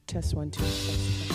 Test one, two. Test.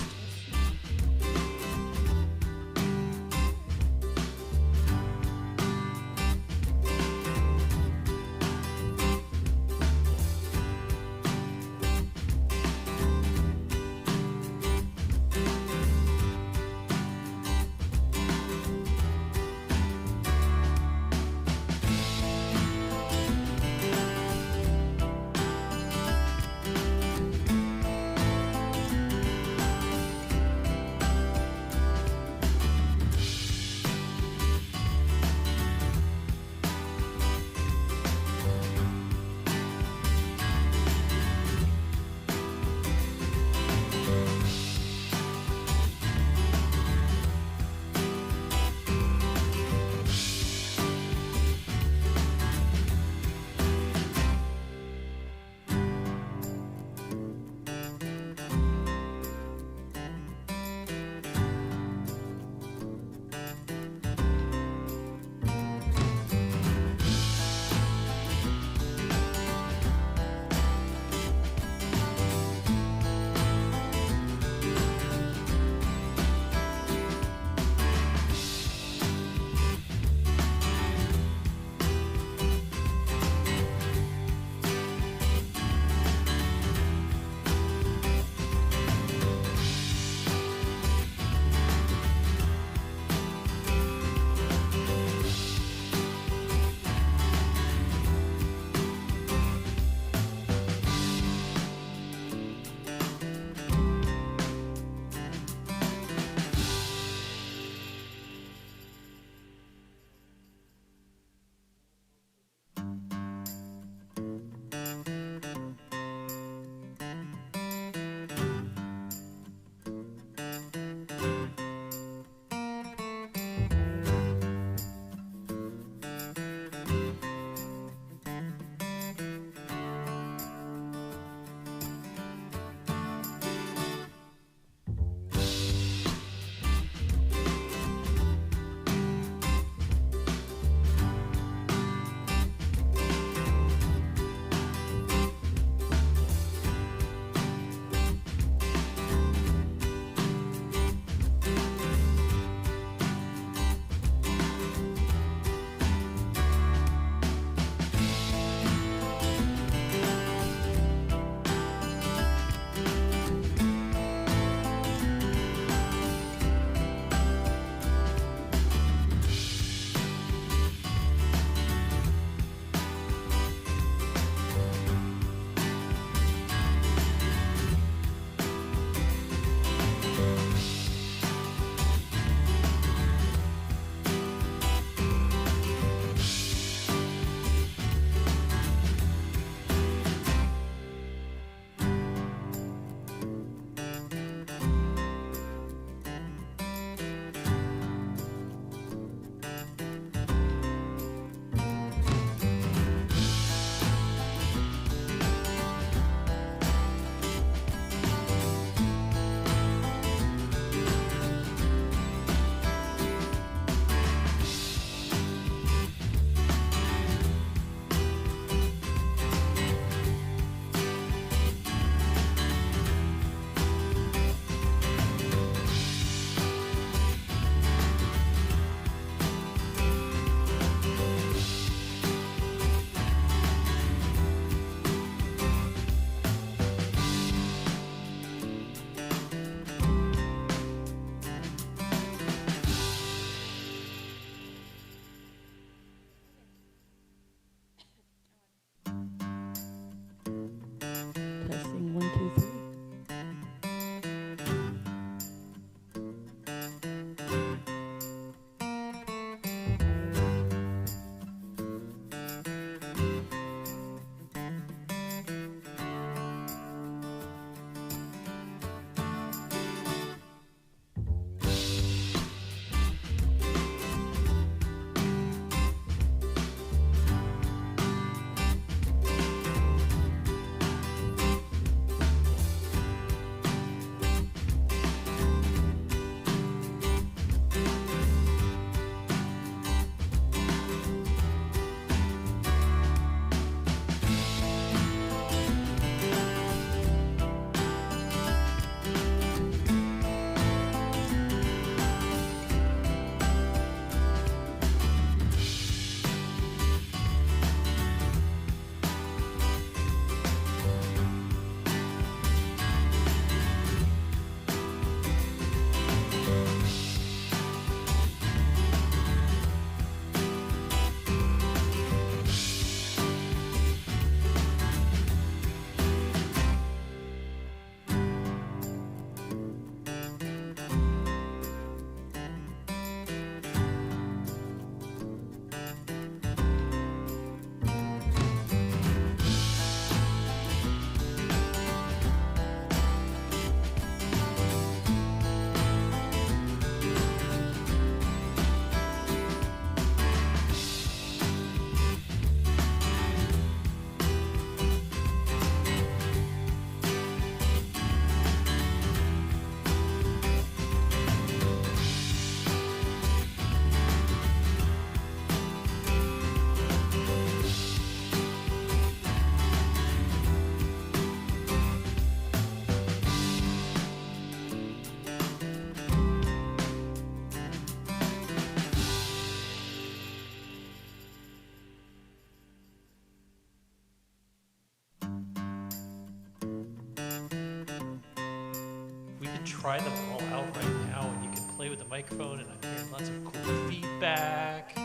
can try them all out right now, and you can play with the microphone, and I'm hearing lots of cool feedback.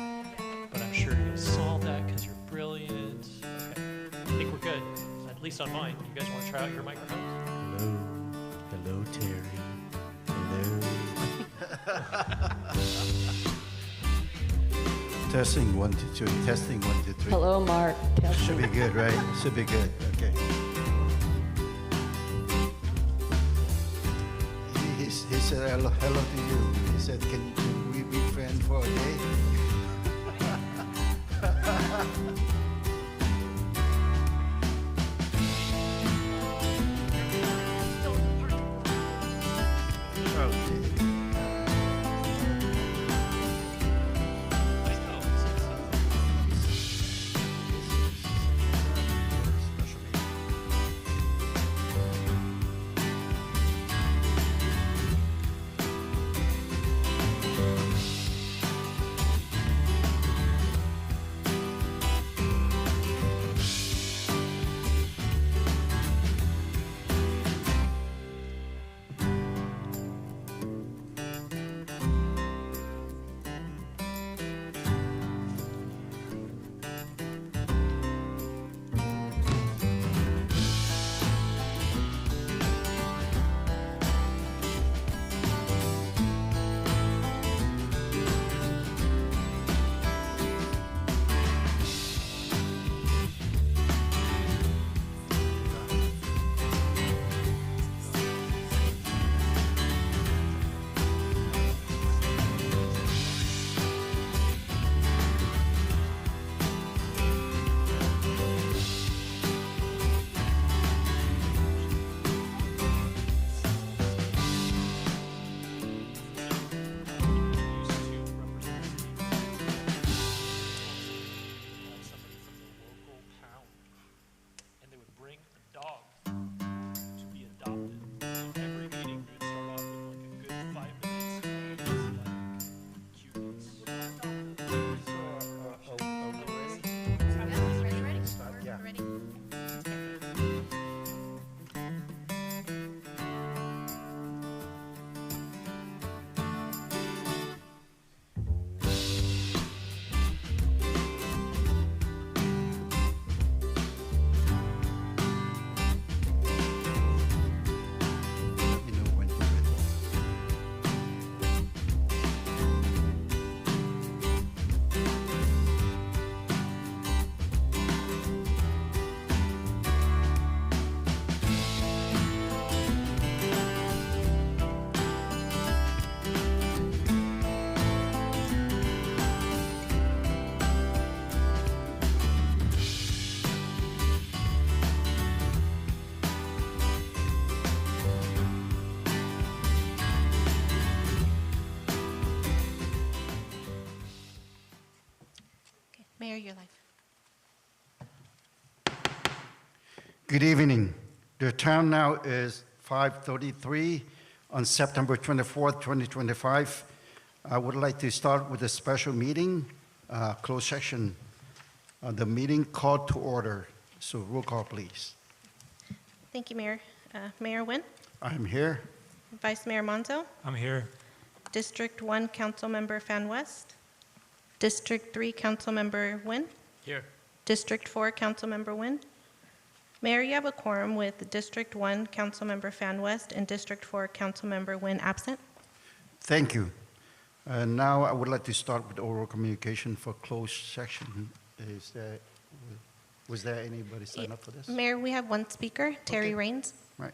But I'm sure you'll solve that because you're brilliant. Okay, I think we're good, at least on mine. You guys want to try out your microphones? Hello, Terry. Hello. Testing 1, 2, 3. Testing 1, 2, 3. Hello, Mark. Should be good, right? Should be good. Okay. He said hello to you. He said, can we be friends for a day? Mayor, your life. Good evening. The time now is 5:33 on September 24th, 2025. I would like to start with a special meeting, closed session. The meeting called to order. So roll call, please. Thank you, Mayor. Mayor Nguyen, I'm here. Vice Mayor Monzo, I'm here. District 1 Councilmember Fan West, District 3 Councilmember Nguyen, Here. District 4 Councilmember Nguyen. Mayor, you have a quorum with District 1 Councilmember Fan West and District 4 Councilmember Nguyen absent. Thank you. Now I would like to start with oral communication for closed session. Was there anybody sign up for this? Mayor, we have one speaker, Terry Okay. Raines. Right.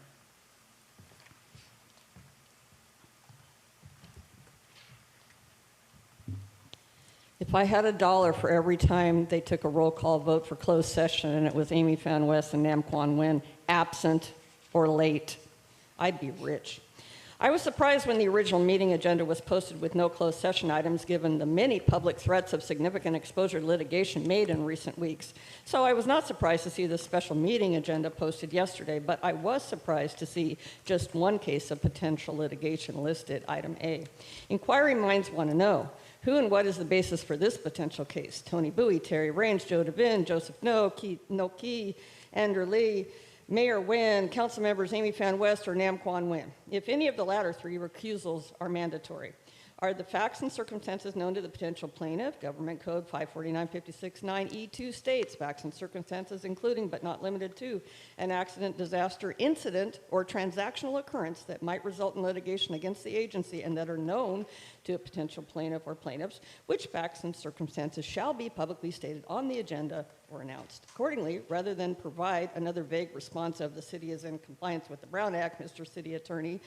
If I had $1 for every time they took a roll call vote for closed session and it was Amy Fan West and Nam Quan Nguyen absent or late, I'd be rich. I was surprised when the original meeting agenda was posted with no closed session items, given the many public threats of significant exposure to litigation made in recent weeks. So I was not surprised to see the special meeting agenda posted yesterday, but I was surprised to see just one case of potential litigation listed, item A. Inquiring minds want to know, who and what is the basis for this potential case? Tony Bowie, Terry Raines, Joe Devine, Joseph No Key, Andrew Lee, Mayor Nguyen, council members Amy Fan West, or Nam Quan Nguyen. If any of the latter three, recusals are mandatory. Are the facts and circumstances known to the potential plaintiff? Government Code 549-56-9E2 states facts and circumstances including but not limited to an accident, disaster, incident, or transactional occurrence that might result in litigation against the agency and that are known to a potential plaintiff or plaintiffs, which facts and circumstances shall be publicly stated on the agenda or announced. Accordingly, rather than provide another vague response of the city is in compliance with the Brown Act, Mr. City Attorney,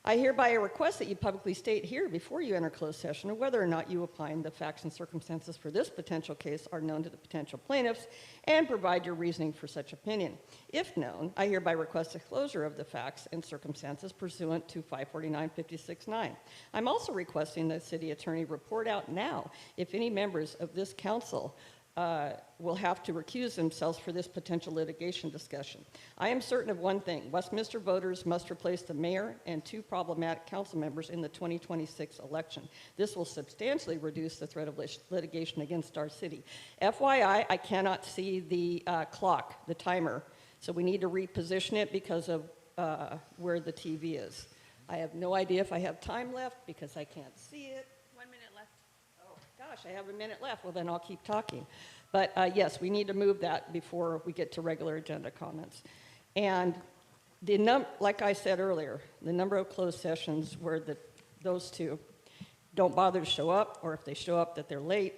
I hereby request that you publicly state here before you enter closed session whether or not you opine the facts and circumstances for this potential case are known to the potential plaintiffs and provide your reasoning for such opinion. If known, I hereby request a closure of the facts and circumstances pursuant to 549-56-9. I'm also requesting that city attorney report out now if any members of this council will have to recuse themselves for this potential litigation discussion. I am certain of one thing. Westminster voters must replace the mayor and 2 problematic council members in the 2026 election. This will substantially reduce the threat of litigation against our city. FYI, I cannot see the clock, the timer, so we need to reposition it because of where the TV is. I have no idea if I have time left because I can't see it. 1 minute left. Oh, gosh, I have a minute left. Well, then I'll keep talking. But yes, we need to move that before we get to regular agenda comments. And like I said earlier, the number of closed sessions where those two don't bother to show up, or if they show up that they're late,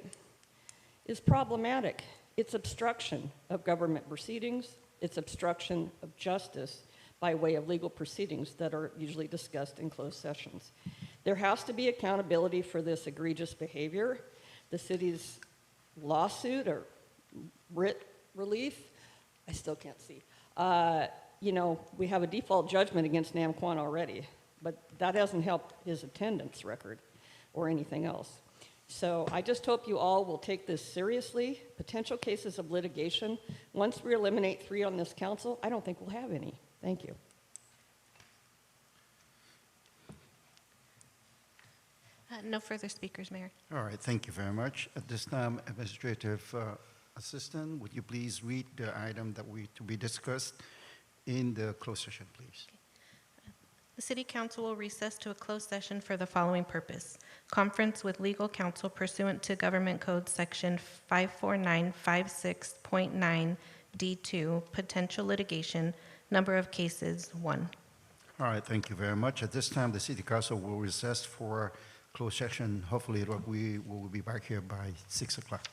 is problematic. It's obstruction of government proceedings. It's obstruction of justice by way of legal proceedings that are usually discussed in closed sessions. There has to be accountability for this egregious behavior. The city's lawsuit or writ relief, I still can't see. We have a default judgment against Nam Quan already, but that hasn't helped his attendance record or anything else. So I just hope you all will take this seriously. Potential cases of litigation, once we eliminate 3 on this council, I don't think we'll have any. Thank you. No further speakers, Mayor. All right, thank you very much. At this time, Administrative Assistant, would you please read the item that to be discussed in the closed session, please? The City Council will recess to a closed session for the following purpose: conference with legal counsel pursuant to Government Code Section 54956.9 D2, potential litigation, number of cases 1. All right, thank you very much. At this time, the City Council will recess for closed session. Hopefully, we will be back here by 6 o'clock.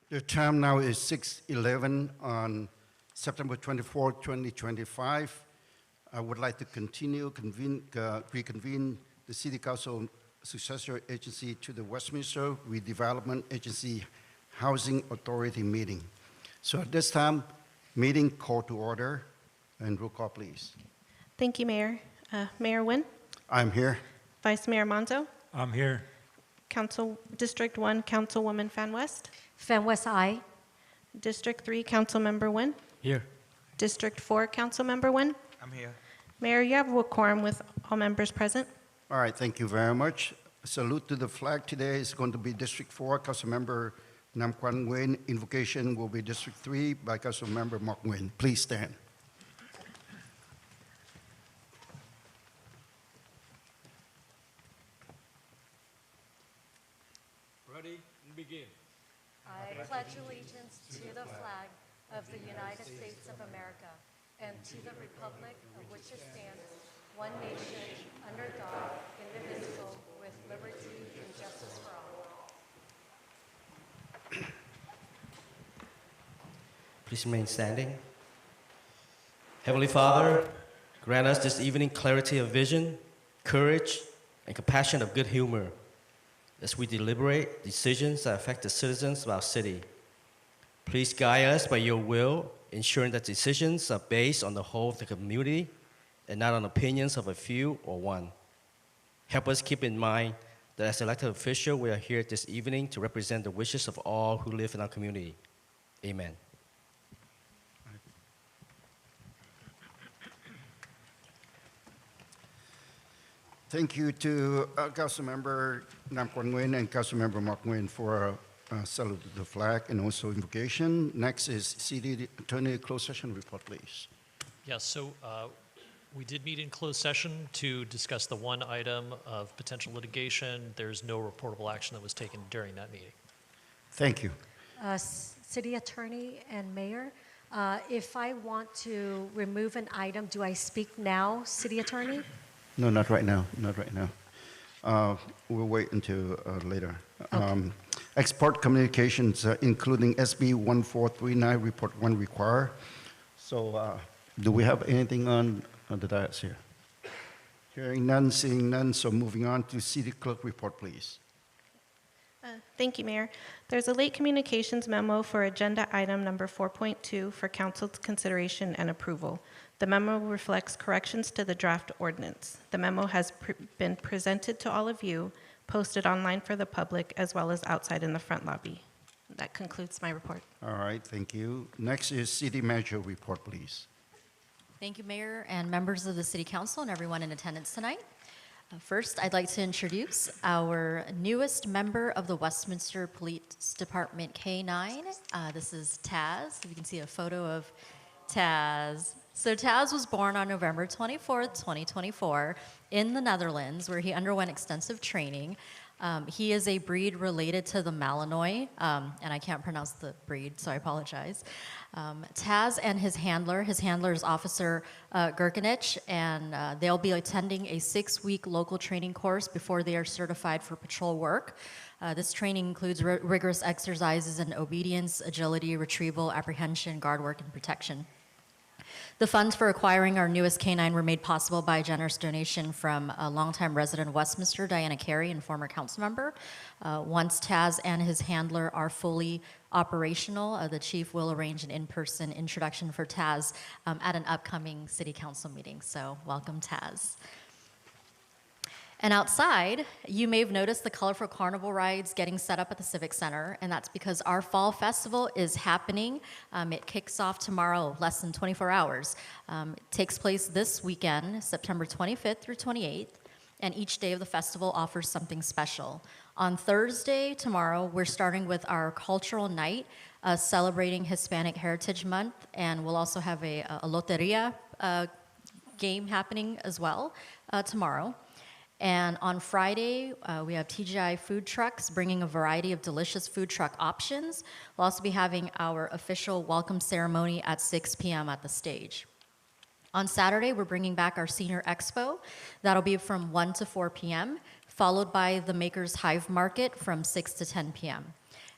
The time now is 6:11 on September 24, 2025. I would like to reconvene the City Council successor agency to the Westminster Redevelopment Agency Housing Authority meeting. So at this time, meeting called to order, and roll call, please. Thank you, Mayor. Mayor Nguyen, I'm here. Vice Mayor Monzo, I'm here. District 1, Councilwoman Fan West, Fan West, aye. District 3, Councilmember Nguyen, Here. District 4, Councilmember Nguyen. I'm here. Mayor, you have a quorum with all members present. All right, thank you very much. Salute to the flag today is going to be District 4, Councilmember Nam Quan Nguyen. Invocation will be District 3 by Councilmember Mok Nguyen. Please stand. Ready and begin. I pledge allegiance to the flag of the United States of America and to the republic of which it stands, one nation, under God, indivisible, with liberty and justice for all. Please remain standing. Heavenly Father, grant us this evening clarity of vision, courage, and compassion of good humor as we deliberate decisions that affect the citizens of our city. Please guide us by your will, ensuring that decisions are based on the whole of the community and not on opinions of a few or one. Help us keep in mind that as elected official, we are here this evening to represent the wishes of all who live in our community. Amen. Thank you to Councilmember Nam Quan Nguyen and Councilmember Mok Nguyen for salute to the flag and also invocation. Next is City Attorney closed session report, please. Yes, so we did meet in closed session to discuss the one item of potential litigation. There's no reportable action that was taken during that meeting. Thank you. City Attorney and Mayor, if I want to remove an item, do I speak now, City Attorney? No, not right now, not right now. We'll wait until later. Export communications, including SB 1439, Report 1 require. So do we have anything on the dais here? Hearing none, seeing none, so moving on to City Clerk report, please. Thank you, Mayor. There's a late communications memo for agenda item number 4.2 for council's consideration and approval. The memo reflects corrections to the draft ordinance. The memo has been presented to all of you, posted online for the public, as well as outside in the front lobby. That concludes my report. All right, thank you. Next is City Manager report, please. Thank you, Mayor and members of the City Council and everyone in attendance tonight. First, I'd like to introduce our newest member of the Westminster Police Department K-9. This is Taz. You can see a photo of Taz. So Taz was born on November 24th, 2024 in the Netherlands, where he underwent extensive training. He is a breed related to the Malinois, and I can't pronounce the breed, so I apologize. Taz and his handler is Officer Gurkanich, and they'll be attending a 6-week local training course before they are certified for patrol work. This training includes rigorous exercises in obedience, agility, retrieval, apprehension, guard work, and protection. The funds for acquiring our newest canine were made possible by a generous donation from a longtime resident of Westminster, Diana Carey, and former council member. Once Taz and his handler are fully operational, the chief will arrange an in-person introduction for Taz at an upcoming city council meeting. So welcome, Taz. And outside, you may have noticed the colorful carnival rides getting set up at the Civic Center, and that's because our fall festival is happening. It kicks off tomorrow, less than 24 hours. It takes place this weekend, September 25th through 28th, and each day of the festival offers something special. On Thursday, tomorrow, we're starting with our cultural night, celebrating Hispanic Heritage Month, and we'll also have a loteria game happening as well tomorrow. And on Friday, we have TGI food trucks bringing a variety of delicious food truck options. We'll also be having our official welcome ceremony at 6 p.m. at the stage. On Saturday, we're bringing back our Senior Expo. That'll be from 1 to 4 p.m., followed by the Makers Hive Market from 6 to 10 p.m.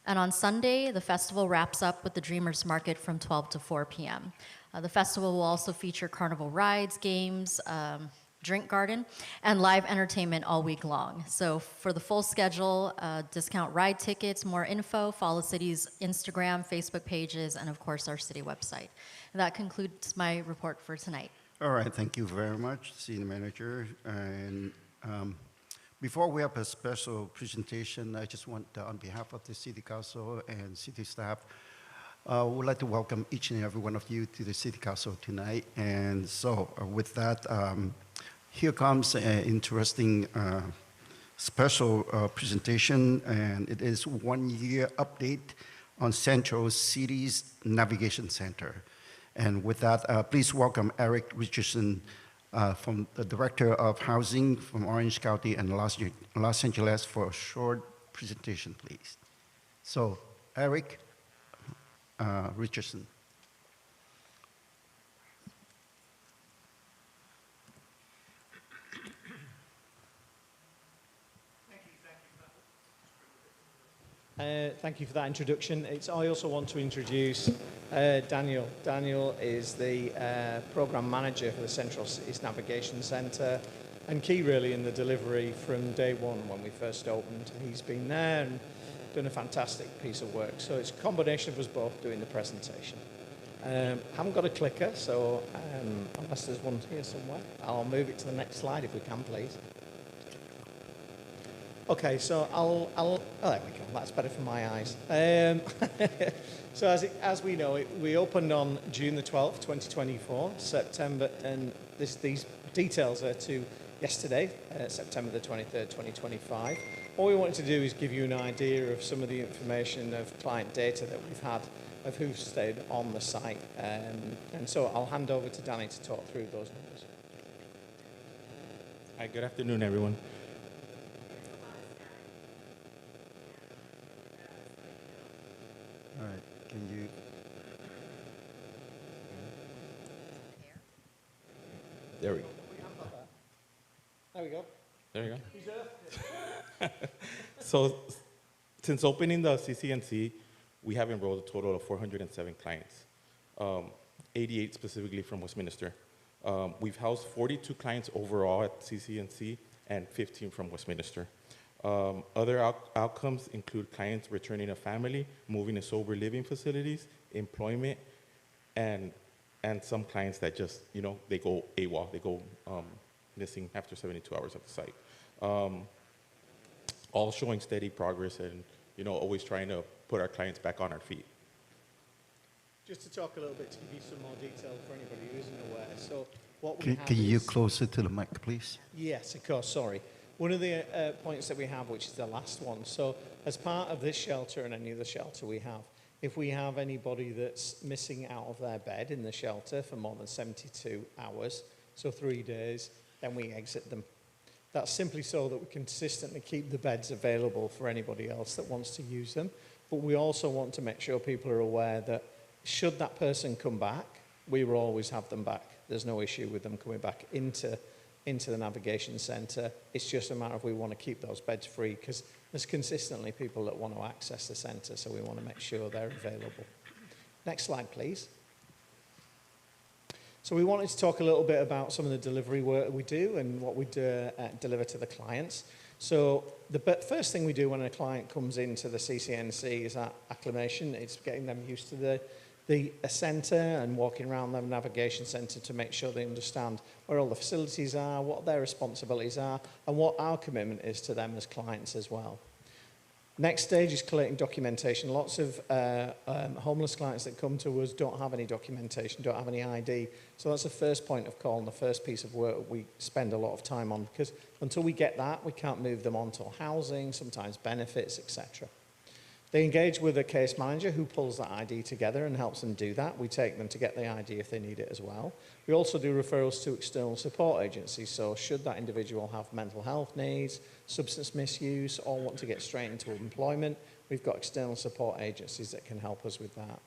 And on Sunday, the festival wraps up with the Dreamers Market from 12 to 4 p.m. The festival will also feature carnival rides, games, drink garden, and live entertainment all week long. So for the full schedule, discount ride tickets, more info, follow the city's Instagram, Facebook pages, and of course our city website. And that concludes my report for tonight. All right, thank you very much, City Manager. And before we have a special presentation, I just want, on behalf of the City Council and City staff, would like to welcome each and every one of you to the City Council tonight. And so with that, here comes an interesting special presentation, and it is 1 year update on Central City's Navigation Center. And with that, please welcome Eric Richardson, from the Director of Housing from Orange County and Los Angeles, for a short presentation, please. So, Eric Richardson. Thank you for that introduction. I also want to introduce Daniel. Daniel is the program manager for the Central Cities Navigation Centre and key really in the delivery from day one when we first opened. He's been there and done a fantastic piece of work. So it's a combination of us both doing the presentation. Haven't got a clicker, so unless there's one here somewhere, I'll move it to the next slide if we can, please. Okay, so oh, there we go. That's better for my eyes. So as we know, we opened on June the 12th, 2024, September, and these details are to yesterday, September the 23rd, 2025. All we wanted to do is give you an idea of some of the information of client data that we've had of who've stayed on the site. And so I'll hand over to Danny to talk through those numbers. Hi, good afternoon, everyone. All right, can you? There we go. There we go. There you go. So, since opening the CCNC, we have enrolled a total of 407 clients, 88 specifically from Westminster. We've housed 42 clients overall at CCNC and 15 from Westminster. Other outcomes include clients returning to family, moving to sober living facilities, employment, and some clients that just, they go AWOL, they go missing after 72 hours at the site. All showing steady progress and, always trying to put our clients back on our feet. Just to talk a little bit, to give you some more detail for anybody who isn't aware. So what we have Can you is, closer to the mic, please? Yes, of course, sorry. One of the points that we have, which is the last one, so as part of this shelter and any other shelter we have, if we have anybody that's missing out of their bed in the shelter for more than 72 hours, so 3 days, then we exit them. That's simply so that we consistently keep the beds available for anybody else that wants to use them. But we also want to make sure people are aware that should that person come back, we will always have them back. There's no issue with them coming back into the navigation centre. It's just a matter of we want to keep those beds free because there's consistently people that want to access the centre, so we want to make sure they're available. Next slide, please. So we wanted to talk a little bit about some of the delivery work we do and what we deliver to the clients. So the first thing we do when a client comes into the CCNC is that acclimation. It's getting them used to the centre and walking around the navigation centre to make sure they understand where all the facilities are, what their responsibilities are, and what our commitment is to them as clients as well. Next stage is collating documentation. Lots of homeless clients that come to us don't have any documentation, don't have any ID. So that's the first point of call and the first piece of work we spend a lot of time on because until we get that, we can't move them on to housing, sometimes benefits, etc. They engage with a case manager who pulls that ID together and helps them do that. We take them to get the ID if they need it as well. We also do referrals to external support agencies. So should that individual have mental health needs, substance misuse, or want to get straight into employment, we've got external support agencies that can help us with that.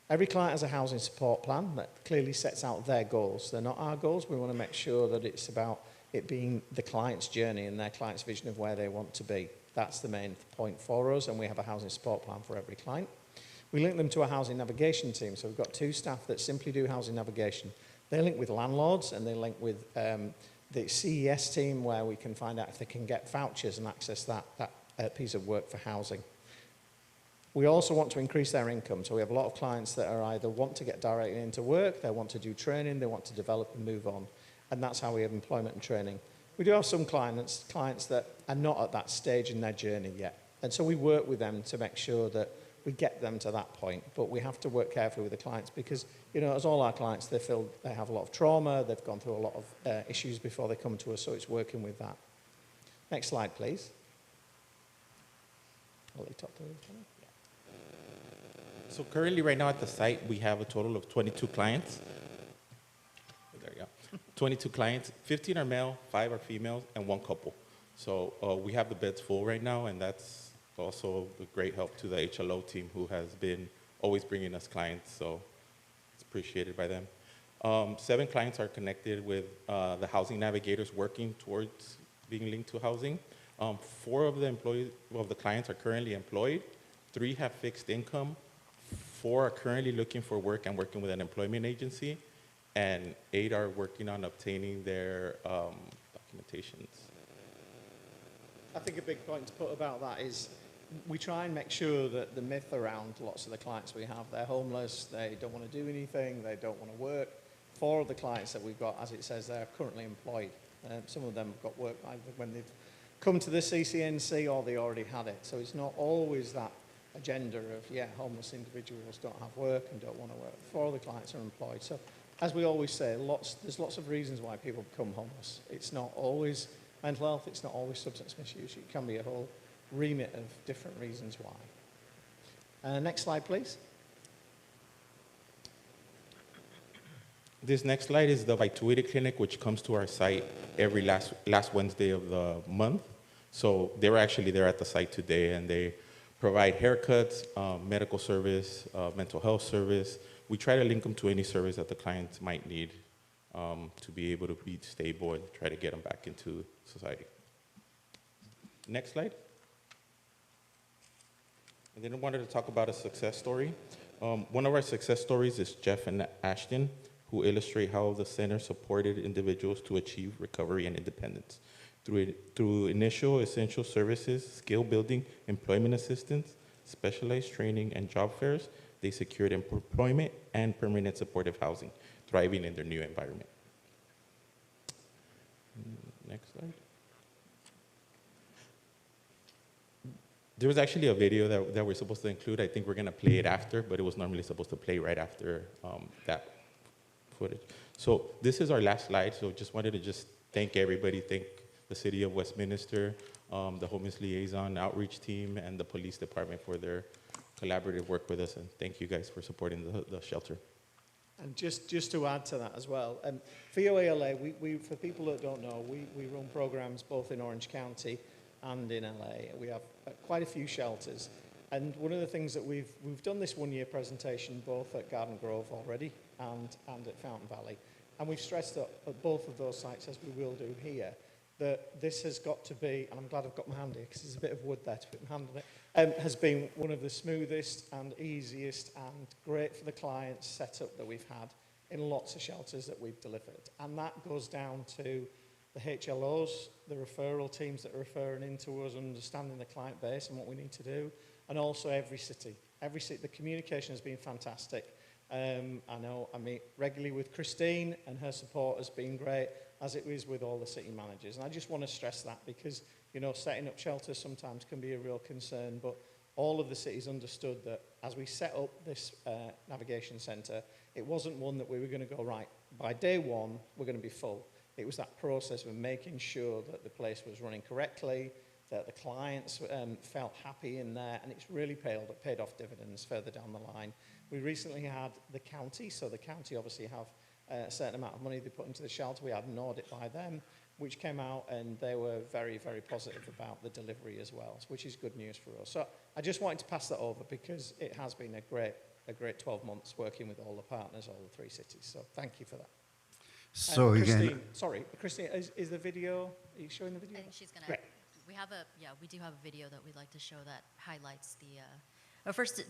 Every client has a housing support plan that clearly sets out their goals. They're not our goals. We want to make sure that it's about it being the client's journey and their client's vision of where they want to be. That's the main point for us, and we have a housing support plan for every client. We link them to a housing navigation team, so we've got 2 staff that simply do housing navigation. They link with landlords, and they link with the CES team, where we can find out if they can get vouchers and access that piece of work for housing. We also want to increase their income, so we have a lot of clients that are either want to get directly into work, they want to do training, they want to develop and move on, and that's how we have employment and training. We do have some clients that are not at that stage in their journey yet, and so we work with them to make sure that we get them to that point, but we have to work carefully with the clients because, as all our clients, they feel they have a lot of trauma, they've gone through a lot of issues before they come to us, so it's working with that. Next slide, please. I'll let you talk to them. So currently, right now at the site, we have a total of 22 clients. There you go. 22 clients, 15 are male, 5 are females, and 1 couple. So we have the beds full right now, and that's also a great help to the HLO team, who has been always bringing us clients, so it's appreciated by them. 7 clients are connected with the housing navigators working towards being linked to housing. 4 of the clients are currently employed, 3 have fixed income, 4 are currently looking for work and working with an employment agency, and 8 are working on obtaining their documentations. I think a big point to put about that is we try and make sure that the myth around lots of the clients we have, they're homeless, they don't want to do anything, they don't want to work. 4 of the clients that we've got, as it says, they're currently employed. Some of them have got work either when they've come to the CCNC or they already had it. So it's not always that agenda of, homeless individuals don't have work and don't want to work. 4 of the clients are employed. So as we always say, there's lots of reasons why people become homeless. It's not always mental health, it's not always substance misuse. It can be a whole remit of different reasons why. Next slide, please. This next slide is the Vituity Clinic, which comes to our site every last Wednesday of the month. So they were actually there at the site today, and they provide haircuts, medical service, mental health service. We try to link them to any service that the clients might need to be able to be stable and try to get them back into society. Next slide. And then I wanted to talk about a success story. One of our success stories is Jeff and Ashton, who illustrate how the center supported individuals to achieve recovery and independence. Through initial essential services, skill building, employment assistance, specialized training, and job fairs, they secured employment and permanent supportive housing, thriving in their new environment. Next slide. There was actually a video that we're supposed to include. I think we're going to play it after, but it was normally supposed to play right after that footage. So this is our last slide, so just wanted to thank everybody, thank the City of Westminster, the Homeless Liaison Outreach Team, and the Police Department for their collaborative work with us, and thank you guys for supporting the shelter. And just to add to that as well, VOALA, we for people that don't know, we run programs both in Orange County and in LA. We have quite a few shelters, and one of the things that we've done this one-year presentation both at Garden Grove already and at Fountain Valley, and we've stressed that at both of those sites, as we will do here, that this has got to be, and I'm glad I've got my hand here because there's a bit of wood there to put my hand on it, has been one of the smoothest and easiest and great for the clients setup that we've had in lots of shelters that we've delivered. And that goes down to the HLOs, the referral teams that are referring into us, understanding the client base and what we need to do, and also every city. The communication has been fantastic. I know I meet regularly with Christine, and her support has been great, as it is with all the city managers. And I just want to stress that because, setting up shelters sometimes can be a real concern, but all of the cities understood that as we set up this navigation centre, it wasn't one that we were going to go, right, by day one, we're going to be full. It was that process of making sure that the place was running correctly, that the clients felt happy in there, and it's really paid off dividends further down the line. We recently had the county, so the county obviously have a certain amount of money they put into the shelter. We had an audit by them, which came out, and they were very, very positive about the delivery as well, which is good news for us. So I just wanted to pass that over because it has been a great 12 months working with all the partners, all the 3 cities. So thank you for that. So again, Christine, is the video, are you showing the video? I think she's going to, Great. We do have a video that we'd like to show that highlights the, first,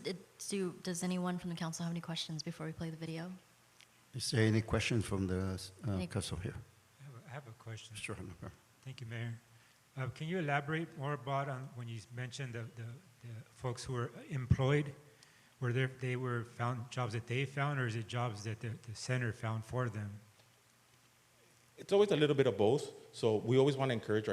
does anyone from the council have any questions before we play the video? Is there any questions from the Any- council here? I have a question. Sure. Thank you, Mayor. Can you elaborate more about on when you mentioned the folks who were employed? Were they were found jobs that they found, or is it jobs that the center found for them? It's always a little bit of both. So we always want to encourage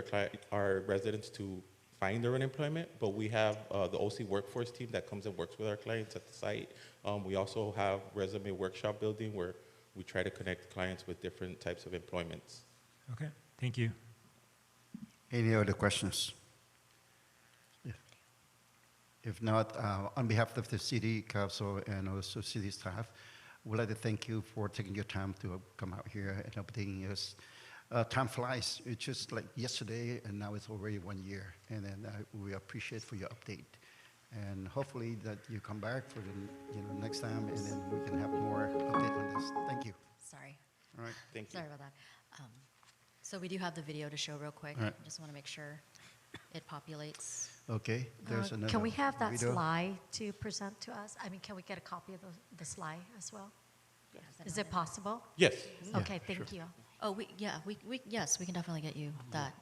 our residents to find their own employment, but we have the OC workforce team that comes and works with our clients at the site. We also have resume workshop building where we try to connect clients with different types of employments. Okay, thank you. Any other questions? If not, on behalf of the city council and also city staff, we'd like to thank you for taking your time to come out here and updating us. Time flies. It's just like yesterday, and now it's already 1 year. And then we appreciate for your update. And hopefully that you come back for the next time, and then we can have more update on this. Thank you. Sorry. All right. Thank you. Sorry about that. So we do have the video to show real quick. All right. Just want to make sure it populates. Okay. There's another Can we have that video. slide to present to us? I mean, can we get a copy of the slide as well? Is it possible? Yes. Okay, sure. thank you. Oh, yes, we can definitely get you that.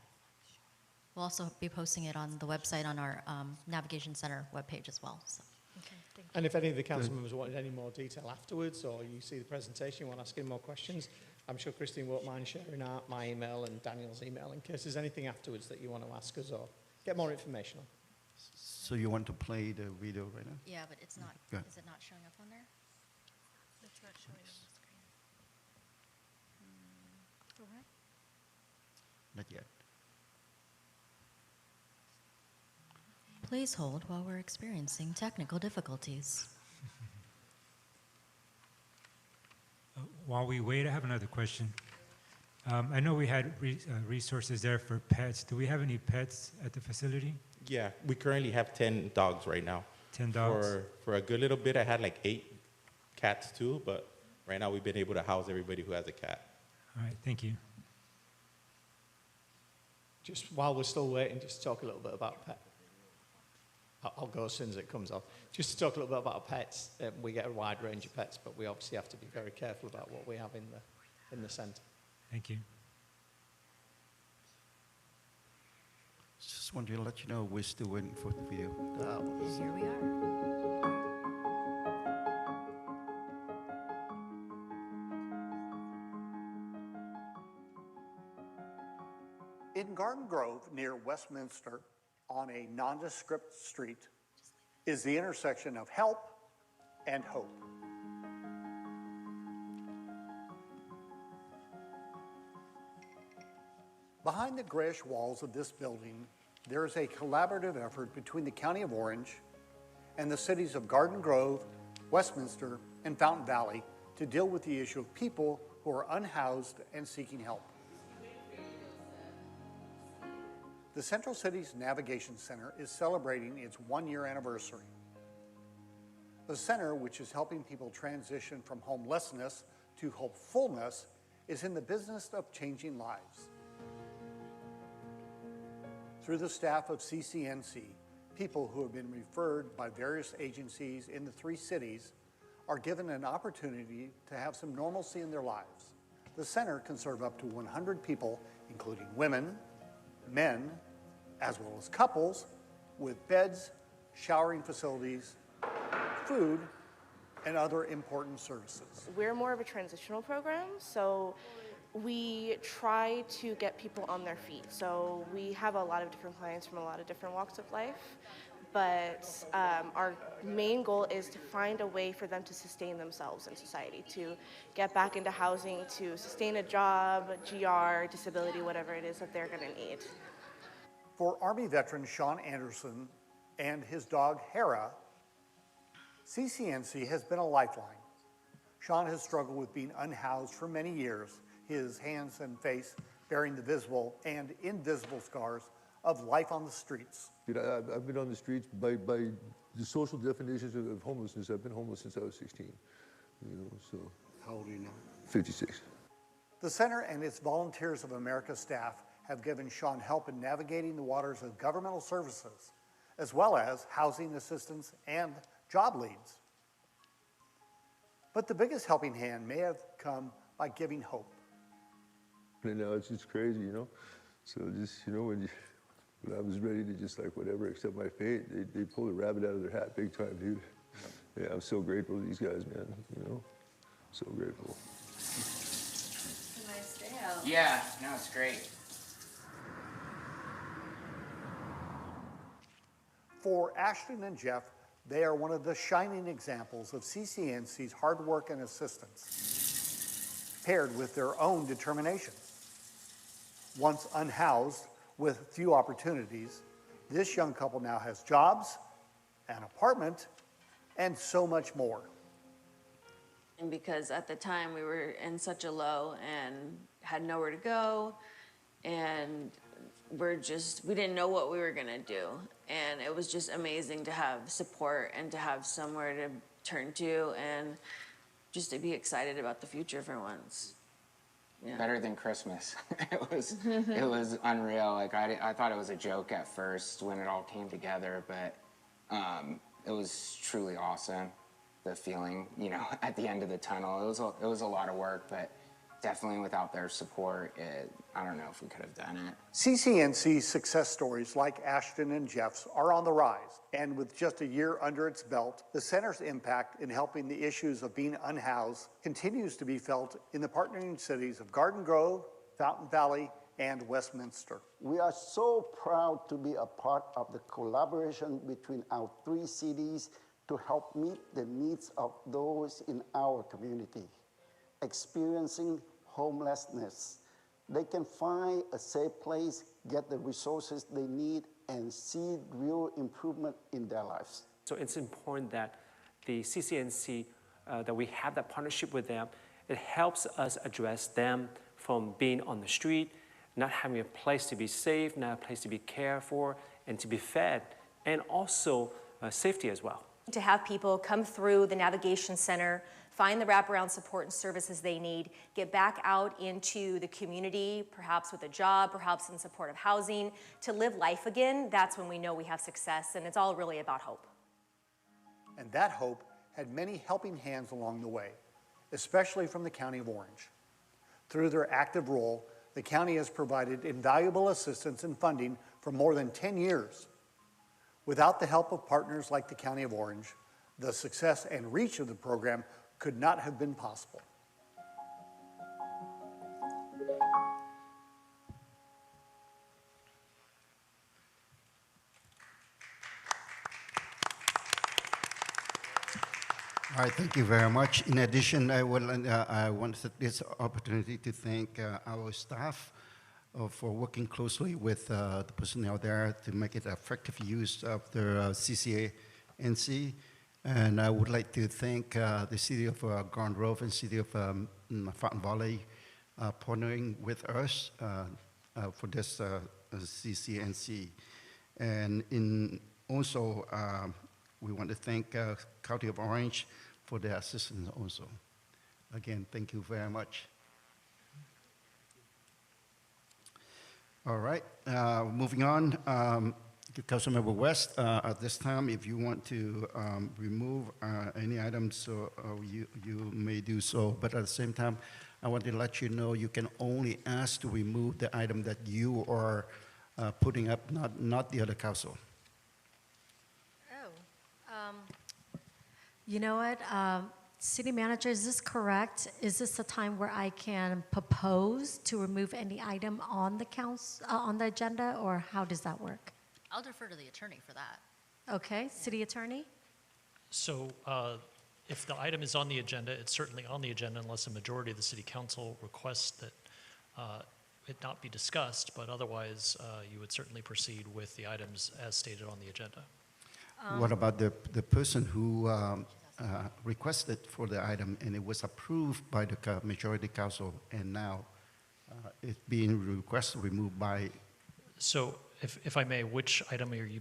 We'll also be posting it on the website on our Navigation Center webpage as well. So. Okay, thank you. And if any of the council members wanted any more detail afterwards, or you see the presentation, you want to ask any more questions, I'm sure Christine won't mind sharing out my email and Daniel's email in case there's anything afterwards that you want to ask us or get more information on. So you want to play the video right now? Yeah, but it's not. Good. Is it not showing up on there? It's not showing on the screen. All right. Not yet. Please hold while we're experiencing technical difficulties. While we wait, I have another question. I know we had resources there for pets. Do we have any pets at the facility? Yeah, we currently have 10 dogs right now. 10 dogs? For a good little bit, I had like 8 cats too, but right now we've been able to house everybody who has a cat. All right, thank you. Just while we're still waiting, just talk a little bit about pet. I'll go as soon as it comes off. Just to talk a little bit about pets. We get a wide range of pets, but we obviously have to be very careful about what we have in the centre. Thank you. Just wanted to let you know we're still waiting for the video. Here we are. In Garden Grove, near Westminster, on a nondescript street, is the intersection of help and hope. Behind the grayish walls of this building, there is a collaborative effort between the County of Orange and the cities of Garden Grove, Westminster, and Fountain Valley to deal with the issue of people who are unhoused and seeking help. The Central Cities Navigation Center is celebrating its 1-year anniversary. The center, which is helping people transition from homelessness to hopefulness, is in the business of changing lives. Through the staff of CCNC, people who have been referred by various agencies in the 3 cities are given an opportunity to have some normalcy in their lives. The center can serve up to 100 people, including women, men, as well as couples, with beds, showering facilities, food, and other important services. We're more of a transitional program, so we try to get people on their feet. So we have a lot of different clients from a lot of different walks of life, but our main goal is to find a way for them to sustain themselves in society, to get back into housing, to sustain a job, GR, disability, whatever it is that they're going to need. For Army veteran Sean Anderson and his dog Hera, CCNC has been a lifeline. Sean has struggled with being unhoused for many years, his hands and face bearing the visible and invisible scars of life on the streets. I've been on the streets by the social definitions of homelessness. I've been homeless since I was 16. So. How old are you now? 56. The center and its Volunteers of America staff have given Sean help in navigating the waters of governmental services, as well as housing assistance and job leads. But the biggest helping hand may have come by giving hope. And now it's just crazy, you know? So just, you know, when I was ready to just like whatever, accept my fate, they pulled a rabbit out of their hat big time, dude. Yeah, I'm so grateful to these guys, man, you know? So grateful. It's a nice day out. Yeah, no, it's great. For Ashton and Jeff, they are one of the shining examples of CCNC's hard work and assistance, paired with their own determination. Once unhoused with few opportunities, this young couple now has jobs, an apartment, and so much more. And because at the time we were in such a low and had nowhere to go, and we didn't know what we were gonna do. And it was just amazing to have support and to have somewhere to turn to and just to be excited about the future for once. Yeah. Better than Christmas. It was unreal. Like I thought it was a joke at first when it all came together, but it was truly awesome. The feeling, you know, at the end of the tunnel. It was a lot of work, but definitely without their support, I don't know if we could have done it. CCNC's success stories like Ashton and Jeff's are on the rise, and with just a year under its belt, the center's impact in helping the issues of being unhoused continues to be felt in the partnering cities of Garden Grove, Fountain Valley, and Westminster. We are so proud to be a part of the collaboration between our three cities to help meet the needs of those in our community experiencing homelessness. They can find a safe place, get the resources they need, and see real improvement in their lives. So it's important that the CCNC, that we have that partnership with them. It helps us address them from being on the street, not having a place to be safe, not a place to be cared for, and to be fed, and also safety as well. To have people come through the Navigation Center, find the wraparound support and services they need, get back out into the community, perhaps with a job, perhaps in supportive housing, to live life again, that's when we know we have success, and it's all really about hope. And that hope had many helping hands along the way, especially from the County of Orange. Through their active role, the county has provided invaluable assistance and funding for more than 10 years. Without the help of partners like the County of Orange, the success and reach of the program could not have been possible. All right, thank you very much. In addition, I want to take this opportunity to thank our staff for working closely with the personnel there to make it effective use of the CCNC. And I would like to thank the City of Garden Grove and City of Fountain Valley partnering with us for this CCNC. And also, we want to thank County of Orange for their assistance also. Again, thank you very much. All right, moving on to Councilmember West. At this time, if you want to remove any items, you may do so. But at the same time, I want to let you know you can only ask to remove the item that you are putting up, not the other council. You know what, City Manager, is this correct? Is this a time where I can propose to remove any item on the council, on the agenda, or how does that work? I'll defer to the attorney for that. Okay, City Attorney? So if the item is on the agenda, it's certainly on the agenda unless a majority of the city council requests that it not be discussed, but otherwise you would certainly proceed with the items as stated on the agenda. What about the person who requested for the item and it was approved by the majority council and now it's being requested removed by? So if I may, which item are you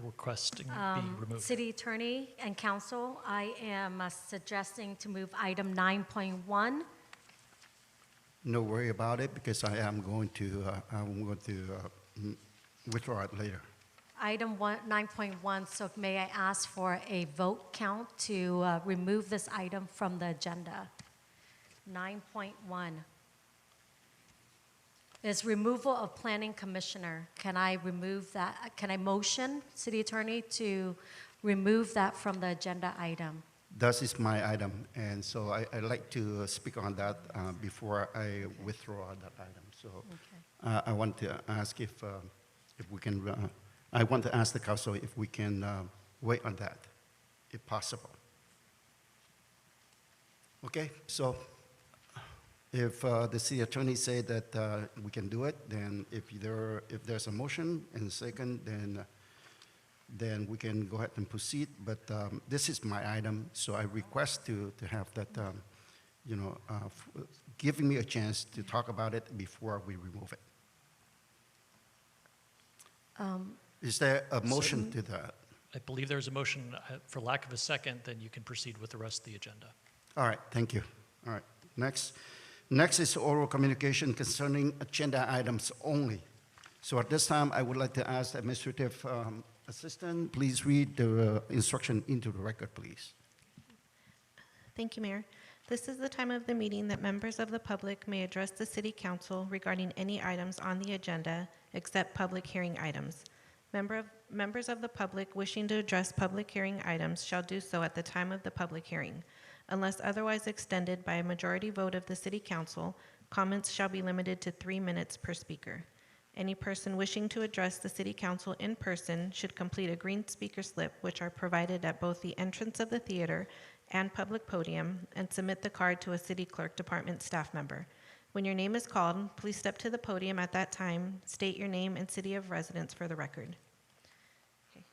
requesting being removed? City Attorney and Council, I am suggesting to move item 9.1. no worry about it because I'm going to withdraw it later. Item 9.1, so may I ask for a vote count to remove this item from the agenda? 9.1 is removal of planning commissioner. Can I remove that? Can I motion, city attorney, to remove that from the agenda item? That is my item, and so I'd like to speak on that before I withdraw that item. So I want to ask if we can, I want to ask the council if we can wait on that, if possible. Okay, so if the city attorney say that we can do it, then if there's a motion and a second, then we can go ahead and proceed. But this is my item, so I request to have that, giving me a chance to talk about it before we remove it. Is there a motion to that? I believe there's a motion. For lack of a second, then you can proceed with the rest of the agenda. All right, thank you. All right, next is oral communication concerning agenda items only. So at this time, I would like to ask the administrative assistant, please read the instruction into the record, please. Thank you, Mayor. This is the time of the meeting that members of the public may address the City Council regarding any items on the agenda except public hearing items. Members of the public wishing to address public hearing items shall do so at the time of the public hearing. Unless otherwise extended by a majority vote of the City Council, comments shall be limited to 3 minutes per speaker. Any person wishing to address the City Council in person should complete a green speaker slip, which are provided at both the entrance of the theater and public podium, and submit the card to a City Clerk Department staff member. When your name is called, please step to the podium at that time, state your name and city of residence for the record. Okay.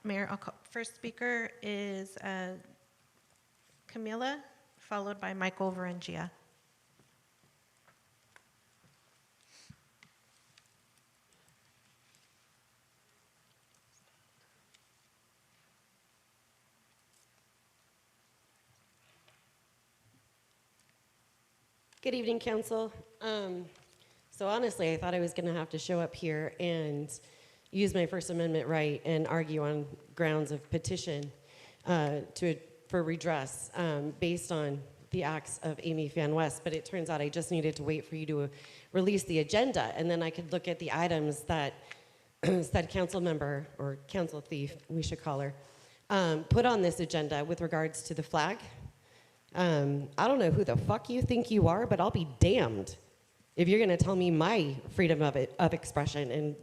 Mayor, first speaker is Camila, followed by Michael Varengia. Good evening, Council. So honestly, I thought I was going to have to show up here and use my First Amendment right and argue on grounds of petition for redress based on the acts of Amy Fan West, but it turns out I just needed to wait for you to release the agenda, and then I could look at the items that said council member, or council thief, we should call her, put on this agenda with regards to the flag. I don't know who the fuck you think you are, but I'll be damned if you're going to tell me my freedom of expression.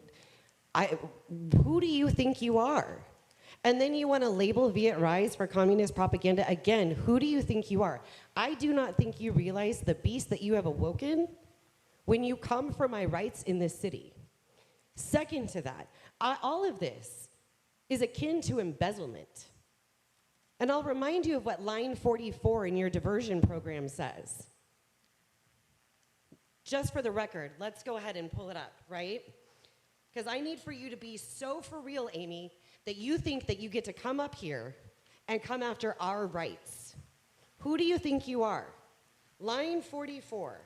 And who do you think you are? And then you want to label Viet Rise for communist propaganda. Again, who do you think you are? I do not think you realize the beast that you have awoken when you come for my rights in this city. Second to that, all of this is akin to embezzlement. And I'll remind you of what line 44 in your diversion program says. Just for the record, let's go ahead and pull it up, right? Because I need for you to be so for real, Amy, that you think that you get to come up here and come after our rights. Who do you think you are? Line 44.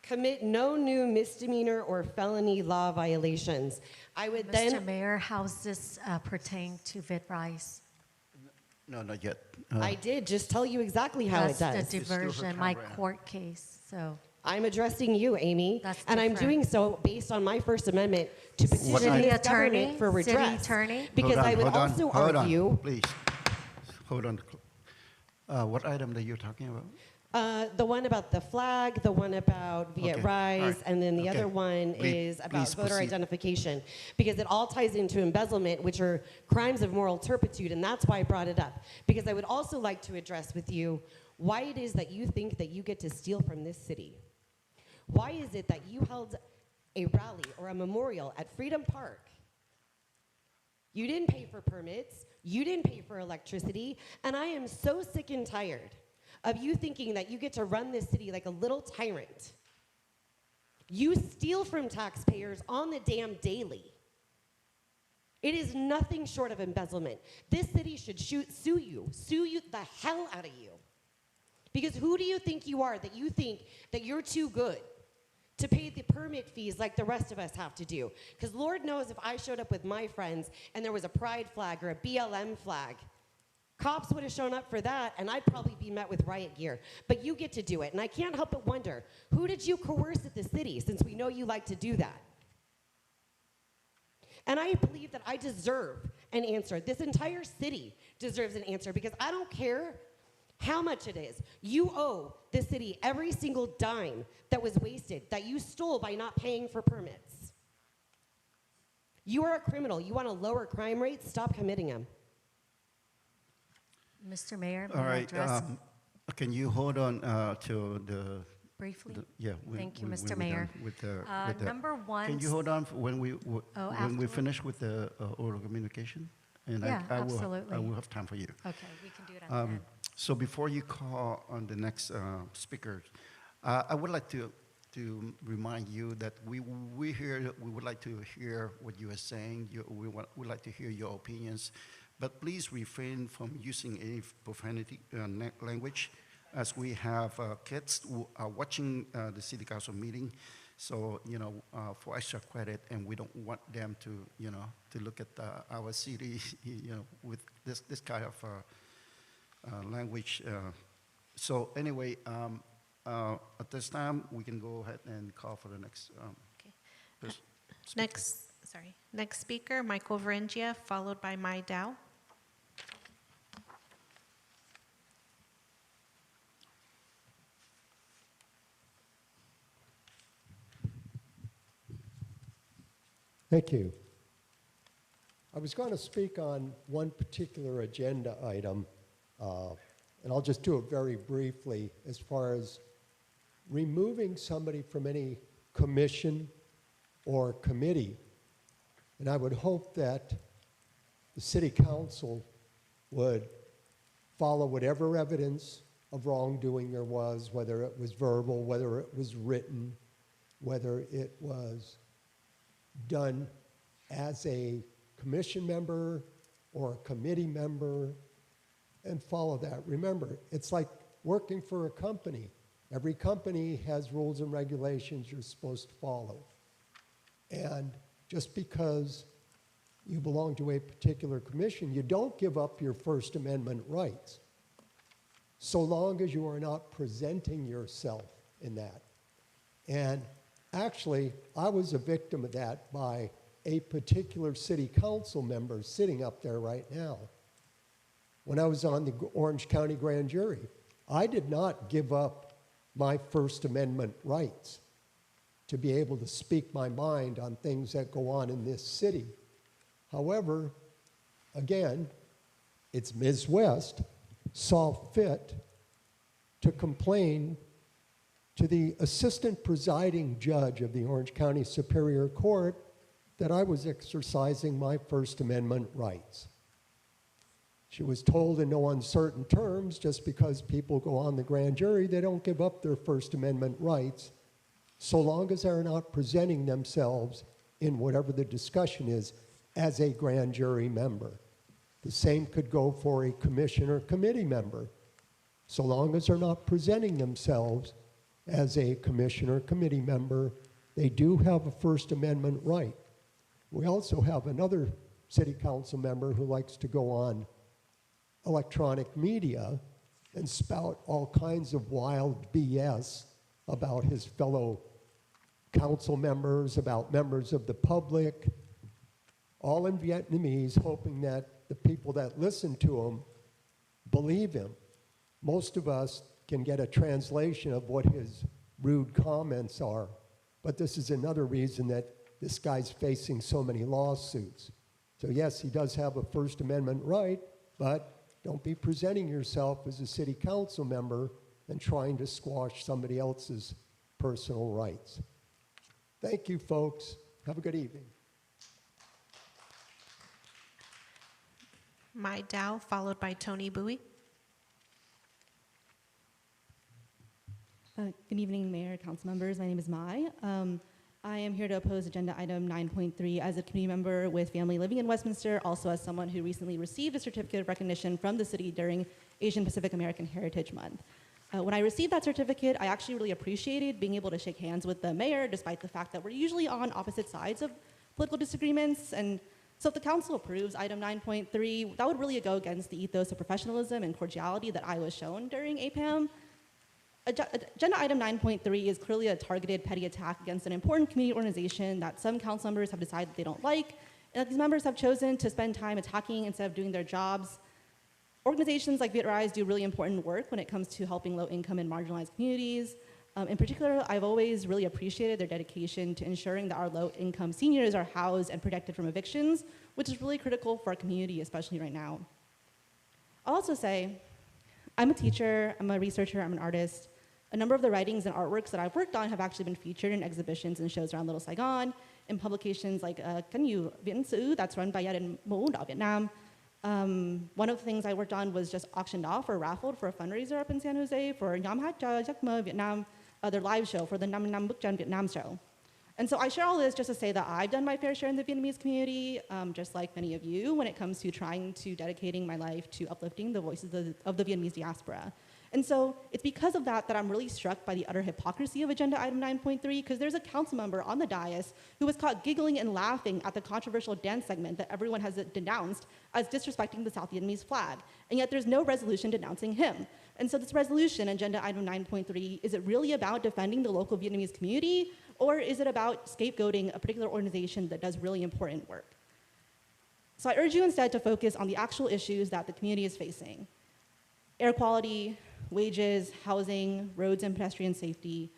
Commit no new misdemeanor or felony law violations. I would Mr. Mayor, how's this pertain to Viet Rise? No, not yet. I did just tell you exactly how it does. That's the diversion, my court case, so. I'm addressing you, Amy, and I'm different. doing so based on my First Amendment to petition this government for redress. City attorney? Because I would also argue. Please, hold on. What item that you're talking about? The one about the flag, the one about Viet Rise, and then the other one is about voter identification, because it all ties into embezzlement, which are crimes of moral turpitude, and that's why I brought it up. Because I would also like to address with you why it is that you think that you get to steal from this city. Why is it that you held a rally or a memorial at Freedom Park? You didn't pay for permits, you didn't pay for electricity, and I am so sick and tired of you thinking that you get to run this city like a little tyrant. You steal from taxpayers on the damn daily. It is nothing short of embezzlement. This city should sue you the hell out of you. Because who do you think you are that you think that you're too good to pay the permit fees like the rest of us have to do? Because Lord knows if I showed up with my friends and there was a pride flag or a BLM flag, cops would have shown up for that, and I'd probably be met with riot gear. But you get to do it, and I can't help but wonder, who did you coerce at the city, since we know you like to do that? And I believe that I deserve an answer. This entire city deserves an answer, because I don't care how much it is. You owe the city every single dime that was wasted, that you stole by not paying for permits. You are a criminal. You want to lower crime rates? Stop committing them. Mr. Mayor, may All I right, address can you hold on to the... briefly? Yeah. Thank you, when Mr. we're Mayor. done with the, Number one. Can you hold on when we afterward? finish with the oral communication? And Yeah, I absolutely. will have time for you. Okay, we can do it at the end. So before you call on the next speaker, I would like to remind you that we would like to hear what you are saying. We would like to hear your opinions, but please refrain from using any profanity language, as we have kids who are watching the city council meeting. So, for extra credit, and we don't want them to, to look at our city, with this kind of language. So anyway, at this time, we can go ahead and call for the next speaker. Next speaker, Michael Varengia, followed by Mai Dao. Thank you. I was going to speak on one particular agenda item, and I'll just do it very briefly, as far as removing somebody from any commission or committee. And I would hope that the city council would follow whatever evidence of wrongdoing there was, whether it was verbal, whether it was written, whether it was done as a commission member or a committee member, and follow that. Remember, it's like working for a company. Every company has rules and regulations you're supposed to follow. And just because you belong to a particular commission, you don't give up your First Amendment rights, so long as you are not presenting yourself in that. And actually, I was a victim of that by a particular city council member sitting up there right now. When I was on the Orange County Grand Jury, I did not give up my First Amendment rights to be able to speak my mind on things that go on in this city. However, again, it's Ms. West saw fit to complain to the assistant presiding judge of the Orange County Superior Court that I was exercising my First Amendment rights. She was told in no uncertain terms, just because people go on the grand jury, they don't give up their First Amendment rights, so long as they're not presenting themselves in whatever the discussion is as a grand jury member. The same could go for a commission or committee member, so long as they're not presenting themselves as a commission or committee member, they do have a First Amendment right. We also have another city council member who likes to go on electronic media and spout all kinds of wild BS about his fellow council members, about members of the public, all in Vietnamese, hoping that the people that listen to him believe him. Most of us can get a translation of what his rude comments are, but this is another reason that this guy's facing so many lawsuits. So yes, he does have a First Amendment right, but don't be presenting yourself as a city council member and trying to squash somebody else's personal rights. Thank you, folks. Have a good evening. Mai Dao, followed by Tony Bowie. Good evening, Mayor, council members. My name is Mai. I am here to oppose agenda item 9.3 as a community member with family living in Westminster, also as someone who recently received a certificate of recognition from the city during Asian Pacific American Heritage Month. When I received that certificate, I actually really appreciated being able to shake hands with the mayor, despite the fact that we're usually on opposite sides of political disagreements. And so if the council approves item 9.3, that would really go against the ethos of professionalism and cordiality that I was shown during APAM. Agenda item 9.3 is clearly a targeted petty attack against an important community organization that some council members have decided they don't like, and that these members have chosen to spend time attacking instead of doing their jobs. Organizations like Viet Rise do really important work when it comes to helping low-income and marginalized communities. In particular, I've always really appreciated their dedication to ensuring that our low-income seniors are housed and protected from evictions, which is really critical for our community, especially right now. I'll also say, I'm a teacher, I'm a researcher, I'm an artist. A number of the writings and artworks that I've worked on have actually been featured in exhibitions and shows around Little Saigon, in publications like Can You Viễn Sử, that's run by Gia đình Mẫu Đỏ Việt Nam. One of the things I worked on was just auctioned off or raffled for a fundraiser up in San Jose for Nhóm Hát Cho Giấc Mơ Việt Nam, their live show for the 5 năm Bức Tranh Việt Nam show. And so I share all this just to say that I've done my fair share in the Vietnamese community, just like many of you, when it comes to trying to dedicating my life to uplifting the voices of the Vietnamese diaspora. And so it's because of that that I'm really struck by the utter hypocrisy of agenda item 9.3, because there's a council member on the dais who was caught giggling and laughing at the controversial dance segment that everyone has denounced as disrespecting the South Vietnamese flag. And yet there's no resolution denouncing him. And so this resolution, agenda item 9.3, is it really about defending the local Vietnamese community, or is it about scapegoating a particular organization that does really important work? So I urge you instead to focus on the actual issues that the community is facing: air quality, wages, housing, roads and pedestrian safety.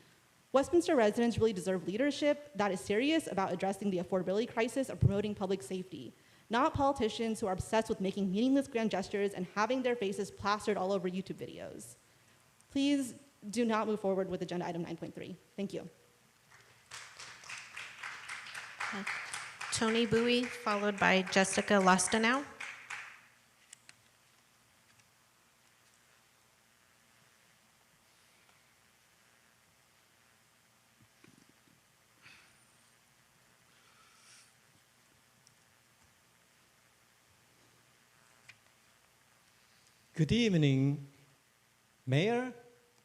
Westminster residents really deserve leadership that is serious about addressing the affordability crisis and promoting public safety, not politicians who are obsessed with making meaningless grand gestures and having their faces plastered all over YouTube videos. Please do not move forward with agenda item 9.3. Thank you. Tony Bowie, followed by Jessica Lostanow. Good evening, Mayor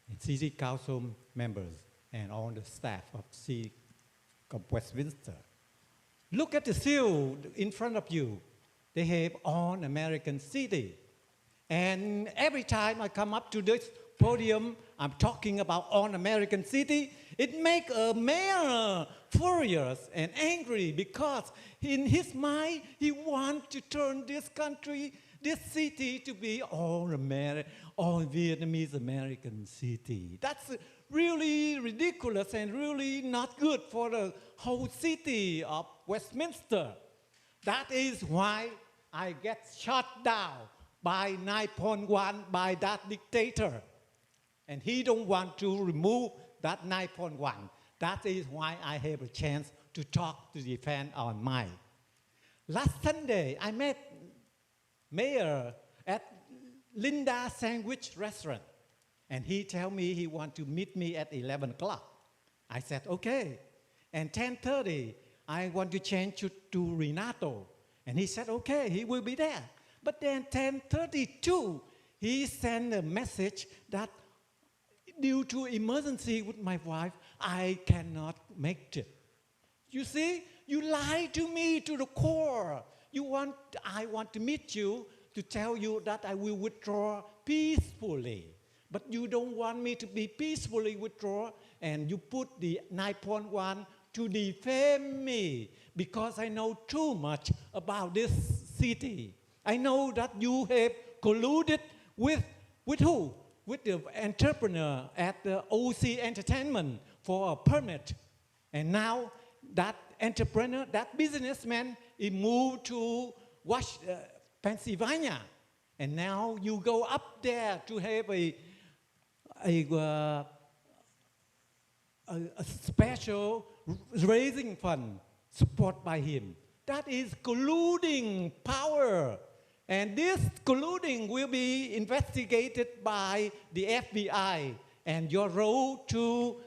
and City Council members and all the staff of City of Westminster. Look at the seal in front of you. They have All American City. And every time I come up to this podium, I'm talking about All American City. It makes a mayor furious and angry because in his mind, he wants to turn this country, this city to be all Vietnamese American city. That's really ridiculous and really not good for the whole city of Westminster. That is why I get shut down by 9.1 by that dictator. And he don't want to remove that 9.1. That is why I have a chance to talk to defend on mine. Last Sunday, I met Mayor at Linda Sandwich Restaurant. And he told me he want to meet me at 11 o'clock. I said, okay. And 10:30, I want to change to Renato. And he said, okay, he will be there. But then 10:32, he sent a message that due to emergency with my wife, I cannot make it. You see, you lied to me to the core. I want to meet you to tell you that I will withdraw peacefully. But you don't want me to be peacefully withdraw, and you put the 9.1 to defame me because I know too much about this city. I know that you have colluded with who? With the entrepreneur at the OC Entertainment for a permit. And now that entrepreneur, that businessman, he moved to Pennsylvania. And now you go up there to have a special raising fund supported by him. That is colluding power. And this colluding will be investigated by the FBI. And your role to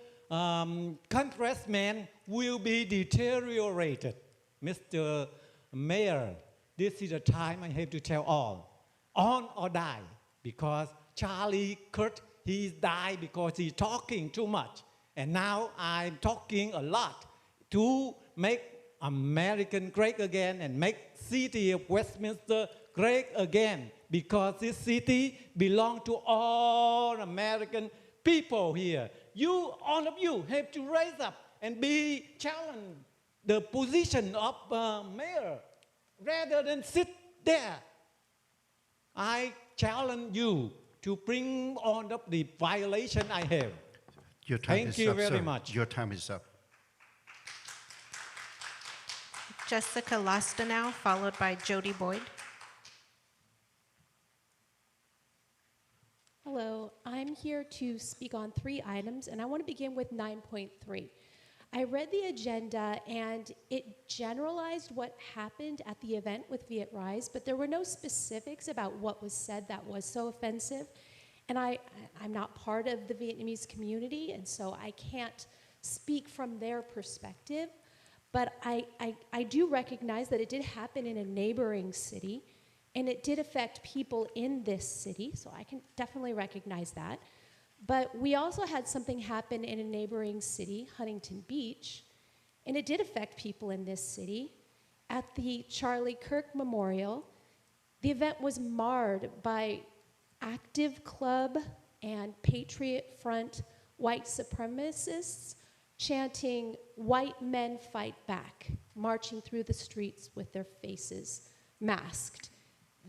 congressman will be deteriorated. Mr. Mayor, this is the time I have to tell all. On or die. Because Charlie Kirk, He died because he's talking too much. And now I'm talking a lot to make American great again and make city of Westminster great again, because this city belongs to all American people here. You, all of you, have to raise up and be challenged the position of mayor rather than sit there. I challenge you to bring on up the violation I have. Your time Thank is you up, very sir. much. Your time is up. Jessica Lostanow, followed by Jody Boyd. Hello, I'm here to speak on 3 items, and I want to begin with 9.3. I read the agenda, and it generalized what happened at the event with Viet Rise, but there were no specifics about what was said that was so offensive. And I'm not part of the Vietnamese community, and so I can't speak from their perspective. But I do recognize that it did happen in a neighboring city, and it did affect people in this city, so I can definitely recognize that. But we also had something happen in a neighboring city, Huntington Beach, and it did affect people in this city. At the Charlie Kirk Memorial, the event was marred by Active Club and Patriot Front white supremacists chanting, "White men fight back," marching through the streets with their faces masked.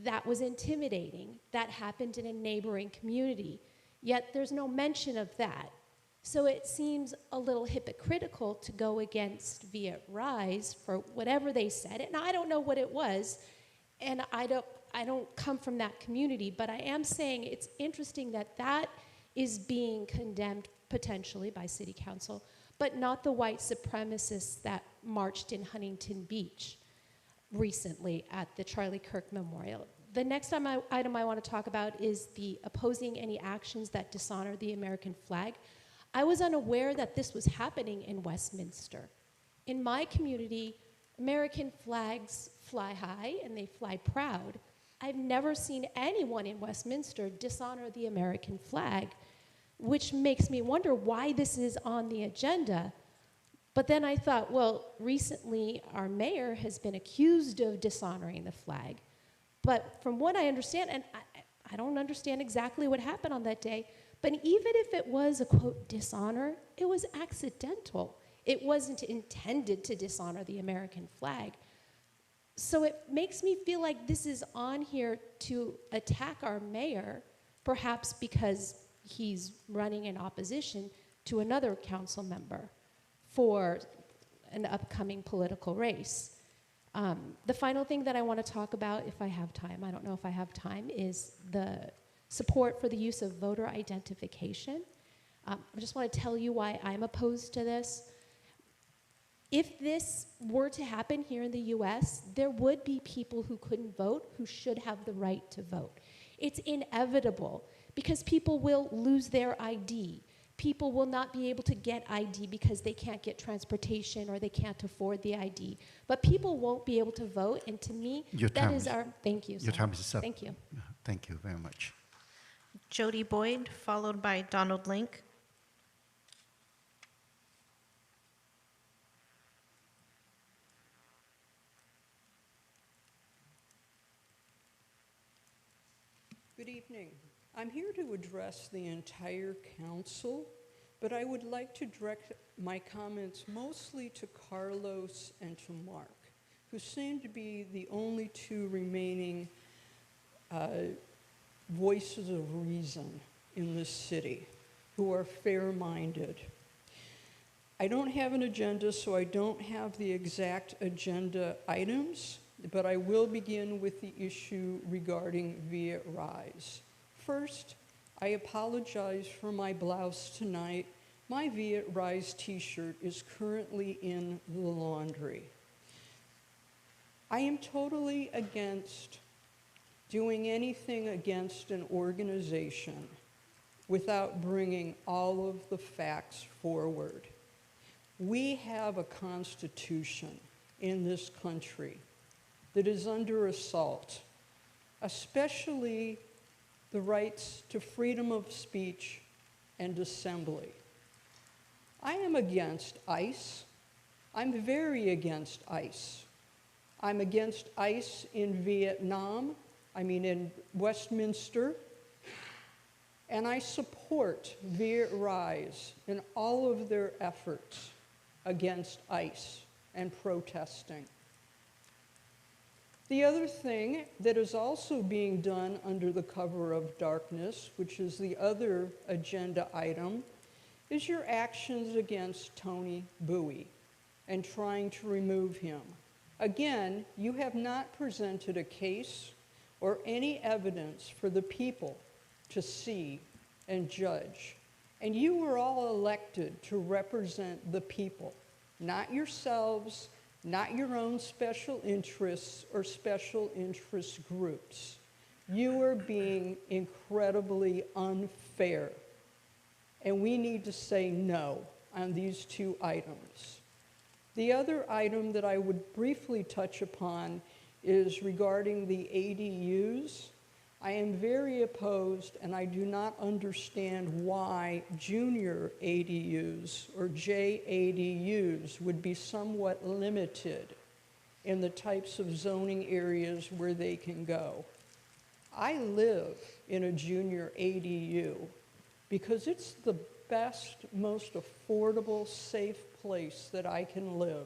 That was intimidating. That happened in a neighboring community. Yet there's no mention of that. So it seems a little hypocritical to go against Viet Rise for whatever they said. And I don't know what it was, and I don't come from that community, but I am saying it's interesting that that is being condemned potentially by City Council, but not the white supremacists that marched in Huntington Beach recently at the Charlie Kirk Memorial. The next item I want to talk about is the opposing any actions that dishonor the American flag. I was unaware that this was happening in Westminster. In my community, American flags fly high and they fly proud. I've never seen anyone in Westminster dishonor the American flag, which makes me wonder why this is on the agenda. But then I thought, well, recently our mayor has been accused of dishonoring the flag. But from what I understand, and I don't understand exactly what happened on that day, but even if it was a, quote, dishonor, it was accidental. It wasn't intended to dishonor the American flag. So it makes me feel like this is on here to attack our mayor, perhaps because he's running in opposition to another council member for an upcoming political race. The final thing that I want to talk about, if I have time, I don't know if I have time, is the support for the use of voter identification. I just want to tell you why I'm opposed to this. If this were to happen here in the US, there would be people who couldn't vote who should have the right to vote. It's inevitable because people will lose their ID. People will not be able to get ID because they can't get transportation or they can't afford the ID. But people won't be able to vote, and to me, that is our, thank you. Your time is up. Thank you. Thank you very much. Jody Boyd, followed by Donald Link. Good evening. I'm here to address the entire council, but I would like to direct my comments mostly to Carlos and to Mark, who seem to be the only 2 remaining voices of reason in this city, who are fair-minded. I don't have an agenda, so I don't have the exact agenda items, but I will begin with the issue regarding Viet Rise. First, I apologize for my blouse tonight. My Viet Rise t-shirt is currently in the laundry. I am totally against doing anything against an organization without bringing all of the facts forward. We have a constitution in this country that is under assault, especially the rights to freedom of speech and assembly. I am against ICE. I'm very against ICE. I'm against ICE in in Westminster, and I support Viet Rise in all of their efforts against ICE and protesting. The other thing that is also being done under the cover of darkness, which is the other agenda item, is your actions against Tony Bowie and trying to remove him. Again, you have not presented a case or any evidence for the people to see and judge. And you were all elected to represent the people, not yourselves, not your own special interests or special interest groups. You are being incredibly unfair. And we need to say no on these two items. The other item that I would briefly touch upon is regarding the ADUs. I am very opposed, and I do not understand why junior ADUs or JADUs would be somewhat limited in the types of zoning areas where they can go. I live in a junior ADU because it's the best, most affordable, safe place that I can live.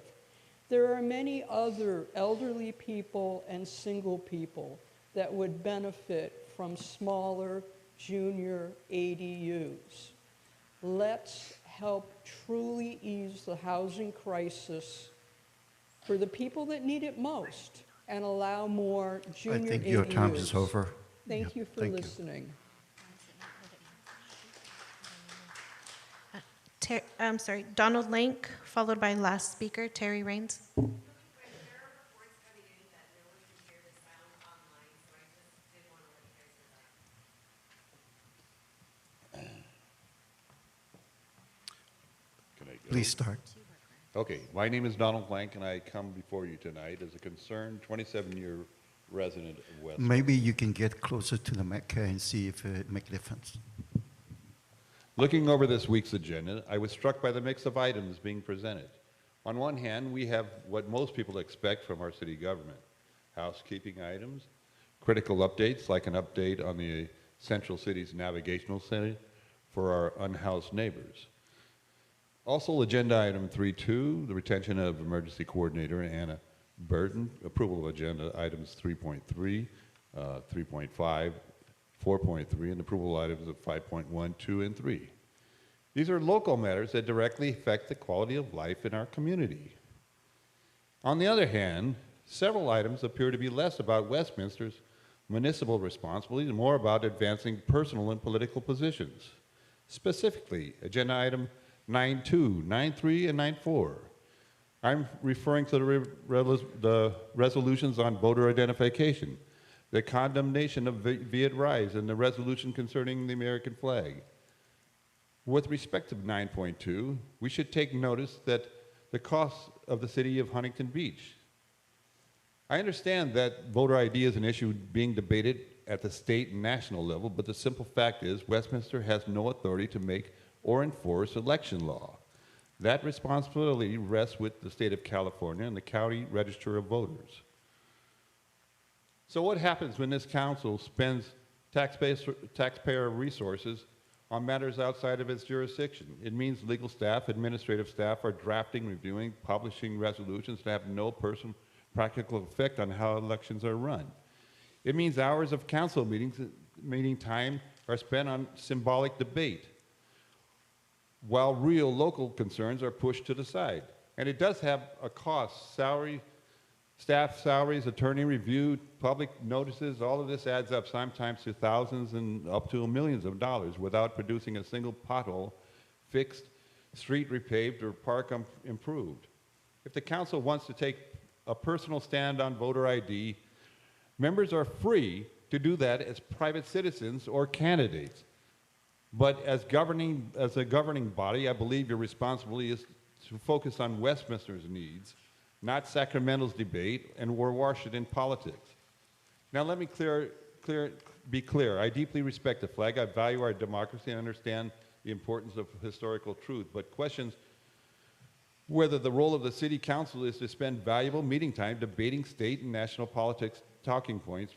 There are many other elderly people and single people that would benefit from smaller junior ADUs. Let's help truly ease the housing crisis for the people that need it most and allow more junior ADUs. I think your time is over. Thank you for thank you. listening. I'm sorry, Donald Lank, followed by last speaker, Terry Raines. Please start. Okay, my name is Donald Blank, and I come before you tonight as a concerned 27-year resident of West. Maybe you can get closer to the mic and see if it makes a difference. Looking over this week's agenda, I was struck by the mix of items being presented. On one hand, we have what most people expect from our city government: housekeeping items, critical updates like an update on the Central City's navigational center for our unhoused neighbors. Also, agenda item 3.2, the retention of emergency coordinator Anna Burton, approval of agenda items 3.3, 3.5, 4.3, and approval items of 5.1, 2, and 3. These are local matters that directly affect the quality of life in our community. On the other hand, several items appear to be less about Westminster's municipal responsibilities and more about advancing personal and political positions. Specifically, agenda item 9.2, 9.3, and 9.4. I'm referring to the resolutions on voter identification, the condemnation of Viet Rise, and the resolution concerning the American flag. With respect to 9.2, we should take notice that the costs of the city of Huntington Beach. I understand that voter ID is an issue being debated at the state and national level, but the simple fact is Westminster has no authority to make or enforce election law. That responsibility rests with the state of California and the county register of voters. So what happens when this council spends taxpayer resources on matters outside of its jurisdiction? It means legal staff, administrative staff are drafting, reviewing, publishing resolutions that have no practical effect on how elections are run. It means hours of council meeting time are spent on symbolic debate, while real local concerns are pushed to the side. And it does have a cost: staff salaries, attorney review, public notices. All of this adds up sometimes to thousands and up to millions of dollars without producing a single pothole fixed, street repaved, or park improved. If the council wants to take a personal stand on voter ID, members are free to do that as private citizens or candidates. But as a governing body, I believe your responsibility is to focus on Westminster's needs, not Sacramento's debate and Washington politics. Now let me be clear. I deeply respect the flag. I value our democracy and understand the importance of historical truth, but questions whether the role of the city council is to spend valuable meeting time debating state and national politics talking points,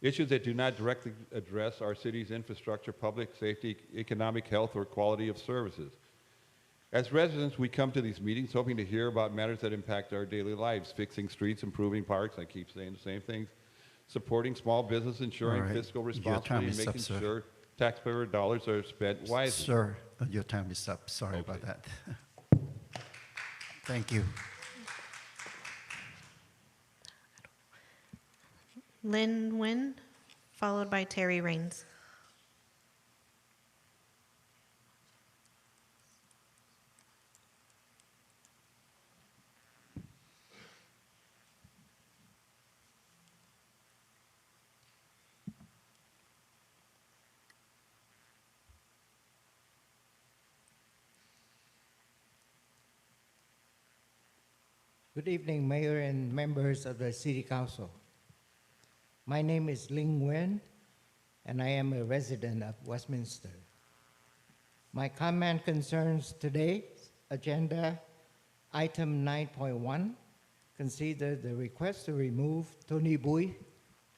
issues that do not directly address our city's infrastructure, public safety, economic health, or quality of services. As residents, we come to these meetings hoping to hear about matters that impact our daily lives, fixing streets, improving parks, I keep saying the same things, supporting small business, ensuring All right. fiscal Your responsibility, time and is up, making sir. sure taxpayer dollars are spent wisely. Sir, your time is up. Sorry about that. Thank you. Lynn Nguyen, followed by Terry Raines. Good evening, Mayor and members of the City Council. My name is Ling Nguyen, and I am a resident of Westminster. My comment concerns today's agenda item 9.1, consider the request to remove Tony Bui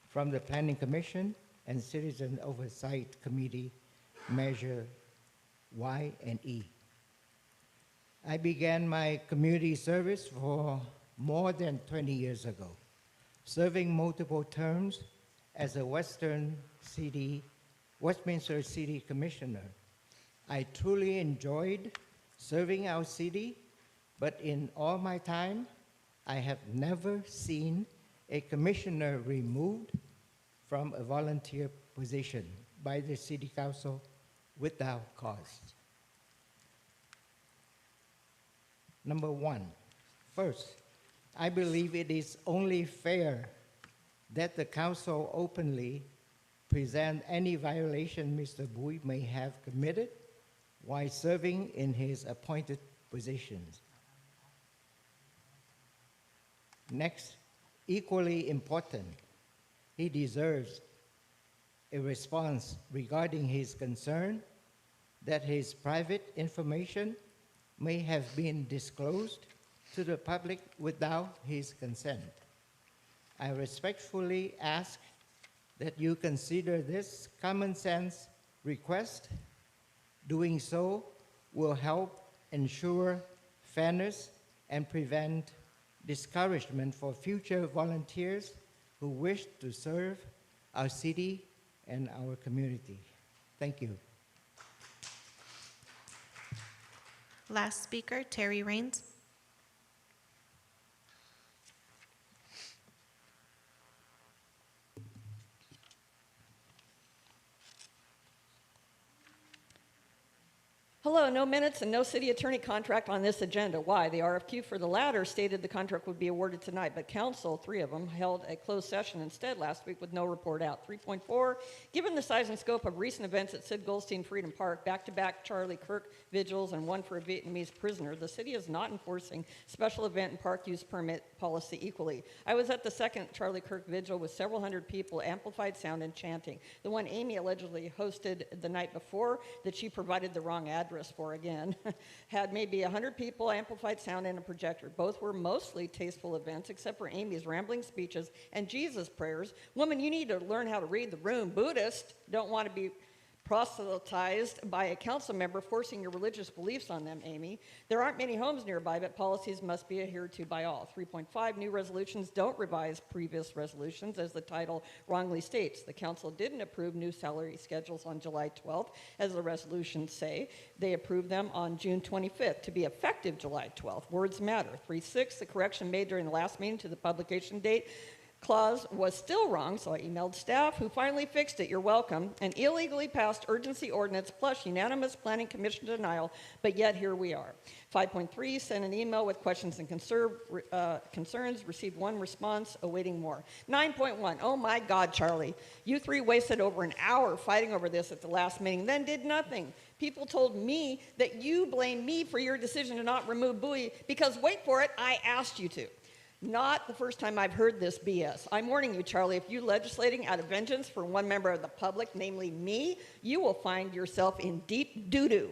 from the Planning Commission and Citizen Oversight Committee, Measure Y and E. I began my community service for more than 20 years ago, serving multiple terms as a Westminster City Commissioner. I truly enjoyed serving our city, but in all my time, I have never seen a commissioner removed from a volunteer position by the City Council without cause. Number one, first, I believe it is only fair that the council openly present any violation Mr. Bui may have committed while serving in his appointed positions. Next, equally important, he deserves a response regarding his concern that his private information may have been disclosed to the public without his consent. I respectfully ask that you consider this common sense request. Doing so will help ensure fairness and prevent discouragement for future volunteers who wish to serve our city and our community. Thank you. Last speaker, Terry Raines. Hello, no minutes and no city attorney contract on this agenda. Why? The RFQ for the latter stated the contract would be awarded tonight, but council, 3 of them, held a closed session instead last week with no report out. 3.4, given the size and scope of recent events at Sid Goldstein Freedom Park, back-to-back Charlie Kirk vigils and one for a Vietnamese prisoner, the city is not enforcing special event and park use permit policy equally. I was at the second Charlie Kirk vigil with several hundred people, amplified sound and chanting. The one Amy allegedly hosted the night before that she provided the wrong address for again, had maybe 100 people, amplified sound, and a projector. Both were mostly tasteful events, except for Amy's rambling speeches and Jesus prayers. Woman, you need to learn how to read the room. Buddhists don't want to be proselytized by a council member forcing your religious beliefs on them, Amy. There aren't many homes nearby, but policies must be adhered to by all. 3.5, new resolutions don't revise previous resolutions, as the title wrongly states. The council didn't approve new salary schedules on July 12th, as the resolutions say. They approved them on June 25th to be effective July 12th. Words matter. 3.6, the correction made during the last meeting to the publication date clause was still wrong, so I emailed staff, who finally fixed it. You're welcome. An illegally passed urgency ordinance plus unanimous planning commission denial, but yet here we are. 5.3, sent an email with questions and concerns, received one response, awaiting more. 9.1, oh my God, Charlie, you 3 wasted over an hour fighting over this at the last meeting, then did nothing. People told me that you blame me for your decision to not remove Bowie because, wait for it, I asked you to. Not the first time I've heard this BS. I'm warning you, Charlie, if you legislating out of vengeance for one member of the public, namely me, you will find yourself in deep doo-doo.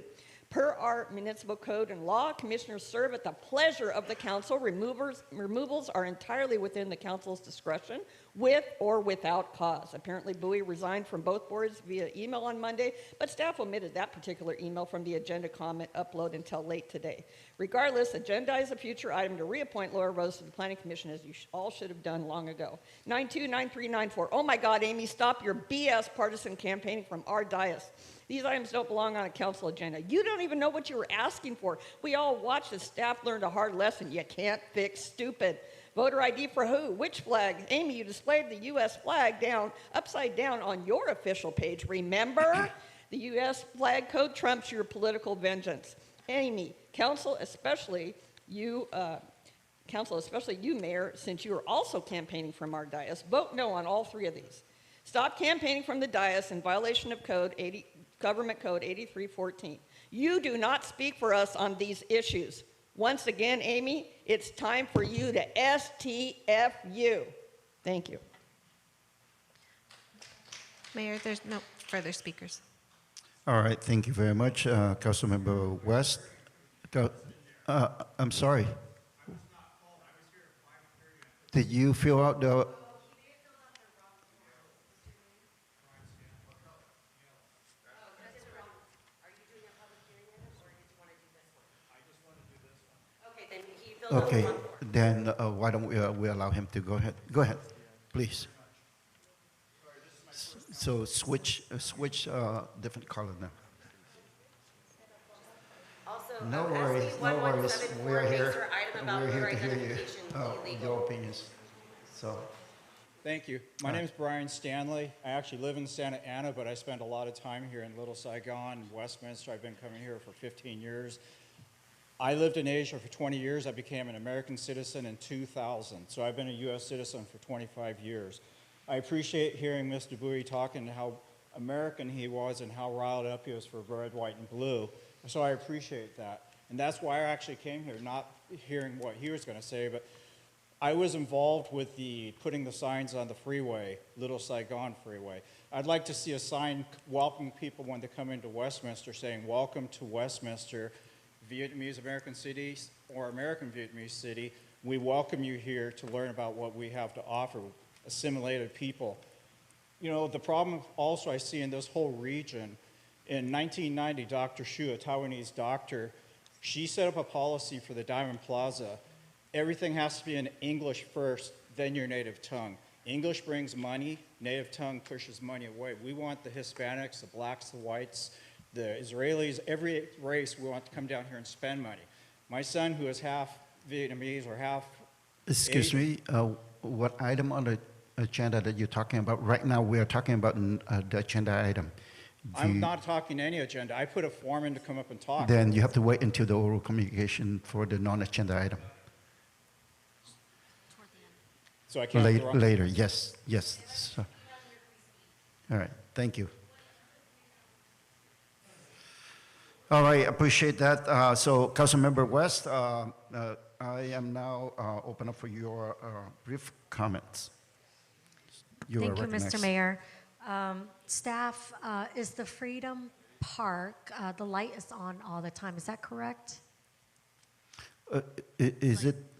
Per our municipal code and law, commissioners serve at the pleasure of the council. Removals are entirely within the council's discretion, with or without cause. Apparently, Bowie resigned from both boards via email on Monday, but staff omitted that particular email from the agenda comment upload until late today. Regardless, agendize a future item to reappoint Laura Rose to the Planning Commission, as you all should have done long ago. 929394. Oh my God, Amy, stop your BS partisan campaigning from our dais. These items don't belong on a council agenda. You don't even know what you were asking for. We all watched as staff learned a hard lesson. You can't fix stupid. Voter ID for who? Which flag? Amy, you displayed the U.S. flag upside down on your official page. Remember? The U.S. flag code trumps your political vengeance. Amy, council, especially you, Mayor, since you are also campaigning from our dais, vote no on all three of these. Stop campaigning from the dais in violation of Government Code 8314. You do not speak for us on these issues. Once again, Amy, it's time for you to STFU. Thank you. Mayor, there's no further speakers. All right, thank you very much, Councilmember West. I'm sorry. Did you fill out the? Okay, then why don't we allow him to go ahead? Go ahead, please. So switch different color now. No worries, no worries. We're here to hear you, your opinions. So. Thank you. My name is Brian Stanley. I actually live in Santa Ana, but I spend a lot of time here in Little Saigon, Westminster. I've been coming here for 15 years. I lived in Asia for 20 years. I became an American citizen in 2000. So I've been a U.S. citizen for 25 years. I appreciate hearing Mr. Bowie talking how American he was and how riled up he was for red, white, and blue. So I appreciate that. And that's why I actually came here, not hearing what he was going to say, but I was involved with putting the signs on the freeway, Little Saigon Freeway. I'd like to see a sign welcoming people when they come into Westminster saying, "Welcome to Westminster, Vietnamese American City or American Vietnamese City. We welcome you here to learn about what we have to offer, assimilated people." You know, the problem also I see in this whole region, in 1990, Dr. Xu, a Taiwanese doctor, she set up a policy for the Diamond Plaza. Everything has to be in English first, then your native tongue. English brings money, native tongue pushes money away. We want the Hispanics, the blacks, the whites, the Israelis, every race, we want to come down here and spend money. My son, who is half Vietnamese or half Excuse me, what item on the agenda that you're talking about? Right now, we are talking about the agenda item. I'm not talking any agenda. I put a form in to come up and talk. Then you have to wait until the oral communication for the non-agenda item. So I can't Later, yes. So, all right, thank you. All right, appreciate that. So, Councilmember West, I am now open up for your brief comments. Thank you, Mr. Mayor. Staff, is the Freedom Park, the light is on all the time, is that correct?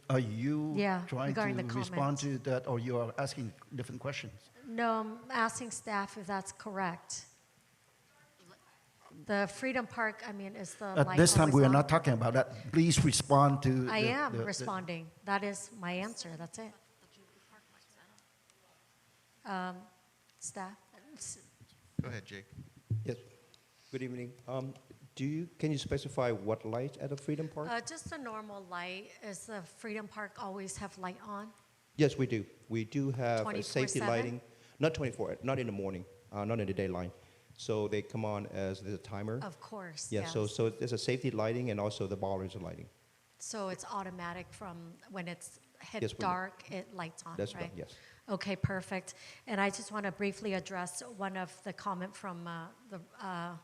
Are you trying regarding to the respond comments. to that, or you are asking different questions? No, I'm asking staff if that's correct. The Freedom Park, I mean, is the light At this time, always we are on? not talking about that. Please respond to. I am responding. That is my answer. That's it. Staff? Go ahead, Jake. Yes. Good evening. Can you specify what light at the Freedom Park? Just a normal light. Is the Freedom Park always have light on? Yes, we do. We do have a safety 24/7? lighting. Not 24, not in the morning, not in the daylight. So they come on as there's a timer. Of course, Yeah, yes. so there's a safety lighting and also the bollards are lighting. So it's automatic from when it's hit Yes, dark, it lights on, That's right? right, yes. Okay, perfect. And I just want to briefly address one of the comment from a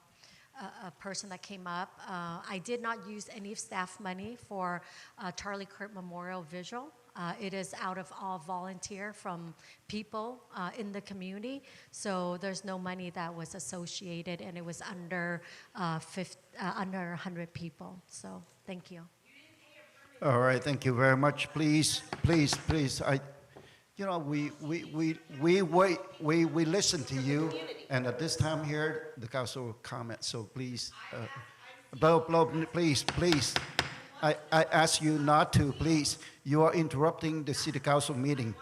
person that came up. I did not use any staff money for Charlie Kirk Memorial Visual. It is out of all volunteer from people in the community. So there's no money that was associated, and it was under 100 people. So thank you. All right, thank you very much. Please, please, please. We listen to you, and at this time here, the council will comment. So please, please, please. I ask you not to, please. You are interrupting the city council meeting.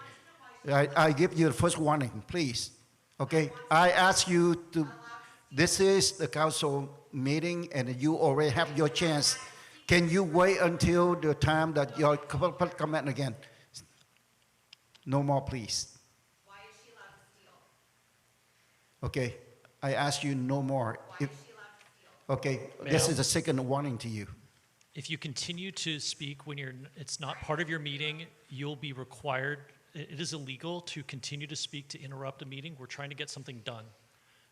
I give you the first warning, please. Okay? I ask you to, this is the council meeting, and you already have your chance. Can you wait until the time that your public comment again? No more, please. Why is she allowed to steal? Okay, I ask you no more. Why is she allowed to steal? Okay, this is a second warning to you. If you continue to speak when it's not part of your meeting, you'll be required, it is illegal to continue to speak to interrupt a meeting. We're trying to get something done.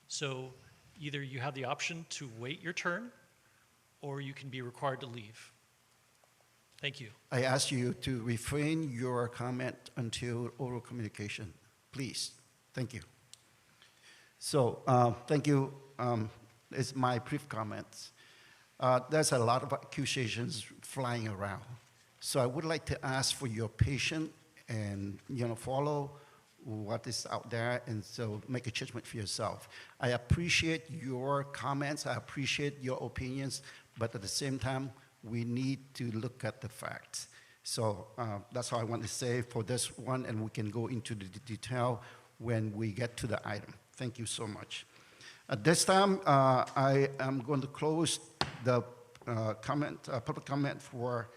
So either you have the option to wait your turn, or you can be required to leave. Thank you. I ask you to refrain your comment until oral communication, please. Thank you. So, thank you. It's my brief comments. There's a lot of accusations flying around. So I would like to ask for your patience and follow what is out there, and so make a judgment for yourself. I appreciate your comments. I appreciate your opinions, but at the same time, we need to look at the facts. So that's all I want to say for this one, and we can go into the detail when we get to the item. Thank you so much. At this time, I am going to close the public comment for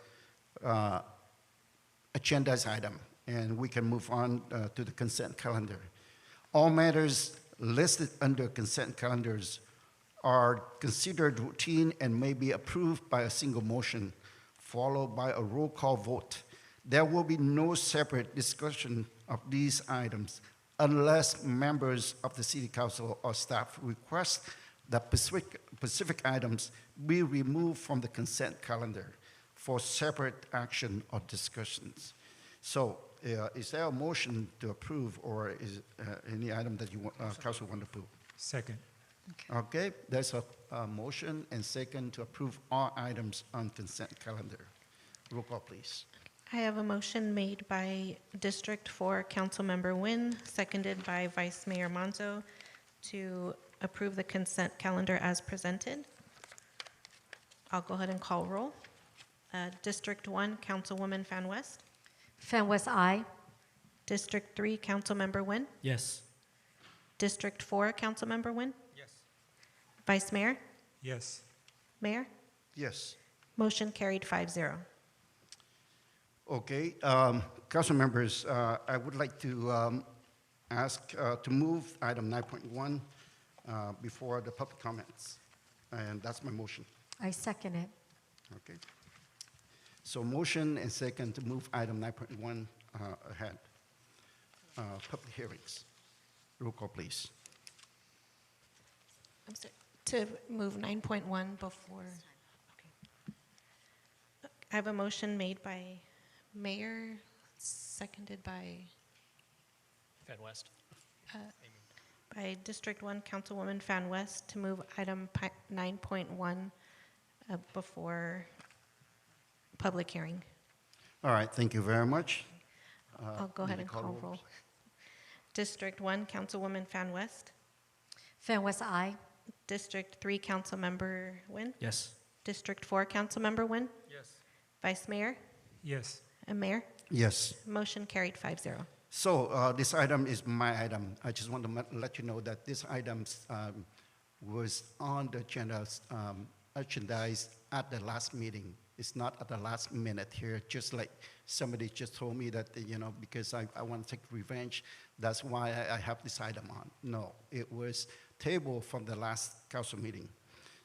agenda's item, and we can move on to the consent calendar. All matters listed under consent calendars are considered routine and may be approved by a single motion, followed by a roll call vote. There will be no separate discussion of these items unless members of the City Council or staff request that specific items be removed from the consent calendar for separate action or discussions. So is there a motion to approve, or is any item that you want, Council want to approve? Second. Okay, there's a motion and second to approve all items on consent calendar. Roll call, please. I have a motion made by District 4 Councilmember Nguyen, seconded by Vice Mayor Manzo, to approve the consent calendar as presented. I'll go ahead and call roll. District 1 Councilwoman Fan West. Fan West, aye. District 3 Councilmember Nguyen. Yes. District 4 Councilmember Nguyen. Yes. Vice Mayor. Yes. Mayor. Yes. Motion carried 5-0. Okay, council members, I would like to ask to move item 9.1 before the public comments, and that's my motion. I second it. Okay. So motion and second to move item 9.1 ahead. Public hearings. Roll call, please. I'm sorry, to move 9.1 before. Okay. I have a motion made by Mayor, seconded by Fan West. by District 1 Councilwoman Fan West to move item 9.1 before public hearing. All right, thank you very much. I'll go ahead and call roll. District 1 Councilwoman Fan West. Fan West, aye. District 3 Councilmember Nguyen. Yes. District 4 Councilmember Nguyen. Yes. Vice Mayor Yes. and Mayor. Yes. Motion carried 5-0. So this item is my item. I just want to let you know that this item was on the agenda, agendized at the last meeting. It's not at the last minute here, just like somebody just told me that, because I want to take revenge, that's why I have this item on. No, it was tabled from the last council meeting.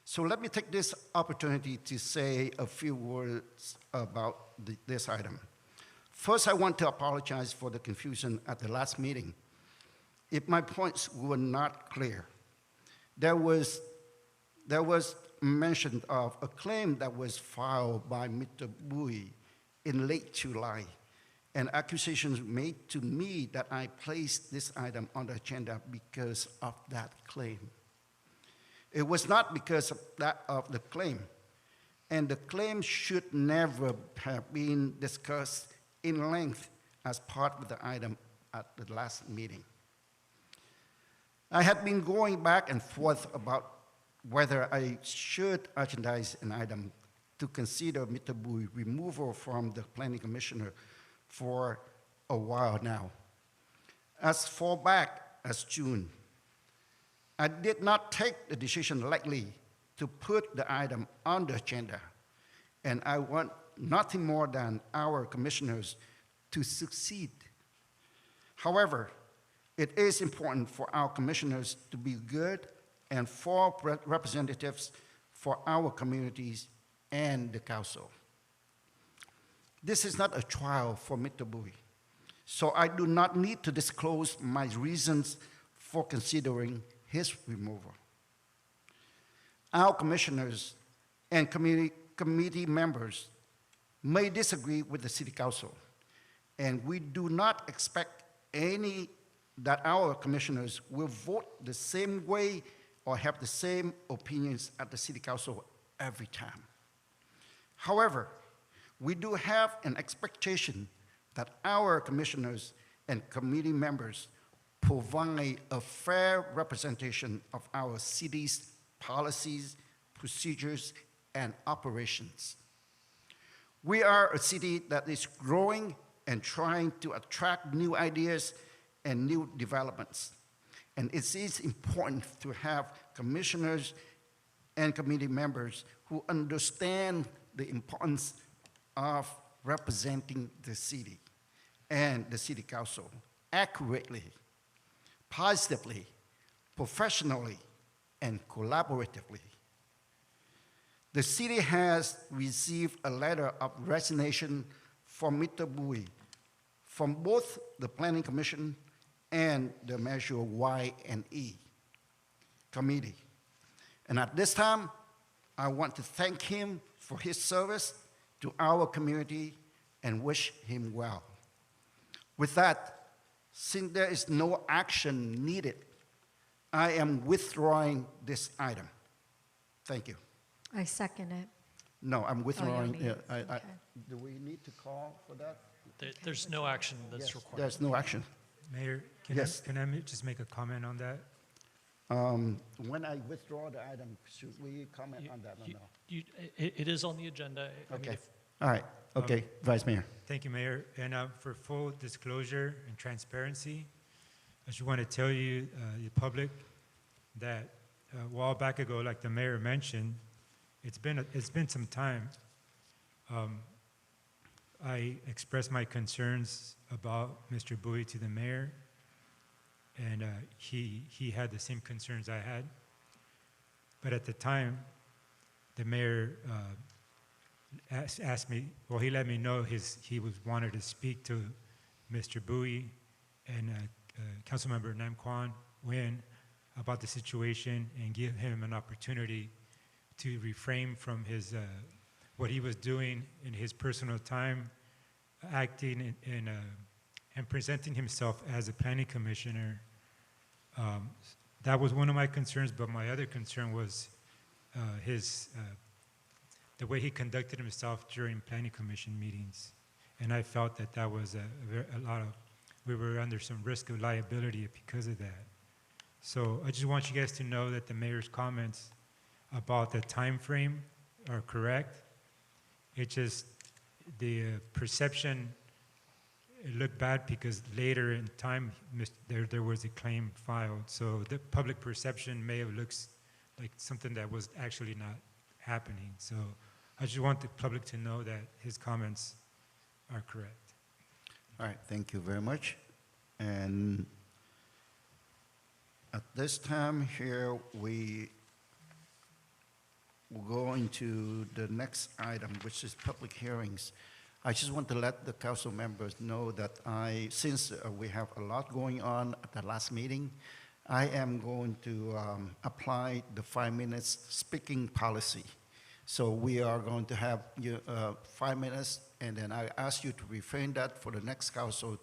So let me take this opportunity to say a few words about this item. First, I want to apologize for the confusion at the last meeting. If my points were not clear, there was mention of a claim that was filed by Mr. Bui in late July, and accusations made to me that I placed this item on the agenda because of that claim. It was not because of the claim, and the claim should never have been discussed in length as part of the item at the last meeting. I had been going back and forth about whether I should agendize an item to consider Mr. Bui removal from the planning commissioner for a while now. As far back as June, I did not take the decision lightly to put the item on the agenda, and I want nothing more than our commissioners to succeed. However, it is important for our commissioners to be good and for representatives for our communities and the council. This is not a trial for Mr. Bui, so I do not need to disclose my reasons for considering his removal. Our commissioners and committee members may disagree with the city council, and we do not expect that our commissioners will vote the same way or have the same opinions at the city council every time. However, we do have an expectation that our commissioners and committee members provide a fair representation of our city's policies, procedures, and operations. We are a city that is growing and trying to attract new ideas and new developments. And it is important to have commissioners and committee members who understand the importance of representing the city and the city council accurately, positively, professionally, and collaboratively. The city has received a letter of resignation from Mr. Bui from both the Planning Commission and the Measure Y&E Committee. And at this time, I want to thank him for his service to our community and wish him well. With that, since there is no action needed, I am withdrawing this item. Thank you. I second it. No, I'm withdrawing. need it. Okay. Do we need to call for that? There's no action that's required. There's no action. Mayor, Yes. can I just make a comment on that? When I withdraw the item, should we comment on that or no? It is on the agenda. I mean, Okay. if- All right. Okay, Vice Mayor. Thank you, Mayor. And for full disclosure and transparency, I just want to tell you, the public, that a while back ago, like the mayor mentioned, it's been some time. I expressed my concerns about Mr. Bui to the mayor, and he had the same concerns I had. But at the time, the mayor asked me, well, he let me know he wanted to speak to Mr. Bui and Councilmember Nam Kwan Nguyen about the situation and give him an opportunity to refrain from his what he was doing in his personal time, acting and presenting himself as a planning commissioner. That was one of my concerns, but my other concern was the way he conducted himself during planning commission meetings. And I felt that was we were under some risk of liability because of that. So I just want you guys to know that the mayor's comments about the time frame are correct. It just, the perception, it looked bad because later in time, there was a claim filed. So the public perception may have looked like something that was actually not happening. So I just want the public to know that his comments are correct. All right, thank you very much. And at this time here, we will go into the next item, which is public hearings. I just want to let the council members know that since we have a lot going on at the last meeting, I am going to apply the 5 minutes speaking policy. So we are going to have 5 minutes, and then I ask you to refrain that for the next council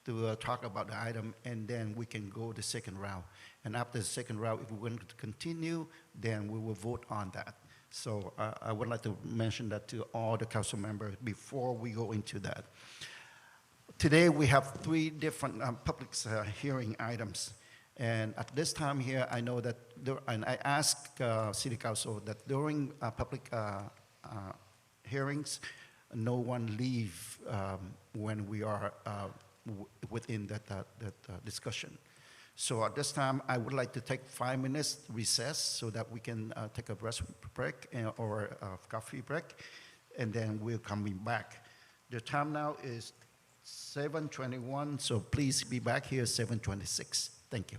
to talk about the item, and then we can go the second round. And after the second round, if we want to continue, then we will vote on that. So I would like to mention that to all the council members before we go into that. Today, we have 3 different public hearing items. And at this time here, I know that, and I ask City Council that during public hearings, no one leave when we are within that discussion. So at this time, I would like to take 5 minutes recess so that we can take a rest break or a coffee break, and then we'll come back. The time now is 7:21, so please be back here 7:26. Thank you.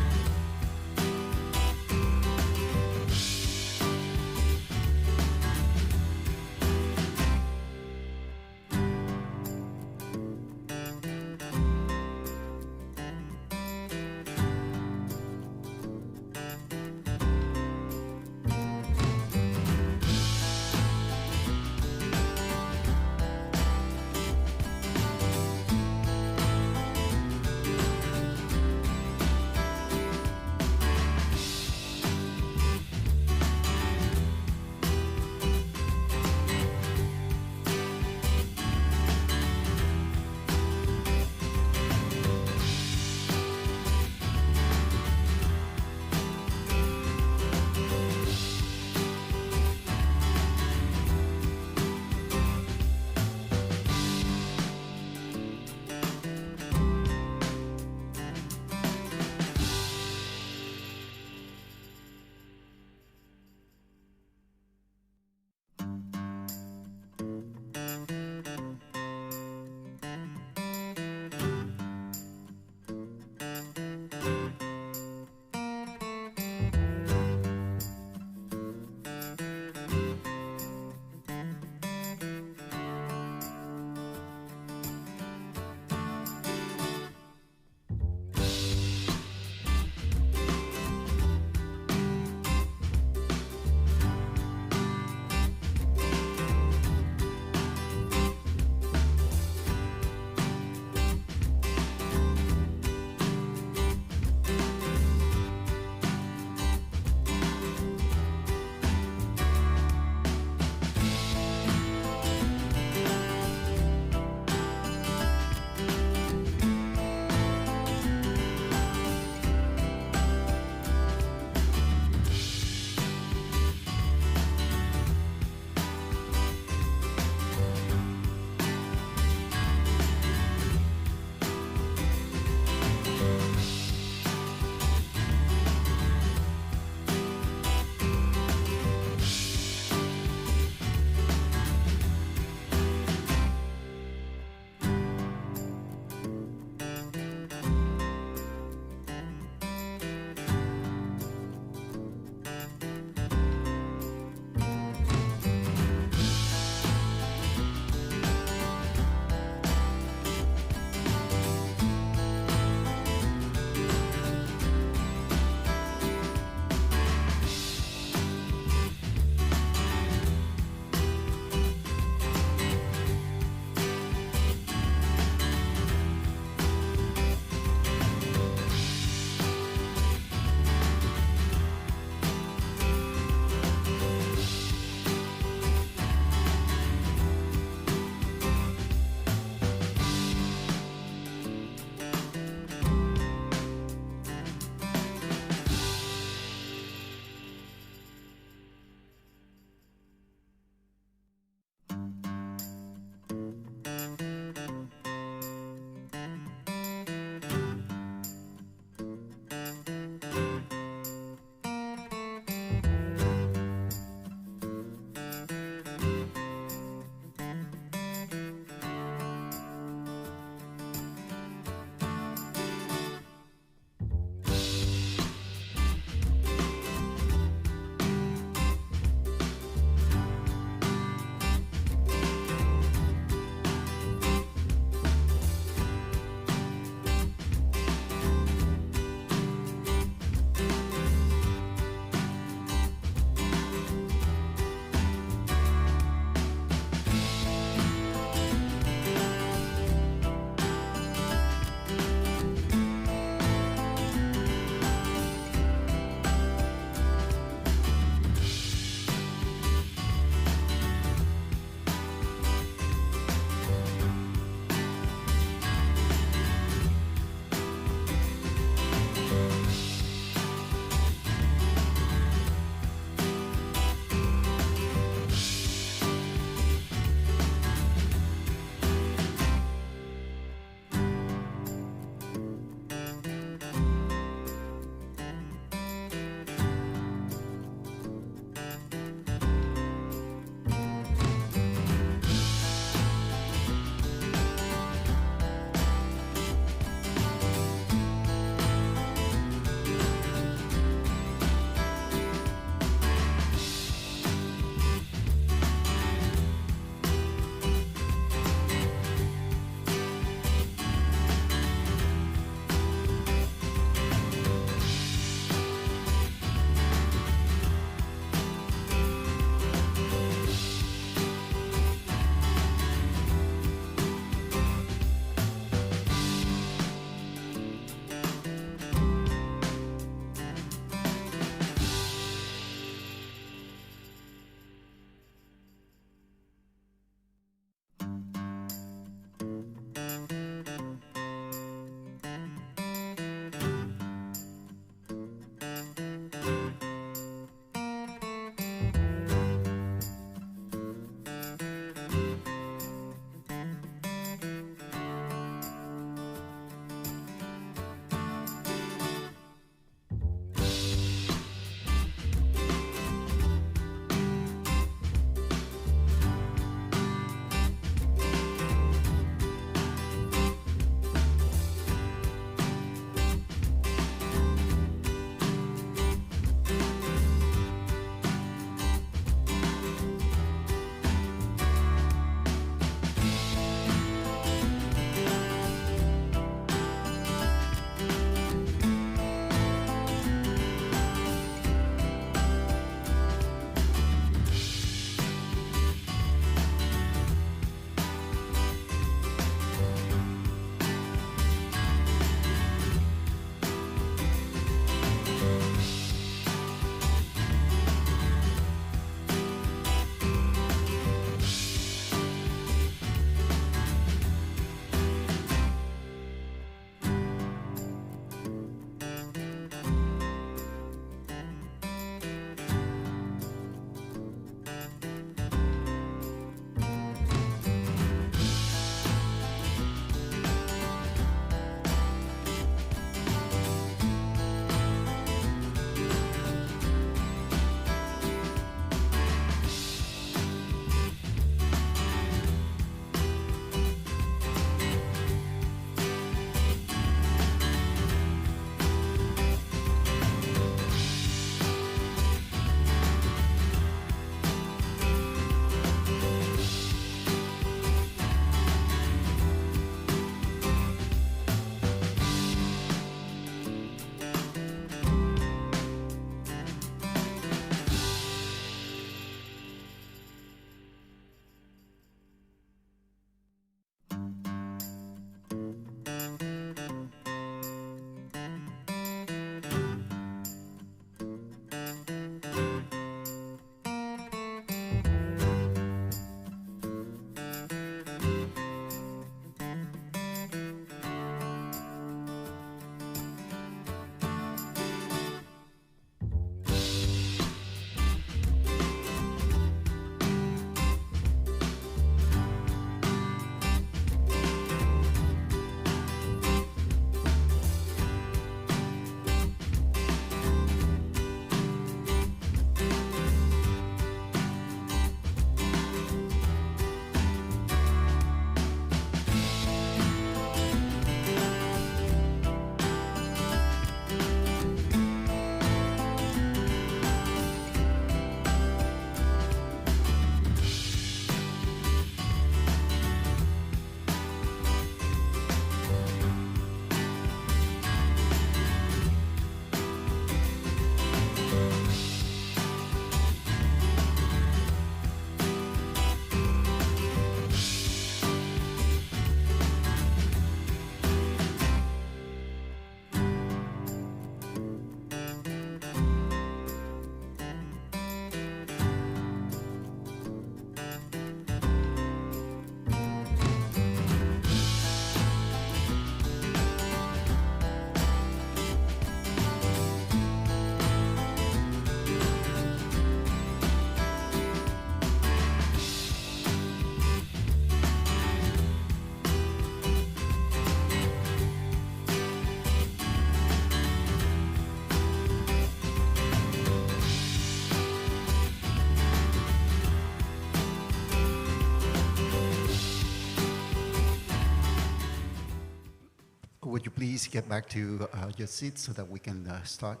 Would you please get back to your seats so that we can start?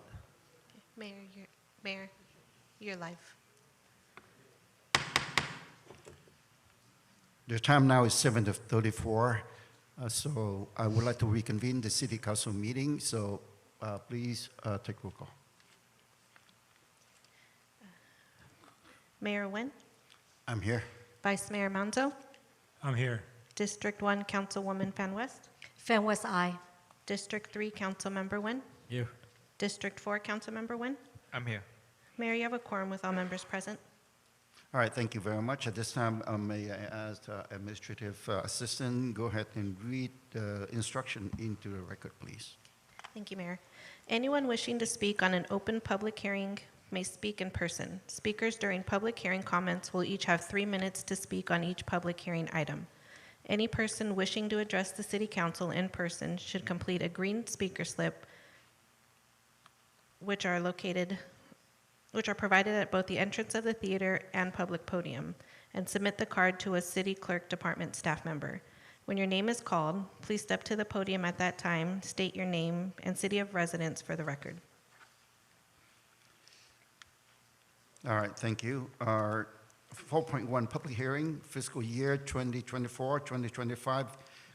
Mayor, you're live. The time now is 7:34, so I would like to reconvene the City Council meeting, so please take roll call. Mayor Nguyen, I'm here. Vice Mayor Manzo, I'm here. District 1 Councilwoman Fan West, Fan West, aye. District 3 Councilmember Nguyen, Here. District 4 Councilmember Nguyen. I'm here. Mayor, you have a quorum with all members present. All right, thank you very much. At this time, may I ask Administrative Assistant, go ahead and read the instruction into the record, please. Thank you, Mayor. Anyone wishing to speak on an open public hearing may speak in person. Speakers during public hearing comments will each have 3 minutes to speak on each public hearing item. Any person wishing to address the City Council in person should complete a green speaker slip, which are provided at both the entrance of the theater and public podium, and submit the card to a City Clerk Department staff member. When your name is called, please step to the podium at that time, state your name and city of residence for the record. All right, thank you. Our 4.1 public hearing, fiscal year 2024-2025,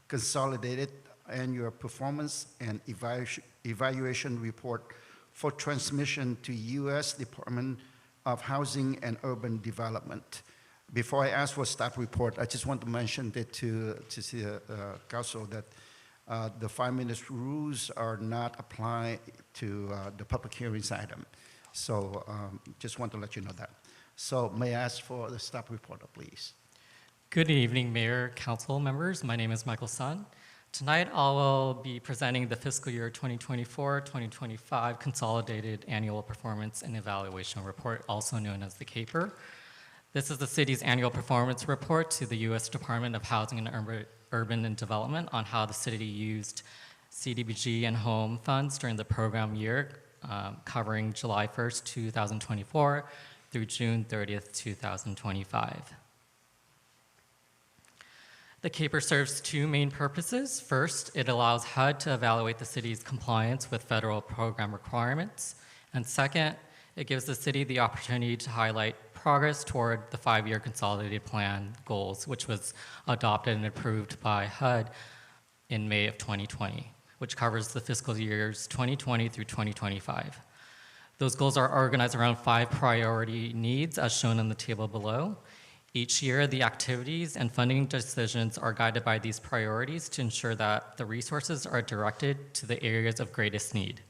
consolidated annual performance and evaluation report for transmission to U.S. Department of Housing and Urban Development. Before I ask for staff report, I just want to mention that to the council that the 5-minute rules are not applied to the public hearings item. So just want to let you know that. So may I ask for the staff report, please? Good evening, Mayor, Council members. My name is Michael Sun. Tonight, I will be presenting the fiscal year 2024-2025 Consolidated Annual Performance and Evaluation Report, also known as the CAPER. This is the city's annual performance report to the U.S. Department of Housing and Urban Development on how the city used CDBG and home funds during the program year, covering July 1st, 2024 through June 30th, 2025. The CAPER serves two main purposes. First, it allows HUD to evaluate the city's compliance with federal program requirements. And second, it gives the city the opportunity to highlight progress toward the 5-year consolidated plan goals, which was adopted and approved by HUD in May of 2020, which covers the fiscal years 2020 through 2025. Those goals are organized around 5 priority needs, as shown in the table below. Each year, the activities and funding decisions are guided by these priorities to ensure that the resources are directed to the areas of greatest need.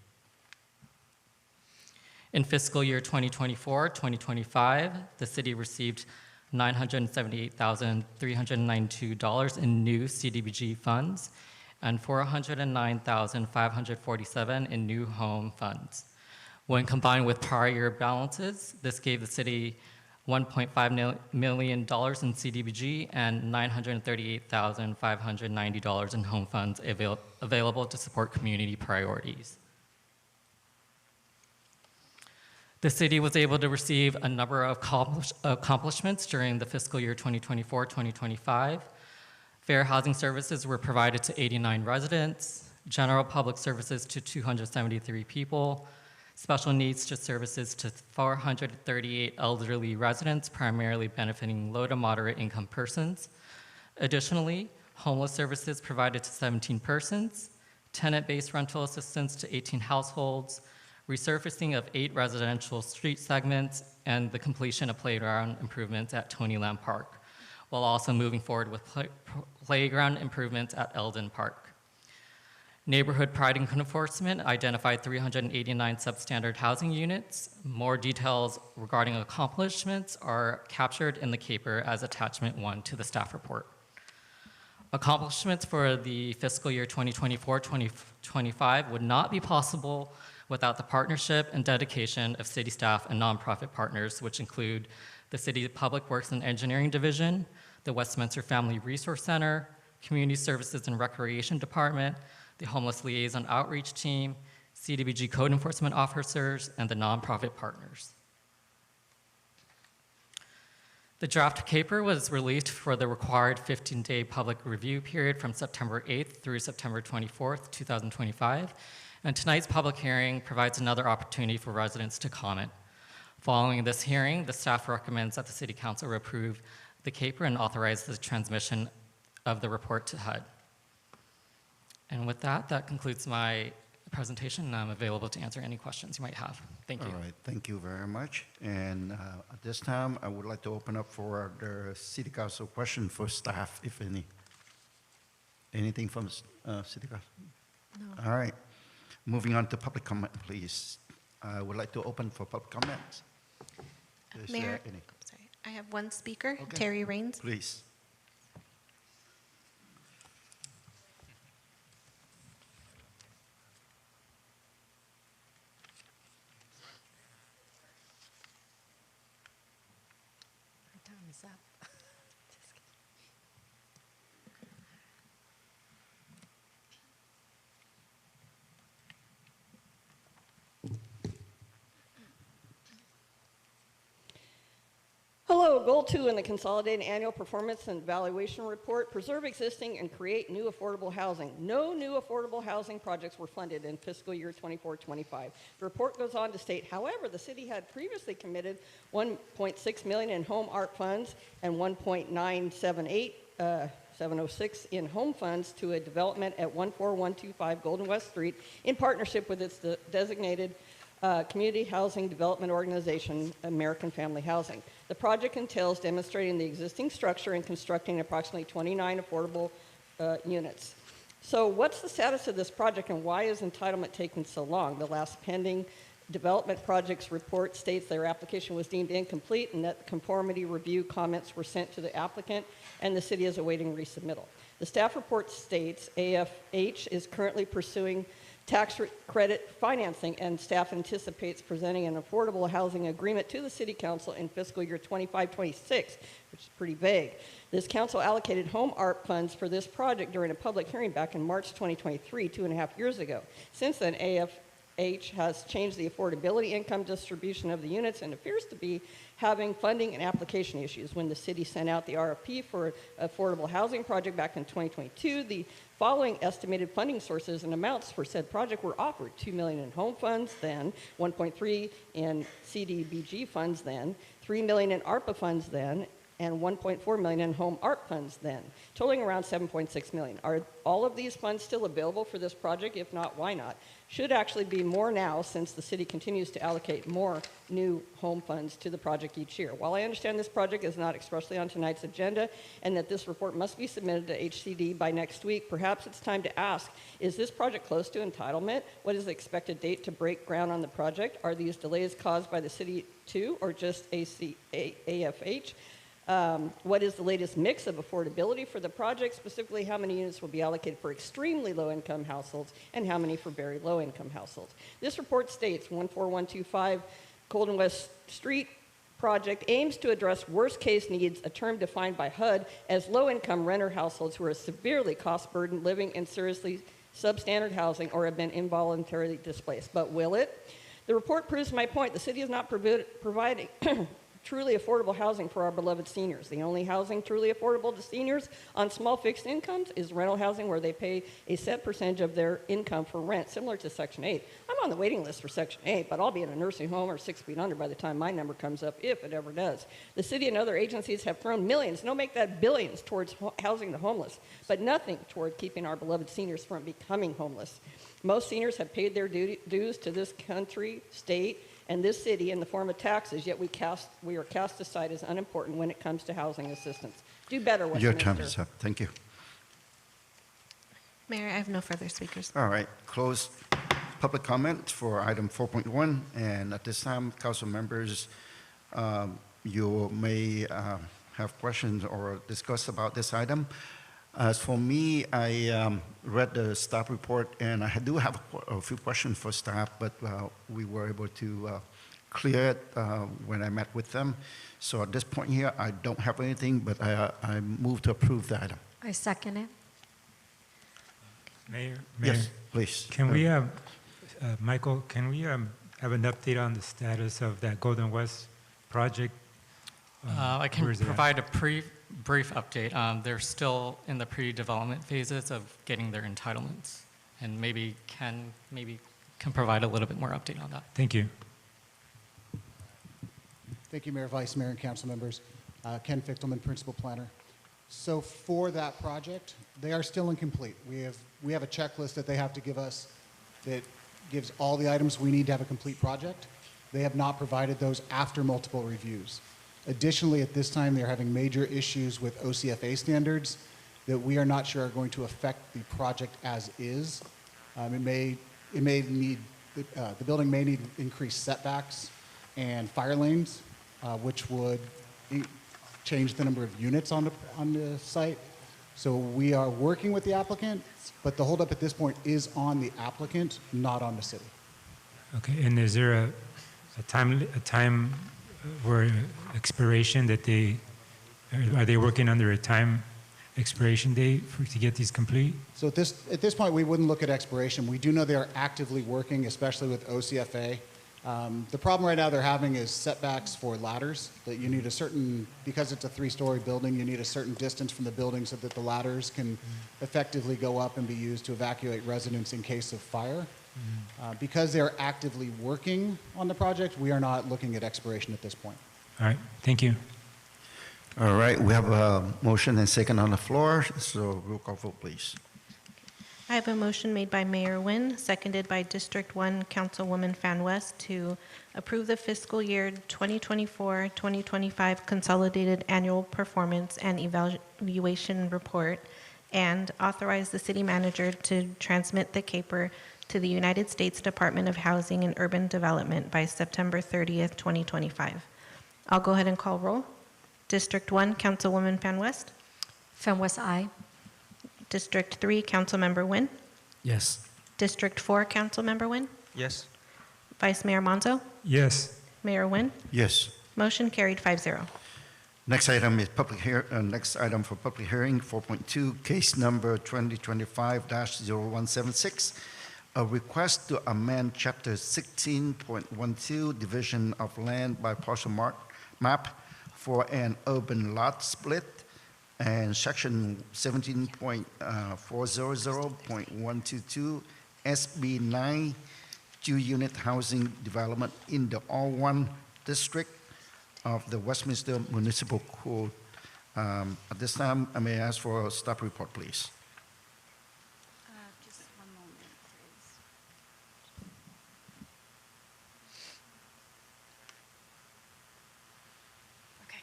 In fiscal year 2024-2025, the city received $978,392 in new CDBG funds and $409,547 in new home funds. When combined with prior year balances, this gave the city $1.5 million in CDBG and $938,590 in home funds available to support community priorities. The city was able to receive a number of accomplishments during the fiscal year 2024-2025. Fair housing services were provided to 89 residents, general public services to 273 people, special needs services to 438 elderly residents, primarily benefiting low to moderate income persons. Additionally, homeless services provided to 17 persons, tenant-based rental assistance to 18 households, resurfacing of 8 residential street segments, and the completion of playground improvements at Tony Lamb Park, while also moving forward with playground improvements at Eldon Park. Neighborhood Pride and Enforcement identified 389 substandard housing units. More details regarding accomplishments are captured in the CAPER as attachment 1 to the staff report. Accomplishments for the fiscal year 2024-2025 would not be possible without the partnership and dedication of city staff and nonprofit partners, which include the City Public Works and Engineering Division, the Westminster Family Resource Center, Community Services and Recreation Department, the Homeless Liaison Outreach Team, CDBG Code Enforcement Officers, and the nonprofit partners. The draft caper was released for the required 15-day public review period from September 8th through September 24th, 2025, and tonight's public hearing provides another opportunity for residents to comment. Following this hearing, the staff recommends that the City Council approve the caper and authorize the transmission of the report to HUD. And with that, that concludes my presentation, and I'm available to answer any questions you might have. Thank you. All right, thank you very much. And at this time, I would like to open up for the City Council question for staff, if any. Anything from City Council? No. All right, moving on to public comment, please. I would like to open for public comments. Is there Mayor, any? sorry, I have one speaker, Okay. Terry Raines. Please. Time is up. Hello, goal 2 in the Consolidated Annual Performance and Evaluation Report, preserve existing and create new affordable housing. No new affordable housing projects were funded in fiscal year 24-25. The report goes on to state, however, the city had previously committed $1.6 million in home art funds and $1.978 in home funds to a development at 14125 Golden West Street in partnership with its designated community housing development organization, American Family Housing. The project entails demonstrating the existing structure and constructing approximately 29 affordable units. So what's the status of this project and why is entitlement taking so long? The last pending development projects report states their application was deemed incomplete and that conformity review comments were sent to the applicant and the city is awaiting resubmittal. The staff report states AFH is currently pursuing tax credit financing, and staff anticipates presenting an affordable housing agreement to the City Council in fiscal year 25-26, which is pretty vague. This council allocated home art funds for this project during a public hearing back in March 2023, 2.5 years ago. Since then, AFH has changed the affordability income distribution of the units and appears to be having funding and application issues. When the city sent out the RFP for an affordable housing project back in 2022, the following estimated funding sources and amounts for said project were offered: $2 million in home funds then, $1.3 in CDBG funds then, $3 million in ARPA funds then, and $1.4 million in home art funds then, totaling around $7.6 million. Are all of these funds still available for this project? If not, why not? Should actually be more now since the city continues to allocate more new home funds to the project each year. While I understand this project is not expressly on tonight's agenda and that this report must be submitted to HCD by next week, perhaps it's time to ask, is this project close to entitlement? What is the expected date to break ground on the project? Are these delays caused by the city too, or just AFH? What is the latest mix of affordability for the project? Specifically, how many units will be allocated for extremely low-income households and how many for very low-income households? This report states 14125 Golden West Street project aims to address worst-case needs, a term defined by HUD as low-income renter households who are severely cost-burdened, living in seriously substandard housing, or have been involuntarily displaced. But will it? The report proves my point. The city is not providing truly affordable housing for our beloved seniors. The only housing truly affordable to seniors on small fixed incomes is rental housing, where they pay a set percentage of their income for rent, similar to Section 8. I'm on the waiting list for Section 8, but I'll be in a nursing home or 6 feet under by the time my number comes up, if it ever does. The city and other agencies have thrown millions, no, make that billions, towards housing the homeless, but nothing toward keeping our beloved seniors from becoming homeless. Most seniors have paid their dues to this country, state, and this city in the form of taxes, yet we are cast aside as unimportant when it comes to housing assistance. Do better, Westminster. Your time is up. Thank you. Mayor, I have no further speakers. All right, close public comment for item 4.1. And at this time, council members, you may have questions or discuss about this item. As for me, I read the staff report, and I do have a few questions for staff, but we were able to clear it when I met with them. So at this point here, I don't have anything, but I move to approve the item. I second it. Mayor? Yes, please. Can we have, Michael, can we have an update on the status of that Golden West project? I can where is it at? provide a brief update. They're still in the pre-development phases of getting their entitlements, and maybe can provide a little bit more update on that. Thank you. Thank you, Mayor, Vice Mayor, and council members. Ken Fichtelman, Principal Planner. So for that project, they are still incomplete. We have a checklist that they have to give us that gives all the items we need to have a complete project. They have not provided those after multiple reviews. Additionally, at this time, they're having major issues with OCFA standards that we are not sure are going to affect the project as is. It may need, the building may need increased setbacks and fire lanes, which would change the number of units on the site. So we are working with the applicant, but the holdup at this point is on the applicant, not on the city. Okay, and is there a time where expiration that are they working under a time expiration date to get these complete? So at this point, we wouldn't look at expiration. We do know they are actively working, especially with OCFA. The problem right now they're having is setbacks for ladders, that you need a certain, because it's a 3-story building, you need a certain distance from the building so that the ladders can effectively go up and be used to evacuate residents in case of fire. Because they're actively working on the project, we are not looking at expiration at this point. All right, thank you. All right, we have a motion and second on the floor, so roll call vote, please. I have a motion made by Mayor Nguyen, seconded by District 1 Councilwoman Fan West to approve the fiscal year 2024-2025 Consolidated Annual Performance and Evaluation Report and authorize the city manager to transmit the CAPER to the United States Department of Housing and Urban Development by September 30th, 2025. I'll go ahead and call roll. District 1, Councilwoman Fan West. Fan West, aye. District 3, Councilmember Nguyen. Yes. District 4, Councilmember Nguyen. Yes. Vice Mayor Monzo. Yes. Mayor Nguyen. Yes. Motion carried 5-0. Next item is next item for public hearing, 4.2, case number 2025-0176, a request to amend Chapter 16.12, Division of Land by Parcel Map for an urban lot split, and Section 17.400.122 SB 9 2-unit housing development in the R1 district of the Westminster Municipal Code. At this time, I may ask for a staff report, please. Just one moment, please. Okay.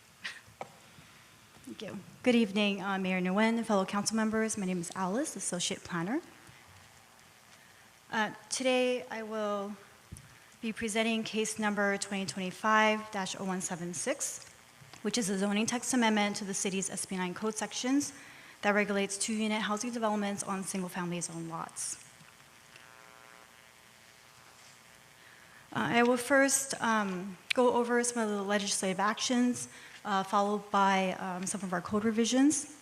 Thank you. Good evening, Mayor Nguyen and fellow council members. My name is Alice, Associate Planner. Today, I will be presenting case number 2025-0176, which is a zoning text amendment to the city's SB 9 code sections that regulates 2-unit housing developments on single-family zone lots. I will first go over some of the legislative actions, followed by some of our code revisions.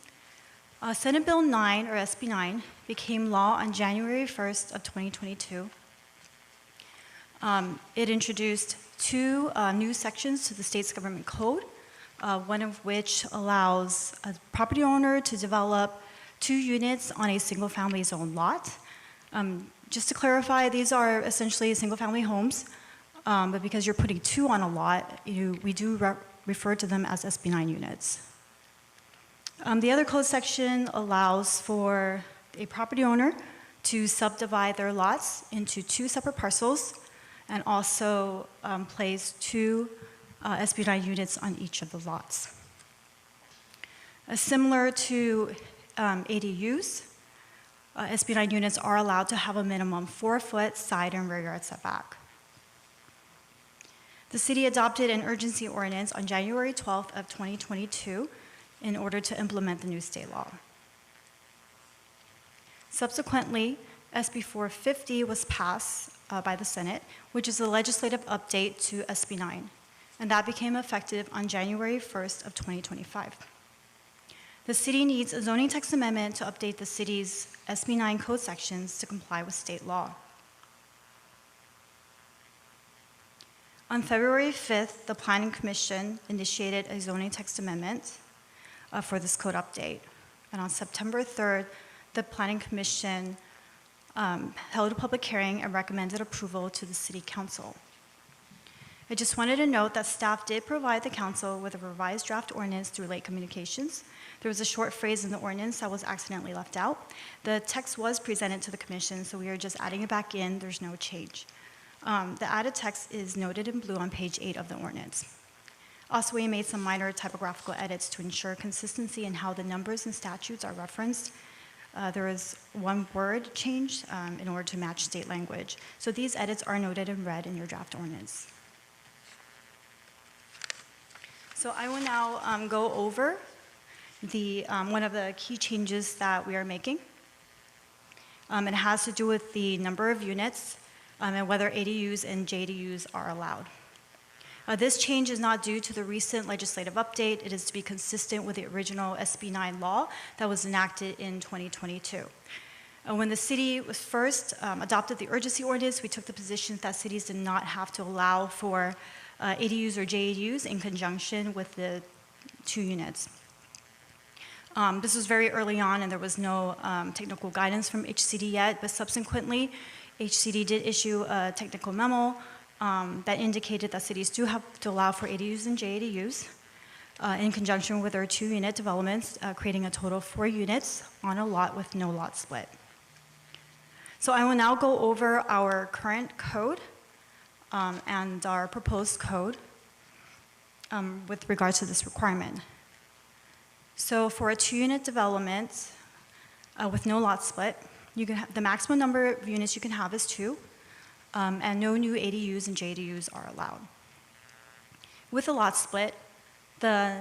Senate Bill 9, or SB 9, became law on January 1st of 2022. It introduced 2 new sections to the state's government code, one of which allows a property owner to develop 2 units on a single-family zone lot. Just to clarify, these are essentially single-family homes, but because you're putting 2 on a lot, we do refer to them as SB 9 units. The other code section allows for a property owner to subdivide their lots into 2 separate parcels and also place 2 SB 9 units on each of the lots. Similar to ADUs, SB 9 units are allowed to have a minimum 4-foot side and rear yard setback. The city adopted an urgency ordinance on January 12th of 2022 in order to implement the new state law. Subsequently, SB 450 was passed by the Senate, which is a legislative update to SB 9, and that became effective on January 1st of 2025. The city needs a zoning text amendment to update the city's SB 9 code sections to comply with state law. On February 5th, the Planning Commission initiated a zoning text amendment for this code update. And on September 3rd, the Planning Commission held a public hearing and recommended approval to the City Council. I just wanted to note that staff did provide the council with a revised draft ordinance through late communications. There was a short phrase in the ordinance that was accidentally left out. The text was presented to the commission, so we are just adding it back in. There's no change. The added text is noted in blue on page 8 of the ordinance. Also, we made some minor typographical edits to ensure consistency in how the numbers and statutes are referenced. There is one word change in order to match state language. So these edits are noted in red in your draft ordinance. So I will now go over one of the key changes that we are making. It has to do with the number of units and whether ADUs and JDUs are allowed. This change is not due to the recent legislative update. It is to be consistent with the original SB 9 law that was enacted in 2022. When the city was first adopted the urgency ordinance, we took the position that cities did not have to allow for ADUs or JDUs in conjunction with the 2 units. This was very early on, and there was no technical guidance from HCD yet, but subsequently, HCD did issue a technical memo that indicated that cities do have to allow for ADUs and JDUs in conjunction with their 2-unit developments, creating a total of 4 units on a lot with no lot split. So I will now go over our current code and our proposed code with regards to this requirement. So for a 2-unit development with no lot split, you can the maximum number of units you can have is 2, and no new ADUs and JDUs are allowed. With a lot split, the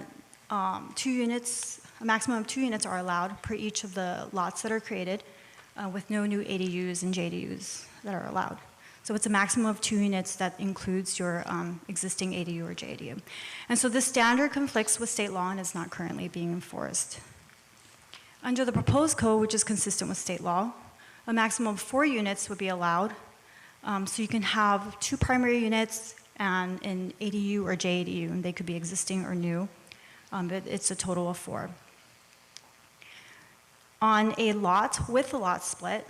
2 units, a maximum of 2 units are allowed per each of the lots that are created, with no new ADUs and JDUs that are allowed. So it's a maximum of 2 units that includes your existing ADU or JDU. And so this standard conflicts with state law and is not currently being enforced. Under the proposed code, which is consistent with state law, a maximum of 4 units would be allowed. So you can have 2 primary units and an ADU or JDU, and they could be existing or new, but it's a total of 4. On a lot with a lot split,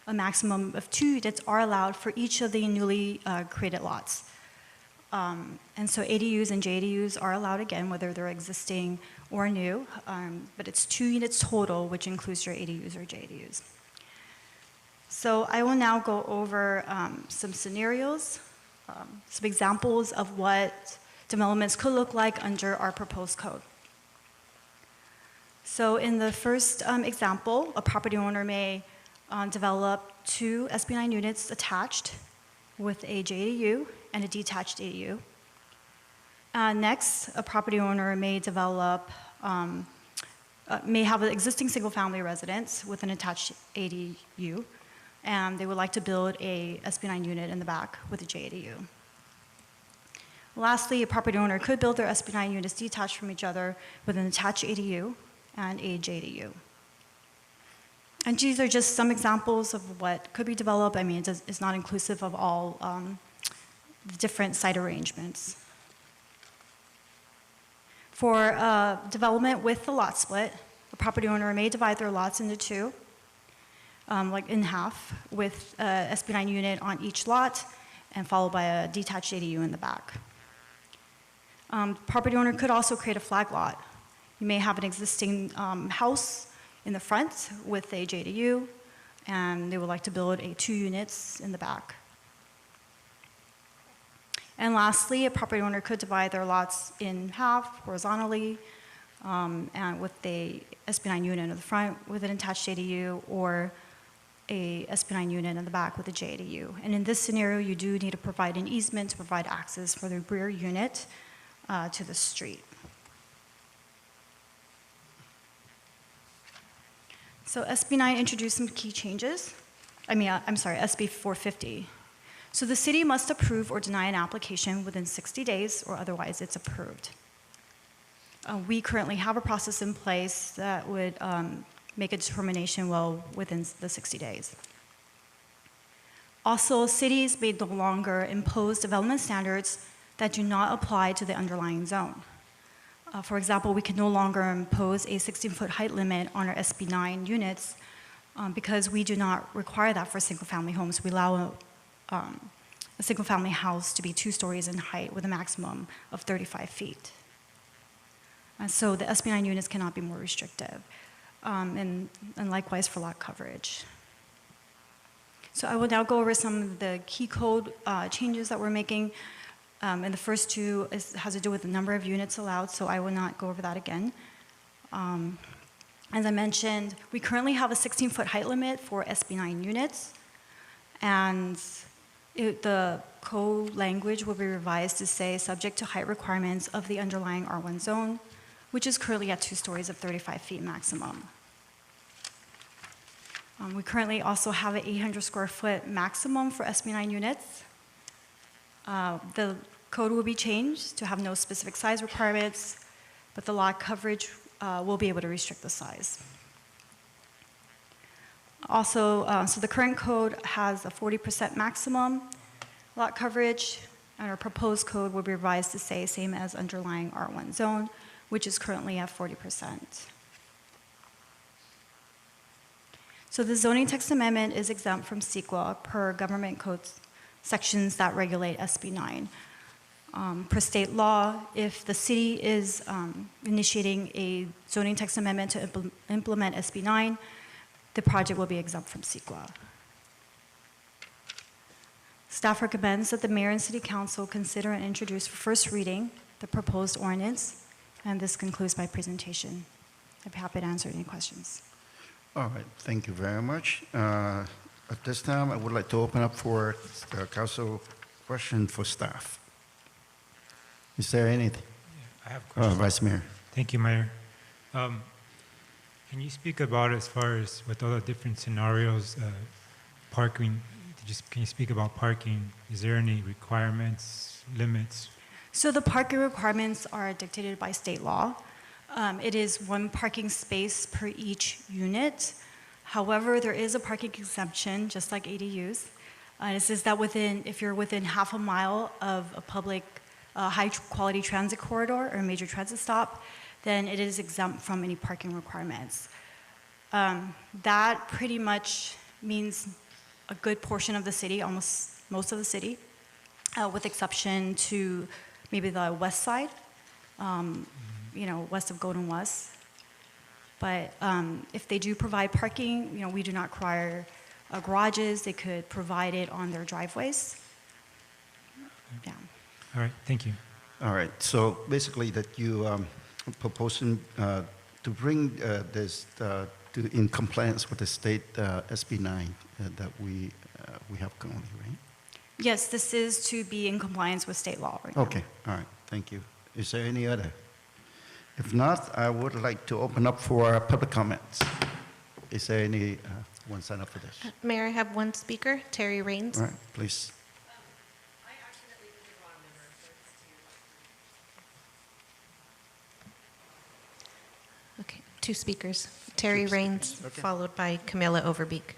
a maximum of 2 units are allowed for each of the newly created lots. And so ADUs and JDUs are allowed again, whether they're existing or new, but it's 2 units total, which includes your ADUs or JDUs. So I will now go over some scenarios, some examples of what developments could look like under our proposed code. So in the first example, a property owner may develop 2 SB 9 units attached with a JDU and a detached ADU. Next, a property owner may develop, may have an existing single-family residence with an attached ADU, and they would like to build a SB 9 unit in the back with a JDU. Lastly, a property owner could build their SB 9 units detached from each other with an attached ADU and a JDU. And these are just some examples of what could be developed. I mean, it's not inclusive of all the different site arrangements. For development with the lot split, a property owner may divide their lots into 2, like in half, with a SB 9 unit on each lot, and followed by a detached ADU in the back. Property owner could also create a flag lot. You may have an existing house in the front with a JDU, and they would like to build 2 units in the back. And lastly, a property owner could divide their lots in half horizontally, and with a SB 9 unit in the front with an attached JDU, or a SB 9 unit in the back with a JDU. And in this scenario, you do need to provide an easement to provide access for the rear unit to the street. So SB 9 introduced some key changes. SB 450. So the city must approve or deny an application within 60 days, or otherwise it's approved. We currently have a process in place that would make a determination well within the 60 days. Also, cities may no longer impose development standards that do not apply to the underlying zone. For example, we can no longer impose a 16-foot height limit on our SB9 units because we do not require that for single-family homes. We allow a single-family house to be 2 stories in height with a maximum of 35 feet. And so the SB9 units cannot be more restrictive, and likewise for lot coverage. So I will now go over some of the key code changes that we're making. And the first 2 has to do with the number of units allowed, so I will not go over that again. As I mentioned, we currently have a 16-foot height limit for SB9 units, and the code language will be revised to say subject to height requirements of the underlying R1 zone, which is currently at 2 stories of 35 feet maximum. We currently also have an 800 square foot maximum for SB9 units. The code will be changed to have no specific size requirements, but the lot coverage will be able to restrict the size. Also, so the current code has a 40% maximum lot coverage, and our proposed code will be revised to say same as underlying R1 zone, which is currently at 40%. So the zoning text amendment is exempt from CEQA per government code sections that regulate SB9. Per state law, if the city is initiating a zoning text amendment to implement SB9, the project will be exempt from CEQA. Staff recommends that the mayor and city council consider and introduce for first reading the proposed ordinance, and this concludes my presentation. I'd be happy to answer any questions. All right, thank you very much. At this time, I would like to open up for council question for staff. Is there anything? I have a question. Vice Mayor. Thank you, Mayor. Can you speak about as far as with all the different scenarios, parking, can you speak about parking? Is there any requirements, limits? So the parking requirements are dictated by state law. It is 1 parking space per each unit. However, there is a parking exemption, just like ADUs. It says that if you're within half a mile of a public high-quality transit corridor or a major transit stop, then it is exempt from any parking requirements. That pretty much means a good portion of the city, almost most of the city, with exception to maybe the west side, west of Golden West. But if they do provide parking, we do not require garages. They could provide it on their driveways. Yeah. All right, thank you. All right, so basically that you proposing to bring this in compliance with the state SB9 that we have currently, right? Yes, this is to be in compliance with state law right now. Okay, all right, thank you. Is there any other? If not, I would like to open up for public comments. Is there any one sign up for this? Mayor, I have 1 speaker, Terry Raines. All right, please. Okay, 2 speakers, Terry Raines, Okay. followed by Camilla Overbeek.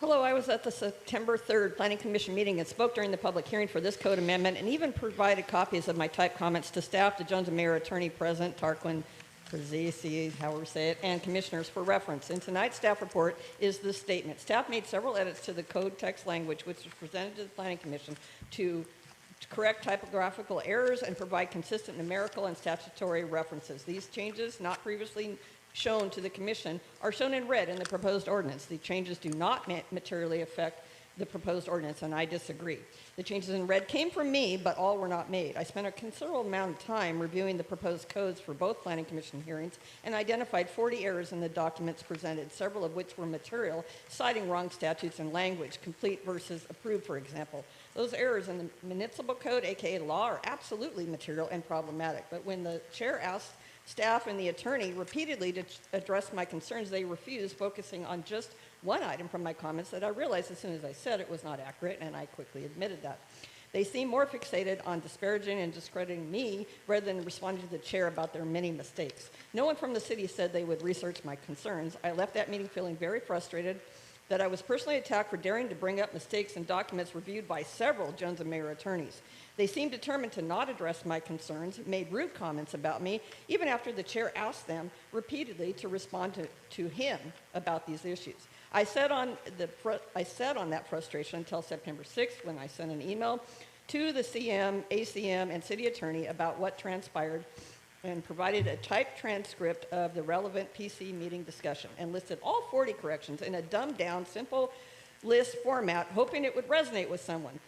Hello, I was at the September 3rd Planning Commission meeting and spoke during the public hearing for this code amendment and even provided copies of my typed comments to staff, the Jones and Mayor attorney present, Tarquin, Prezisi, however you say it, and commissioners for reference. In tonight's staff report is this statement. Staff made several edits to the code text language, which was presented to the Planning Commission to correct typographical errors and provide consistent numerical and statutory references. These changes, not previously shown to the Commission, are shown in red in the proposed ordinance. The changes do not materially affect the proposed ordinance, and I disagree. The changes in red came from me, but all were not made. I spent a considerable amount of time reviewing the proposed codes for both Planning Commission hearings and identified 40 errors in the documents presented, several of which were material, citing wrong statutes and language, complete versus approved, for example. Those errors in the municipal code, aka law, are absolutely material and problematic. But when the chair asked staff and the attorney repeatedly to address my concerns, they refused, focusing on just one item from my comments that I realized as soon as I said it was not accurate, and I quickly admitted that. They seem more fixated on disparaging and discrediting me rather than responding to the chair about their many mistakes. No one from the city said they would research my concerns. I left that meeting feeling very frustrated that I was personally attacked for daring to bring up mistakes in documents reviewed by several Jones and Mayer attorneys. They seemed determined to not address my concerns, made rude comments about me, even after the chair asked them repeatedly to respond to him about these issues. I sat on that frustration until September 6th when I sent an email to the CM, ACM, and city attorney about what transpired and provided a typed transcript of the relevant PC meeting discussion and listed all 40 corrections in a dumbed-down, simple list format, hoping it would resonate with someone.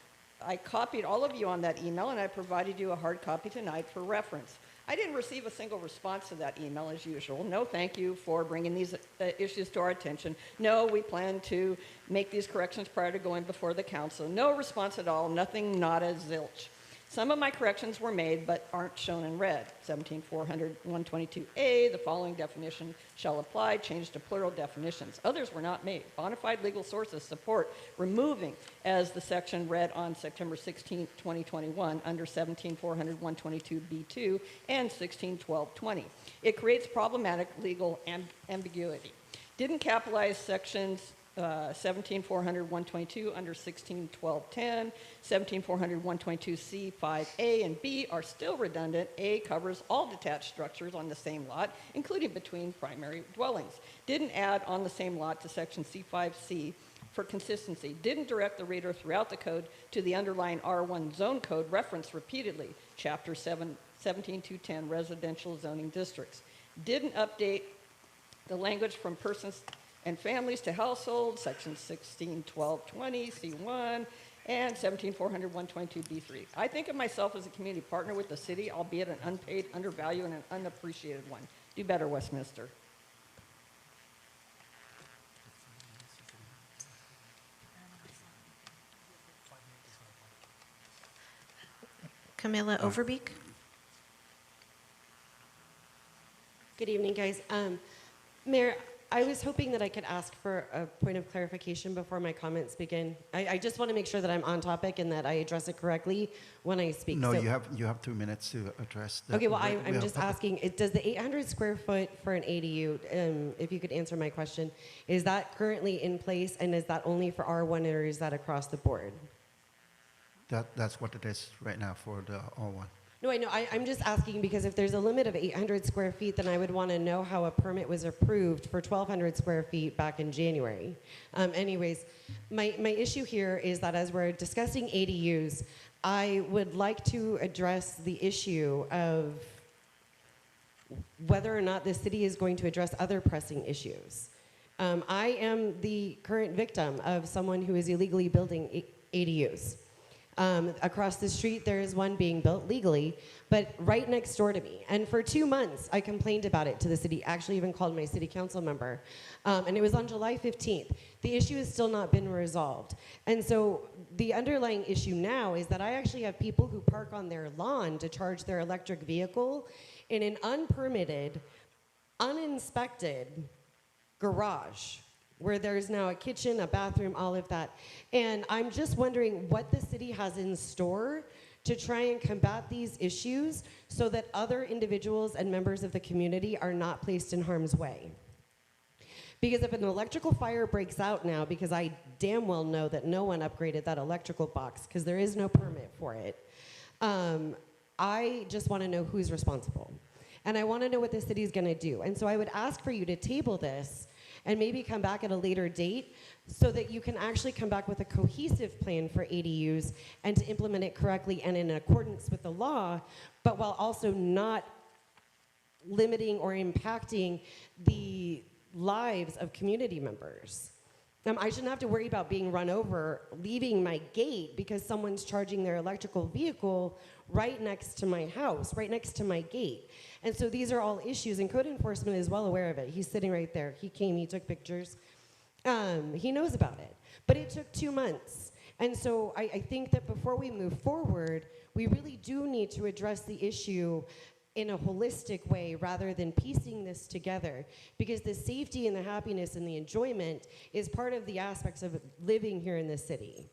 I copied all of you on that email, and I provided you a hard copy tonight for reference. I didn't receive a single response to that email as usual. No, thank you for bringing these issues to our attention. No, we plan to make these corrections prior to going before the council. No response at all, nothing, nada, zilch. Some of my corrections were made but aren't shown in red. 17,400,122A, the following definition shall apply, changed to plural definitions. Others were not made. Bonafide legal sources support removing as the section read on September 16, 2021 under 17,400,122B2 and 16,1220. It creates problematic legal ambiguity. Didn't capitalize sections 17,400,122 under 16,1210, 17,400,122C, 5A, and B are still redundant. A covers all detached structures on the same lot, including between primary dwellings. Didn't add on the same lot to section C5C for consistency. Didn't direct the reader throughout the code to the underlying R1 zone code referenced repeatedly, chapter 17,210 residential zoning districts. Didn't update the language from persons and families to households, section 16,1220, C1, and 17,400,122B3. I think of myself as a community partner with the city, albeit an unpaid, undervalued, and an unappreciated one. Do better, Westminster. Camilla Overbeek. Good evening, guys. Mayor, I was hoping that I could ask for a point of clarification before my comments begin. I just want to make sure that I'm on topic and that I address it correctly when I speak. No, So- you have 2 minutes to address that. Okay, well, We I'm have just public- asking, does the 800 square foot for an ADU, if you could answer my question, is that currently in place and is that only for R1 or is that across the board? That's what it is right now for the R1. No, I know. I'm just asking because if there's a limit of 800 square feet, then I would want to know how a permit was approved for 1,200 square feet back in January. Anyways, my issue here is that as we're discussing ADUs, I would like to address the issue of whether or not the city is going to address other pressing issues. I am the current victim of someone who is illegally building ADUs. Across the street, there is one being built legally, but right next door to me. And for 2 months, I complained about it to the city, actually even called my city council member. And it was on July 15th. The issue has still not been resolved. And so the underlying issue now is that I actually have people who park on their lawn to charge their electric vehicle in an unpermitted, uninspected garage, where there's now a kitchen, a bathroom, all of that. And I'm just wondering what the city has in store to try and combat these issues so that other individuals and members of the community are not placed in harm's way. Because if an electrical fire breaks out now, because I damn well know that no one upgraded that electrical box because there is no permit for it, I just want to know who's responsible. And I want to know what the city's going to do. And so I would ask for you to table this and maybe come back at a later date so that you can actually come back with a cohesive plan for ADUs and to implement it correctly and in accordance with the law, but while also not limiting or impacting the lives of community members. I shouldn't have to worry about being run over leaving my gate because someone's charging their electrical vehicle right next to my house, right next to my gate. And so these are all issues, and code enforcement is well aware of it. He's sitting right there. He came, he took pictures. He knows about it. But it took 2 months. And so I think that before we move forward, we really do need to address the issue in a holistic way rather than piecing this together, because the safety and the happiness and the enjoyment is part of the aspects of living here in the city.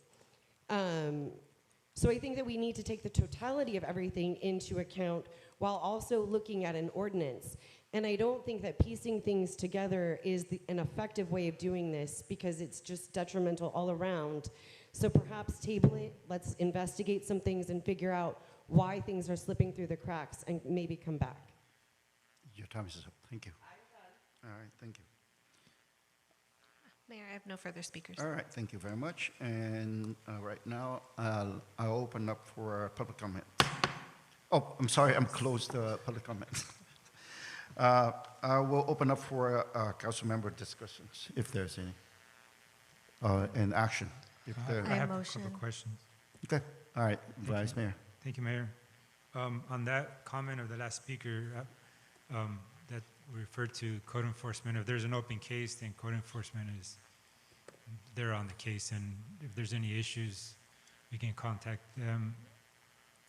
So I think that we need to take the totality of everything into account while also looking at an ordinance. And I don't think that piecing things together is an effective way of doing this because it's just detrimental all around. So perhaps table it, let's investigate some things and figure out why things are slipping through the cracks and maybe come back. Your time is up. Thank you. All right, thank you. Mayor, I have no further speakers. All right, thank you very much. And right now, I'll open up for public comment. Oh, I'm sorry, I'm closed public comment. I will open up for council member discussions, if there's any, and action. If there, I have a couple of questions. Okay, all right, Vice Mayor. Thank you, Mayor. On that comment of the last speaker that referred to code enforcement, if there's an open case, then code enforcement they're on the case, and if there's any issues, we can contact them,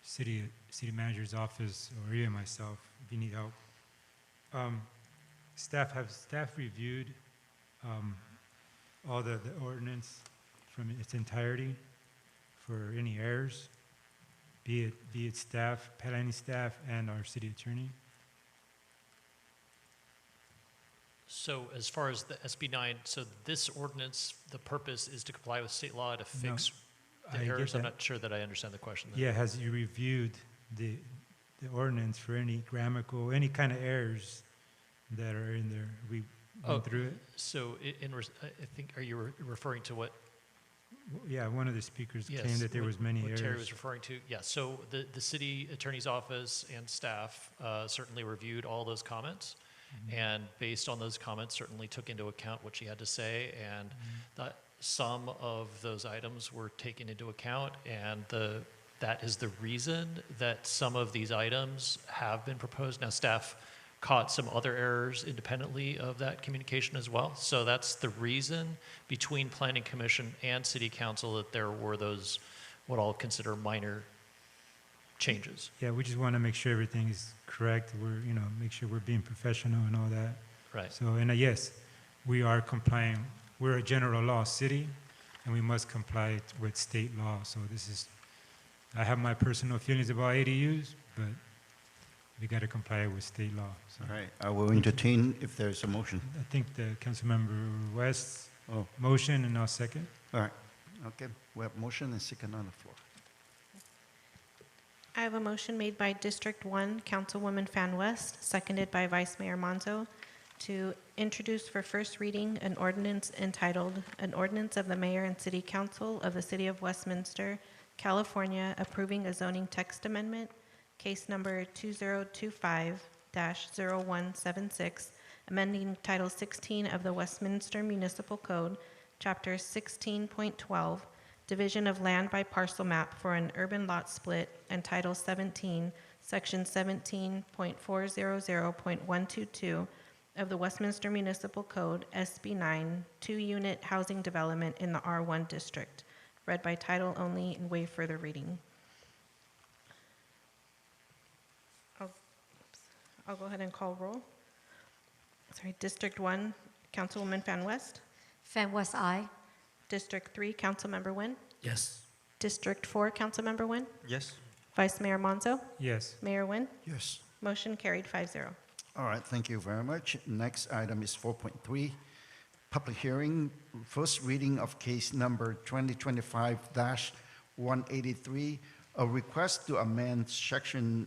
city manager's office, or even myself if you need help. Have staff reviewed all the ordinance from its entirety for any errors, be it staff, planning staff, and our city attorney? So as far as the SB 9, so this ordinance, the purpose is to comply with state law to fix the I get errors? I'm that. not sure that I understand the question. then. Yeah, has you reviewed the ordinance for any grammatical, any kind of errors that are in there? We went through it? So I think, are you referring to what? Yeah, one of the speakers Yes, claimed that there was many what errors. Terry was referring to. Yeah, so the city attorney's office and staff certainly reviewed all those comments. And based on those comments, certainly took into account what she had to say, and that some of those items were taken into account, and that is the reason that some of these items have been proposed. Now, staff caught some other errors independently of that communication as well. So that's the reason between Planning Commission and City Council that there were those, what I'll consider minor changes. Yeah, we just want to make sure everything is correct. Make sure we're being professional and all that. Right. So, and yes, we are complying. We're a general law city, and we must comply with state law. So I have my personal feelings about ADUs, but we got to comply with state law. So. All right, I will entertain if there's a motion. I think the Councilmember West's motion, and I'll second. All right, okay, we have motion and second on the floor. I have a motion made by District 1, Councilwoman Fan West, seconded by Vice Mayor Monzo, to introduce for first reading an ordinance entitled, An Ordinance of the Mayor and City Council of the City of Westminster, California, approving a zoning text amendment, case number 2025-0176, amending Title 16 of the Westminster Municipal Code, Chapter 16.12, Division of Land by Parcel Map for an Urban Lot Split, and Title 17, Section 17.400.122 of the Westminster Municipal Code, SB 9, 2-unit housing development in the R1 district. Read by title only and waive further reading. I'll go ahead and call roll. Sorry, District 1, Councilwoman Fan West. Fan West, aye. District 3, Councilmember Nguyen. Yes. District 4, Councilmember Nguyen. Yes. Vice Mayor Monzo. Yes. Mayor Nguyen. Yes. Motion carried 5-0. All right, thank you very much. Next item is 4.3, public hearing, first reading of case number 2025-183, a request to amend section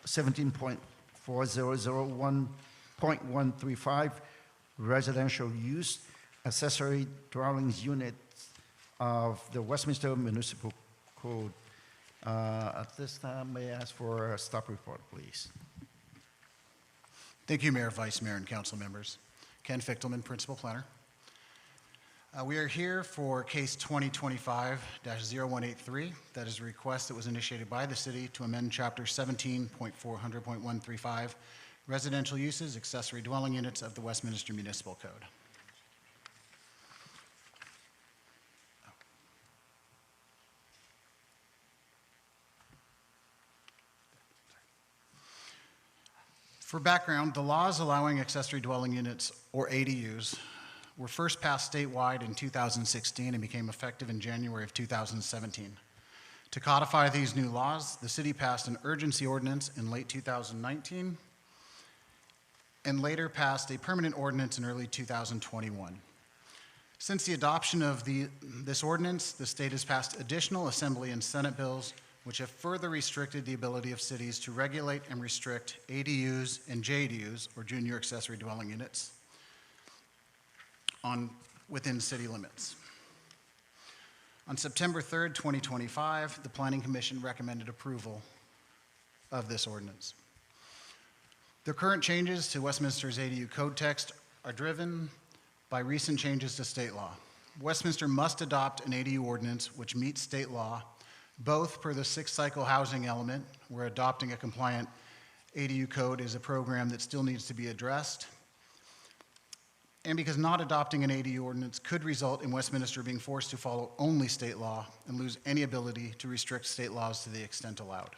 17.4001.135, residential use, accessory dwellings units of the Westminster Municipal Code. At this time, may I ask for a stop report, please? Thank you, Mayor, Vice Mayor, and council members. Ken Fichtelman, Principal Planner. We are here for case 2025-0183. That is a request that was initiated by the city to amend Chapter 17.400.135, residential uses, accessory dwelling units of the Westminster Municipal Code. For background, the laws allowing accessory dwelling units, or ADUs, were first passed statewide in 2016 and became effective in January of 2017. To codify these new laws, the city passed an urgency ordinance in late 2019 and later passed a permanent ordinance in early 2021. Since the adoption of this ordinance, the state has passed additional Assembly and Senate bills which have further restricted the ability of cities to regulate and restrict ADUs and JDUs, or junior accessory dwelling units, within city limits. On September 3rd, 2025, the Planning Commission recommended approval of this ordinance. The current changes to Westminster's ADU code text are driven by recent changes to state law. Westminster must adopt an ADU ordinance which meets state law, both per the six-cycle housing element, where adopting a compliant ADU code is a program that still needs to be addressed, and because not adopting an ADU ordinance could result in Westminster being forced to follow only state law and lose any ability to restrict state laws to the extent allowed.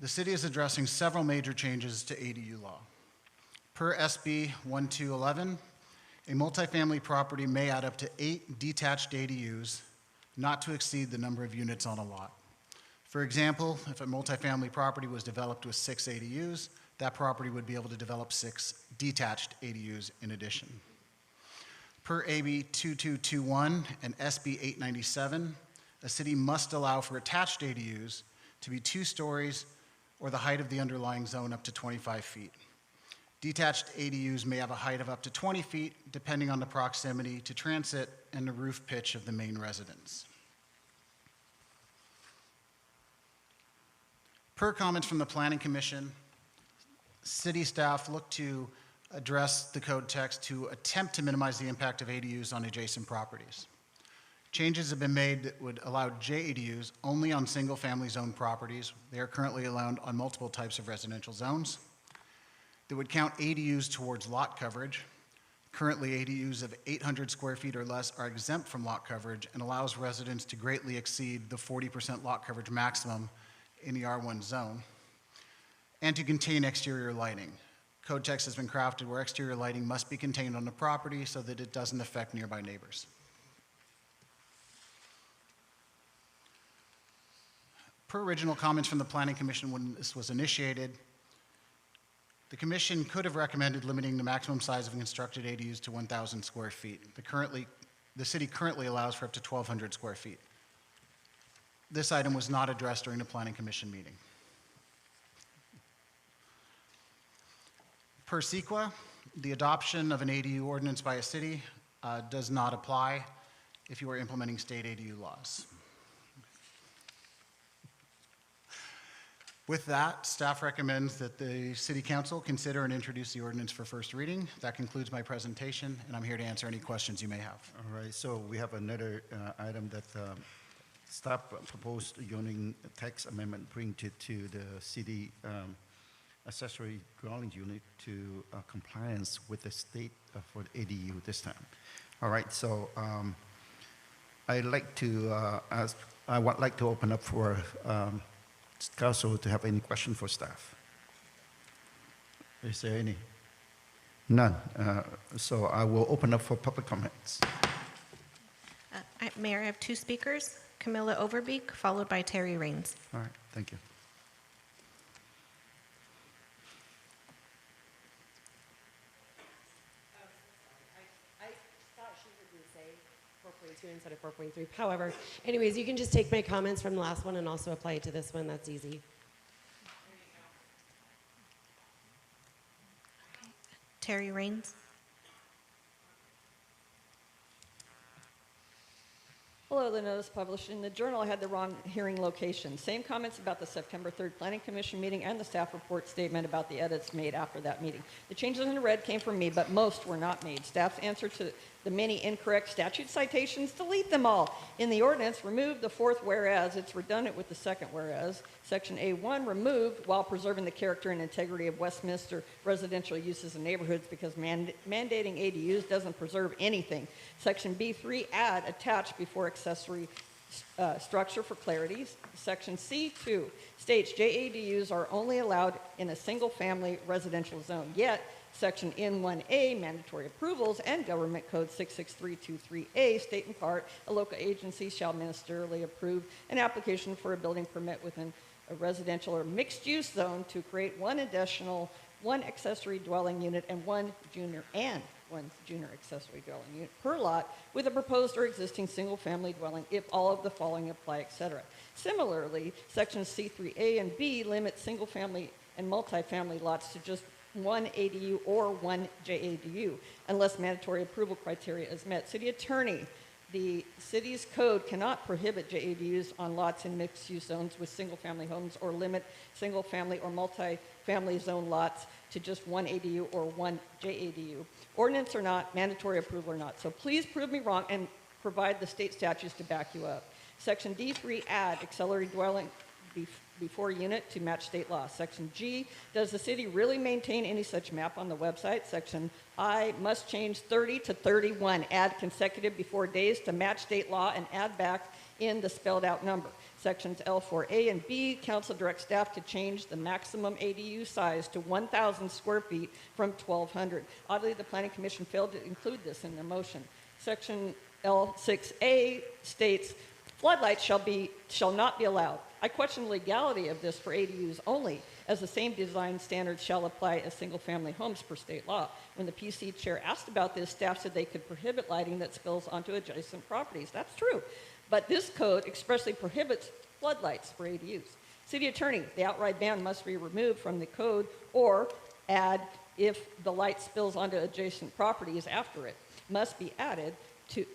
The city is addressing several major changes to ADU law. Per SB 1211, a multifamily property may add up to 8 detached ADUs, not to exceed the number of units on a lot. For example, if a multifamily property was developed with 6 ADUs, that property would be able to develop 6 detached ADUs in addition. Per AB 2221 and SB 897, a city must allow for attached ADUs to be 2 stories or the height of the underlying zone up to 25 feet. Detached ADUs may have a height of up to 20 feet, depending on the proximity to transit and the roof pitch of the main residence. Per comments from the Planning Commission, city staff look to address the code text to attempt to minimize the impact of ADUs on adjacent properties. Changes have been made that would allow JADUs only on single-family zone properties. They are currently allowed on multiple types of residential zones. That would count ADUs towards lot coverage. Currently, ADUs of 800 square feet or less are exempt from lot coverage and allows residents to greatly exceed the 40% lot coverage maximum in the R1 zone. And to contain exterior lighting. Code text has been crafted where exterior lighting must be contained on the property so that it doesn't affect nearby neighbors. Per original comments from the Planning Commission when this was initiated, the Commission could have recommended limiting the maximum size of constructed ADUs to 1,000 square feet. The city currently allows for up to 1,200 square feet. This item was not addressed during the Planning Commission meeting. Per CEQA, the adoption of an ADU ordinance by a city does not apply if you are implementing state ADU laws. With that, staff recommends that the City Council consider and introduce the ordinance for first reading. That concludes my presentation, and I'm here to answer any questions you may have. All right, so we have another item that staff proposed zoning text amendment bring to the city accessory dwelling unit to compliance with the state for the ADU this time. All right, so I'd like to I would like to open up for council to have any question for staff. Is there any? None. So I will open up for public comments. Mayor, I have 2 speakers, Camilla Overbeek, followed by Terry Raines. All right, thank you. I thought she heard me say 4.2 instead of 4.3. However, anyways, you can just take my comments from the last one and also apply it to this one. That's easy. Terry Raines. Hello, the notice published in the Journal had the wrong hearing location. Same comments about the September 3rd Planning Commission meeting and the staff report statement about the edits made after that meeting. The changes in red came from me, but most were not made. Staff's answer to the many incorrect statute citations, delete them all. In the ordinance, remove the 4th whereas. It's redundant with the 2nd whereas. Section A1 removed while preserving the character and integrity of Westminster residential uses and neighborhoods because mandating ADUs doesn't preserve anything. Section B3 add attached before accessory structure for clarity. Section C2 states JADUs are only allowed in a single family residential zone. Yet Section N1A, mandatory approvals, and Government Code 66323A state in part, a local agency shall ministerially approve an application for a building permit within a residential or mixed-use zone to create one additional, one accessory dwelling unit and one junior accessory dwelling unit per lot with a proposed or existing single-family dwelling if all of the following apply, etc. Similarly, sections C3A and B limit single-family and multifamily lots to just one ADU or one JADU unless mandatory approval criteria is met. City Attorney, the city's code cannot prohibit JADUs on lots in mixed-use zones with single-family homes or limit single-family or multi-family zone lots to just one ADU or one JADU. Ordinance or not, mandatory approval or not. So please prove me wrong and provide the state statutes to back you up. Section D3, add accelerated dwelling before unit to match state law. Section G, does the city really maintain any such map on the website? Section I, must change 30 to 31, add consecutive before days to match state law and add back in the spelled out number. Sections L4A and B, council directs staff to change the maximum ADU size to 1,000 square feet from 1,200. Oddly, the Planning Commission failed to include this in their motion. Section L6A states, floodlights shall not be allowed. I question the legality of this for ADUs only, as the same design standards shall apply as single-family homes per state law. When the PC chair asked about this, staff said they could prohibit lighting that spills onto adjacent properties. That's true. But this code expressly prohibits floodlights for ADUs. City Attorney, the outright ban must be removed from the code or add if the light spills onto adjacent properties after it, must be added to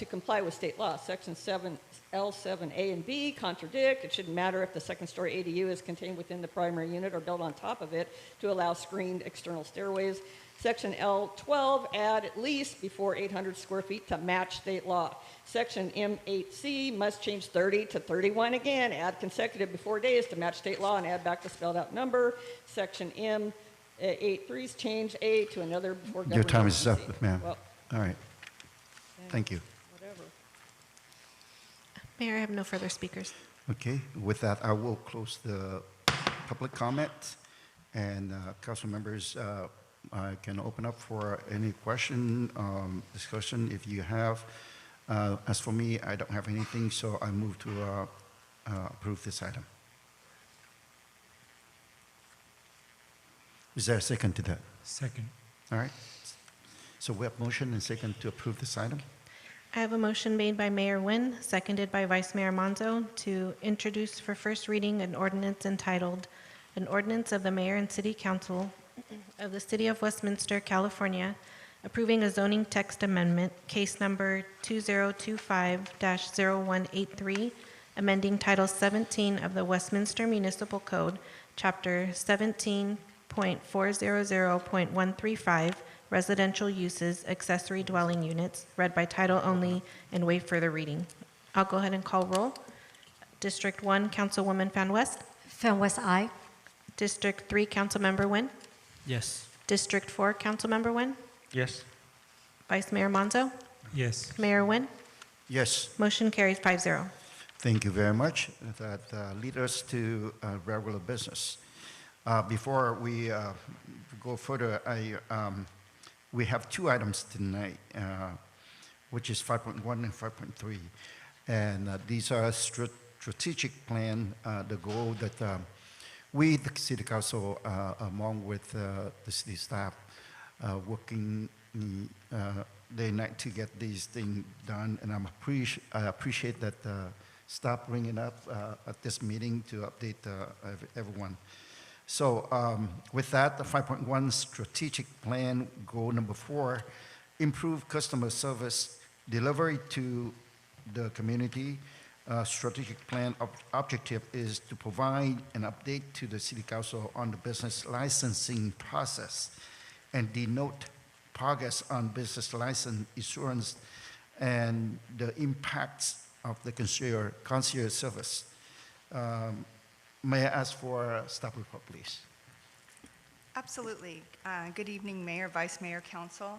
comply with state law. Section 7, L7A and B contradict. It shouldn't matter if the second-story ADU is contained within the primary unit or built on top of it to allow screened external stairways. Section L12, add at least before 800 square feet to match state law. Section M8C must change 30 to 31 again, add consecutive before days to match state law and add back the spelled out number. Section M83's change A to another before government. Your time is up, agency. ma'am. Well, All right. Thank you. whatever. Mayor, I have no further speakers. Okay, with that, I will close the public comment, and council members I can open up for any question, discussion if you have. As for me, I don't have anything, so I move to approve this item. Is there a second to that? Second. All right. So we have motion and second to approve this item. I have a motion made by Mayor Nguyen, seconded by Vice Mayor Monzo, to introduce for first reading an ordinance entitled, An Ordinance of the Mayor and City Council of the City of Westminster, California, approving a zoning text amendment, case number 2025-0183, amending Title 17 of the Westminster Municipal Code, Chapter 17.400.135, Residential Uses, Accessory Dwelling Units, read by title only and waive further reading. I'll go ahead and call roll. District 1, Councilwoman Fan West. Fan West, aye. District 3, Councilmember Nguyen. Yes. District 4, Councilmember Nguyen. Yes. Vice Mayor Monzo. Yes. Mayor Nguyen. Yes. Motion carries 5-0. Thank you very much. That leads us to regular business. Before we go further, we have two items tonight, which is 5.1 and 5.3. And these are strategic plan, the goal that we, the City Council, along with the city staff, working day and night to get these things done. And I appreciate that staff bringing up at this meeting to update everyone. So with that, the 5.1 strategic plan, goal number 4, improve customer service delivery to the community. Strategic plan objective is to provide an update to the City Council on the business licensing process and denote progress on business license issuance and the impacts of the concierge service. May I ask for a staff report, please? Absolutely. Good evening, Mayor, Vice Mayor, Council.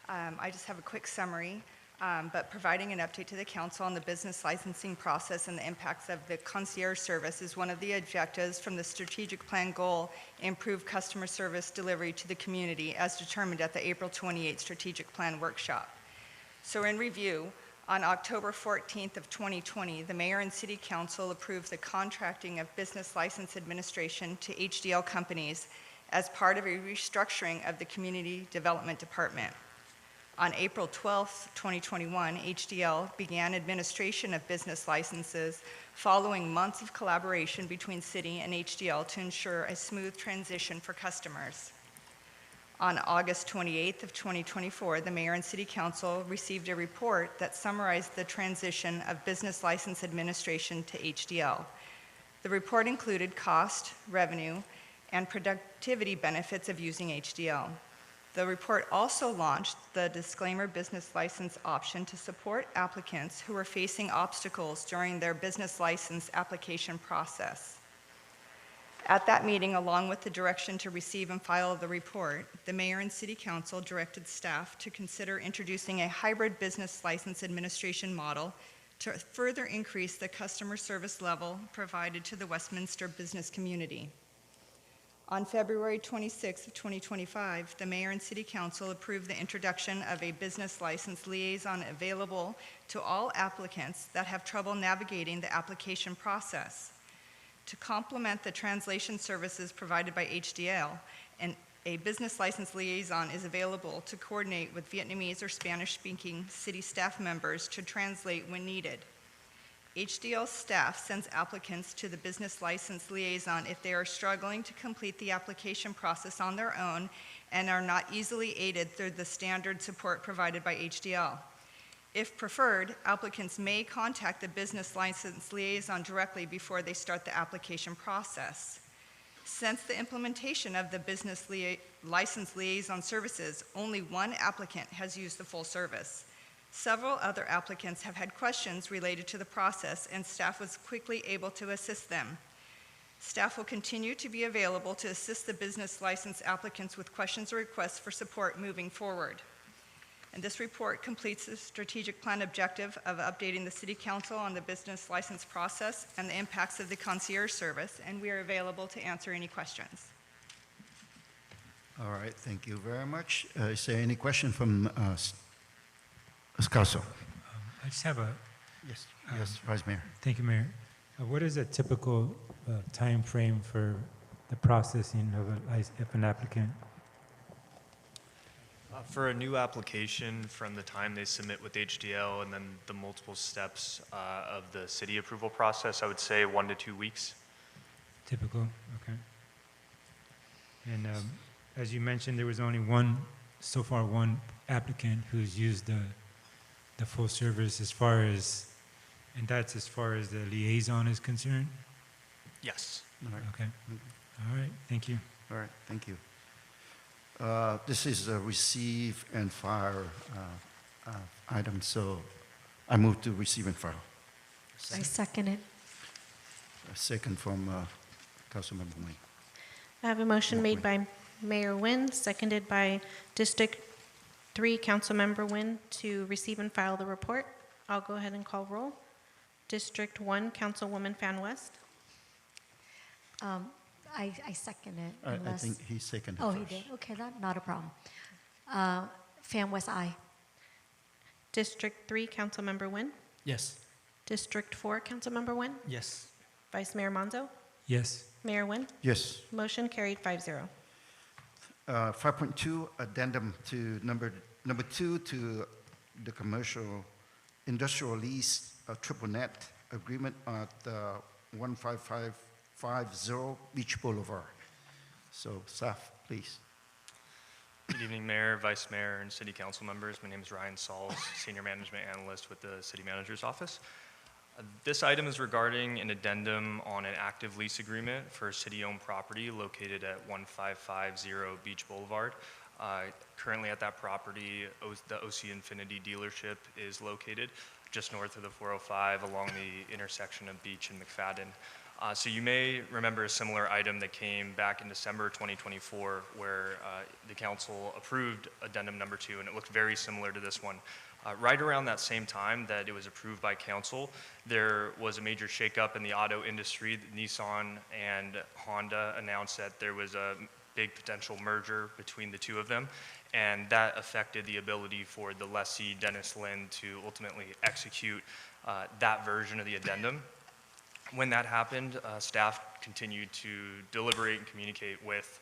I just have a quick summary. but providing an update to the council on the business licensing process and the impacts of the concierge service is one of the objectives from the strategic plan goal, improve customer service delivery to the community as determined at the April 28th strategic plan workshop. So in review, on October 14th of 2020, the mayor and city council approved the contracting of business license administration to HDL companies as part of a restructuring of the community development department. On April 12, 2021, HDL began administration of business licenses following months of collaboration between City and HDL to ensure a smooth transition for customers. On August 28th of 2024, the Mayor and City Council received a report that summarized the transition of business license administration to HDL. The report included cost, revenue, and productivity benefits of using HDL. The report also launched the disclaimer business license option to support applicants who are facing obstacles during their business license application process. At that meeting, along with the direction to receive and file the report, the Mayor and City Council directed staff to consider introducing a hybrid business license administration model to further increase the customer service level provided to the Westminster business community. On February 26, 2025, the Mayor and City Council approved the introduction of a business license liaison available to all applicants that have trouble navigating the application process. To complement the translation services provided by HDL, a business license liaison is available to coordinate with Vietnamese or Spanish-speaking city staff members to translate when needed. HDL staff sends applicants to the business license liaison if they are struggling to complete the application process on their own and are not easily aided through the standard support provided by HDL. If preferred, applicants may contact the business license liaison directly before they start the application process. Since the implementation of the business license liaison services, only one applicant has used the full service. Several other applicants have had questions related to the process, and staff was quickly able to assist them. Staff will continue to be available to assist the business license applicants with questions or requests for support moving forward. And this report completes the strategic plan objective of updating the City Council on the business license process and the impacts of the concierge service, and we are available to answer any questions. All right, thank you very much. Is there any question from Council? I just have a... Yes, yes, Vice Mayor. Thank you, Mayor. What is a typical time frame for the processing of an applicant? For a new application, from the time they submit with HDL and then the multiple steps of the city approval process, I would say 1 to 2 weeks. Typical, okay. And as you mentioned, there was only so far one applicant who's used the full service and that's as far as the liaison is concerned? Yes. All right. Okay. All right, thank you. All right, thank you. This is a receive and file item, so I move to receive and file. I second it. A second from Councilmember Wayne. I have a motion made by Mayor Nguyen, seconded by District 3 Councilmember Nguyen to receive and file the report. I'll go ahead and call roll. District 1, Councilwoman Fan West. I second it. I think he seconded Oh, first. he did? Okay, that, not a problem. Fan West, aye. District 3, Councilmember Nguyen. Yes. District 4, Councilmember Nguyen. Yes. Vice Mayor Monzo. Yes. Mayor Nguyen. Yes. Motion carried 5-0. 5.2, addendum to number 2 to the commercial industrial lease triple net agreement at 15550 Beach Boulevard. So, staff, please. Good evening, Mayor, Vice Mayor, and City Council members. My name is Ryan Sauls, Senior Management Analyst with the City Manager's Office. This item is regarding an addendum on an active lease agreement for city-owned property located at 1550 Beach Boulevard. Currently at that property, the OC Infinity dealership is located just north of the 405 along the intersection of Beach and McFadden. So you may remember a similar item that came back in December 2024 where the council approved addendum number 2, and it looked very similar to this one. Right around that same time that it was approved by council, there was a major shakeup in the auto industry. Nissan and Honda announced that there was a big potential merger between the two of them, and that affected the ability for the lessee, Dennis Lin, to ultimately execute that version of the addendum. When that happened, staff continued to deliberate and communicate with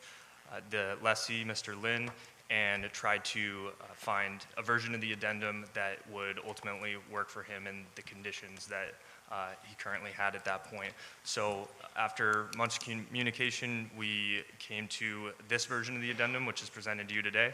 the lessee, Mr. Lin, and tried to find a version of the addendum that would ultimately work for him in the conditions that he currently had at that point. So after months of communication, we came to this version of the addendum, which is presented to you today.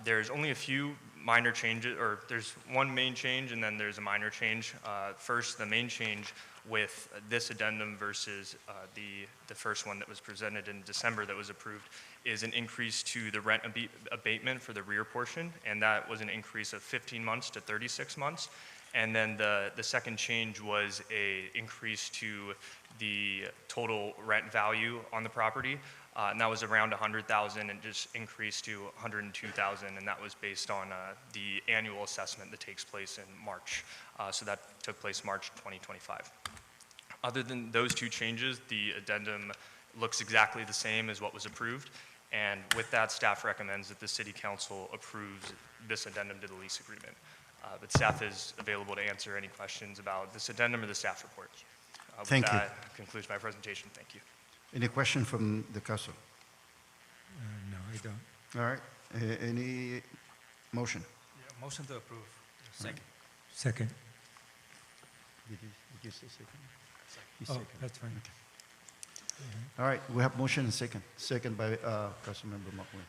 There's only a few minor changes, or there's one main change and then there's a minor change. First, the main change with this addendum versus the first one that was presented in December that was approved is an increase to the rent abatement for the rear portion, and that was an increase of 15 months to 36 months. And then the second change was a increase to the total rent value on the property, and that was around $100,000 and just increased to $102,000, and that was based on the annual assessment that takes place in March. So that took place March 2025. Other than those two changes, the addendum looks exactly the same as what was approved, and with that, staff recommends that the City Council approves this addendum to the lease agreement. But staff is available to answer any questions about this addendum or the staff report. Thank you. That concludes my presentation. Thank you. Any question from the council? No, I don't. All right. Any motion? Yeah, motion to approve. Second. Second. Did you say second? You Oh, second. that's fine. All right, we have motion and second. Second by Councilmember McWin,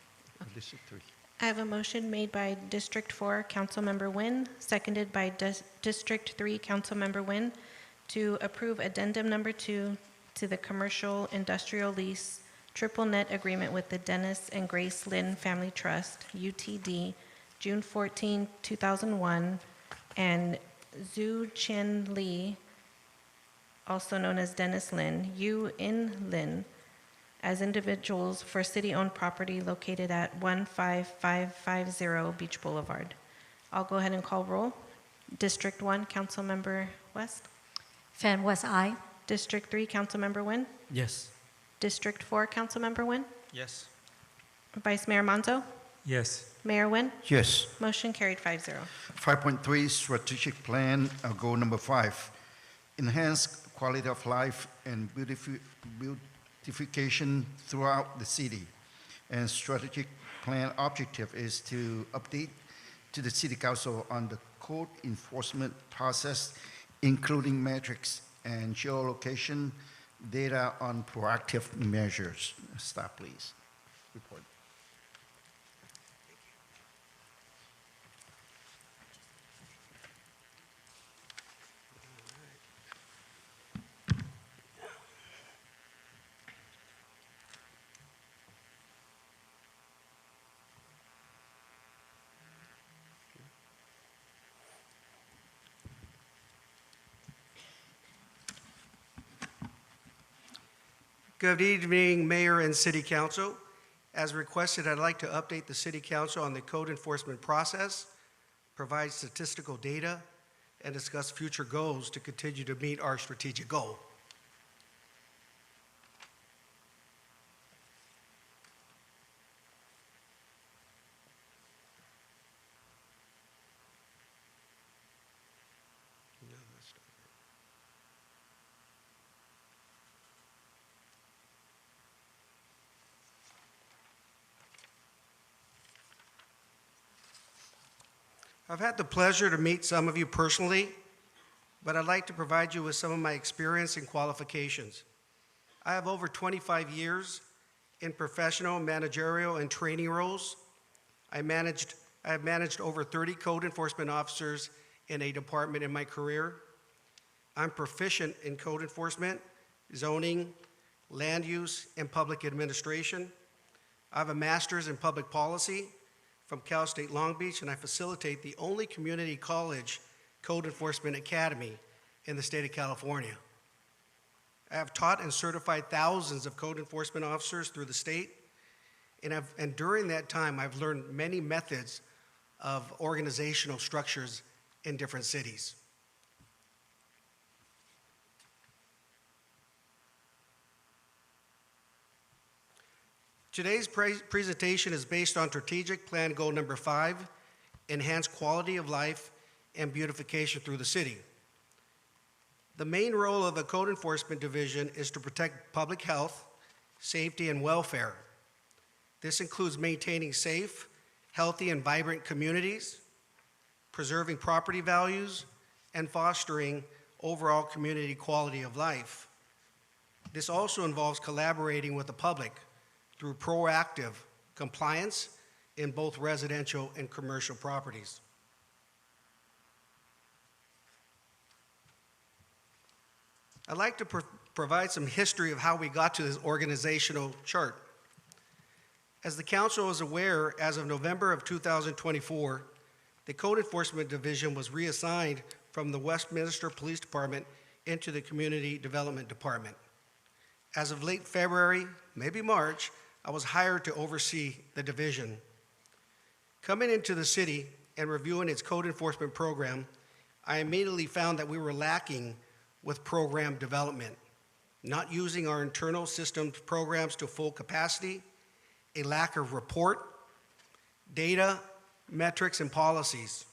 District 3. I have a motion made by District 4, Councilmember Nguyen, seconded by District 3, Councilmember Nguyen, to approve addendum number 2 to the commercial industrial lease triple net agreement with the Dennis and Grace Lin Family Trust, UTD, June 14, 2001, and Zhu Chen Li, also known as Dennis Lin, Yu In Lin, as individuals for city-owned property located at 15550 Beach Boulevard. I'll go ahead and call roll. District 1, Councilmember West. Fan West, aye. District 3, Councilmember Nguyen. Yes. District 4, Councilmember Nguyen. Yes. Vice Mayor Manzo. Yes. Mayor Nguyen. Yes. Motion carried 5-0. 5.3 Strategic Plan, Goal number 5. Enhance quality of life and beautification throughout the city. And strategic plan objective is to update to the City Council on the code enforcement process, including metrics and geolocation data on proactive measures. Staff, please. Report. Good evening, Mayor and City Council. As requested, I'd like to update the City Council on the code enforcement process, provide statistical data, and discuss future goals to continue to meet our strategic goal. I've had the pleasure to meet some of you personally, but I'd like to provide you with some of my experience and qualifications. I have over 25 years in professional, managerial, and training roles. I have managed over 30 code enforcement officers in a department in my career. I'm proficient in code enforcement, zoning, land use, and public administration. I have a master's in public policy from Cal State Long Beach, and I facilitate the only community college code enforcement academy in the state of California. I have taught and certified thousands of code enforcement officers through the state, and during that time, I've learned many methods of organizational structures in different cities. Today's presentation is based on strategic plan goal number 5, enhance quality of life and beautification through the city. The main role of the Code Enforcement Division is to protect public health, safety, and welfare. This includes maintaining safe, healthy, and vibrant communities, preserving property values, and fostering overall community quality of life. This also involves collaborating with the public through proactive compliance in both residential and commercial properties. I'd like to provide some history of how we got to this organizational chart. As the council is aware, as of November of 2024, the Code Enforcement Division was reassigned from the Westminster Police Department into the Community Development Department. As of late February, maybe March, I was hired to oversee the division. Coming into the city and reviewing its code enforcement program, I immediately found that we were lacking with program development, not using our internal systems programs to full capacity, a lack of report, data, metrics, and policies.